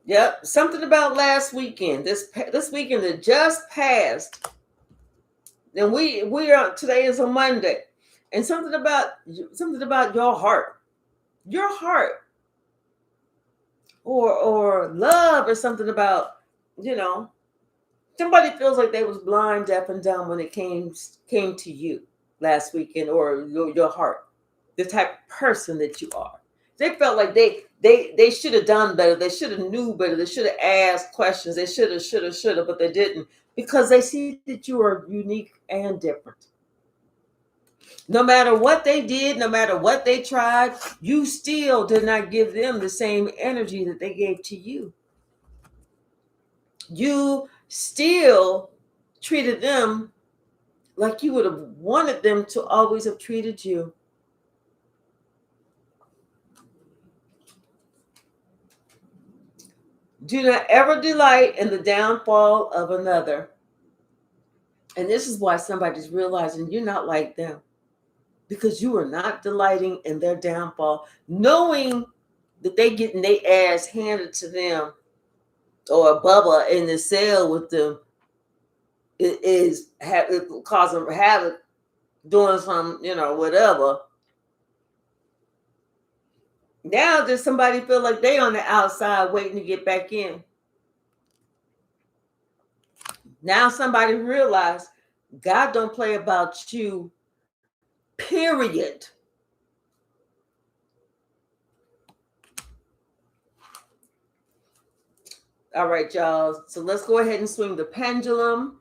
Yep, something about last weekend. This weekend that just passed. And we are today is a Monday, and something about your heart, or love, or something about somebody feels like they was blind, deaf, and dumb when it came to you last weekend, or your heart, the type of person that you are. They felt like they should have done better. They should have knew better. They should have asked questions. They should have, but they didn't, because they see that you are unique and different. No matter what they did, no matter what they tried, you still did not give them the same energy that they gave to you. You still treated them like you would have wanted them to always have treated you. Do not ever delight in the downfall of another. And this is why somebody's realizing you're not like them, because you are not delighting in their downfall, knowing that they getting their ass handed to them, or a Bubba in the cell with them, it causing havoc, doing some, whatever. Now does somebody feel like they on the outside waiting to get back in? Now somebody realize God don't play about you, period. All right, y'all. So let's go ahead and swing the pendulum.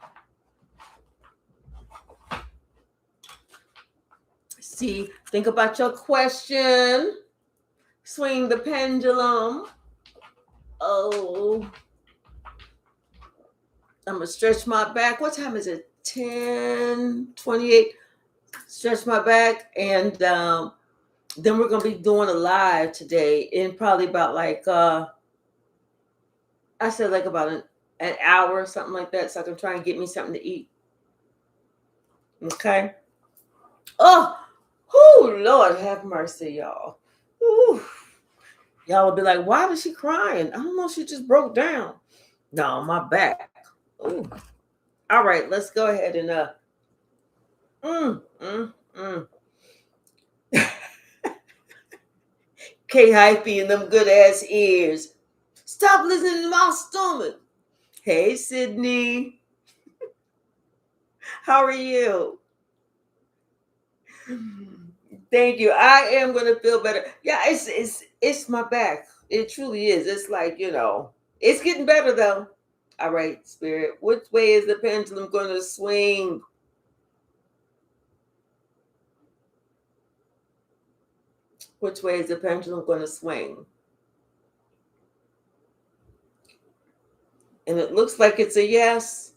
See, think about your question. Swing the pendulum. Oh, I'm going to stretch my back. What time is it? 10:28. Stretch my back. And then we're going to be doing a live today in probably about I said like about an hour or something like that. So I can try and get me something to eat. Okay. Oh, Lord have mercy, y'all. Ooh. Y'all will be like, why was she crying? I don't know. She just broke down. No, my back. Ooh. All right, let's go ahead and K Hypsee and them good ass ears. Stop listening to my stomach. Hey, Sydney. How are you? Thank you. I am gonna feel better. Yeah, it's my back. It truly is. It's like, it's getting better though. All right, Spirit. Which way is the pendulum gonna swing? Which way is the pendulum gonna swing? And it looks like it's a yes.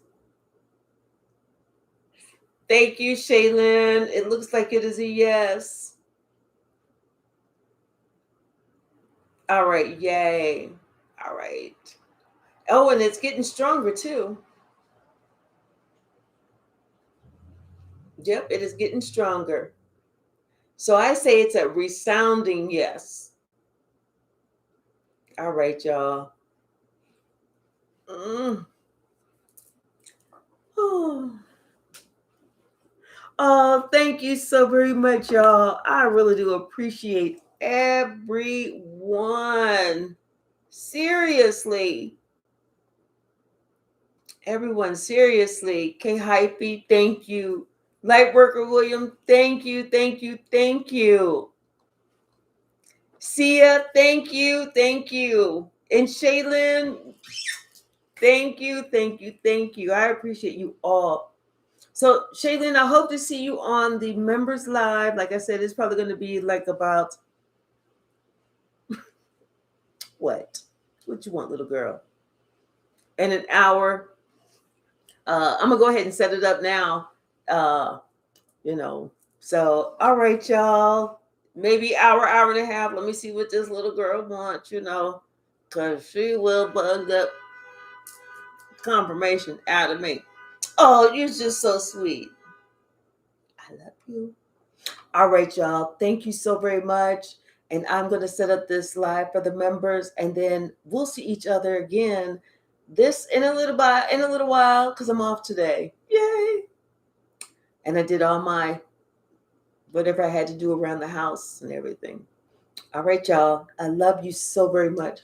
Thank you, Shaylin. It looks like it is a yes. All right, yay. All right. Oh, and it's getting stronger too. Yep, it is getting stronger. So I say it's a resounding yes. All right, y'all. Oh, thank you so very much, y'all. I really do appreciate everyone. Seriously. Everyone, seriously. K Hypey, thank you. Lightworker William, thank you, thank you, thank you. Sia, thank you, thank you. And Shaylin, thank you, thank you, thank you. I appreciate you all. So, Shaylin, I hope to see you on the members live. Like I said, it's probably going to be like about what you want, little girl? In an hour. I'm gonna go ahead and set it up now. You know. So, all right, y'all. Maybe hour and a half. Let me see what this little girl wants, because she will bug up confirmation out of me. Oh, you're just so sweet. I love you. All right, y'all. Thank you so very much. And I'm going to set up this live for the members, and then we'll see each other again in a little while, because I'm off today. Yay! And I did all my whatever I had to do around the house and everything. All right, y'all. I love you so very much.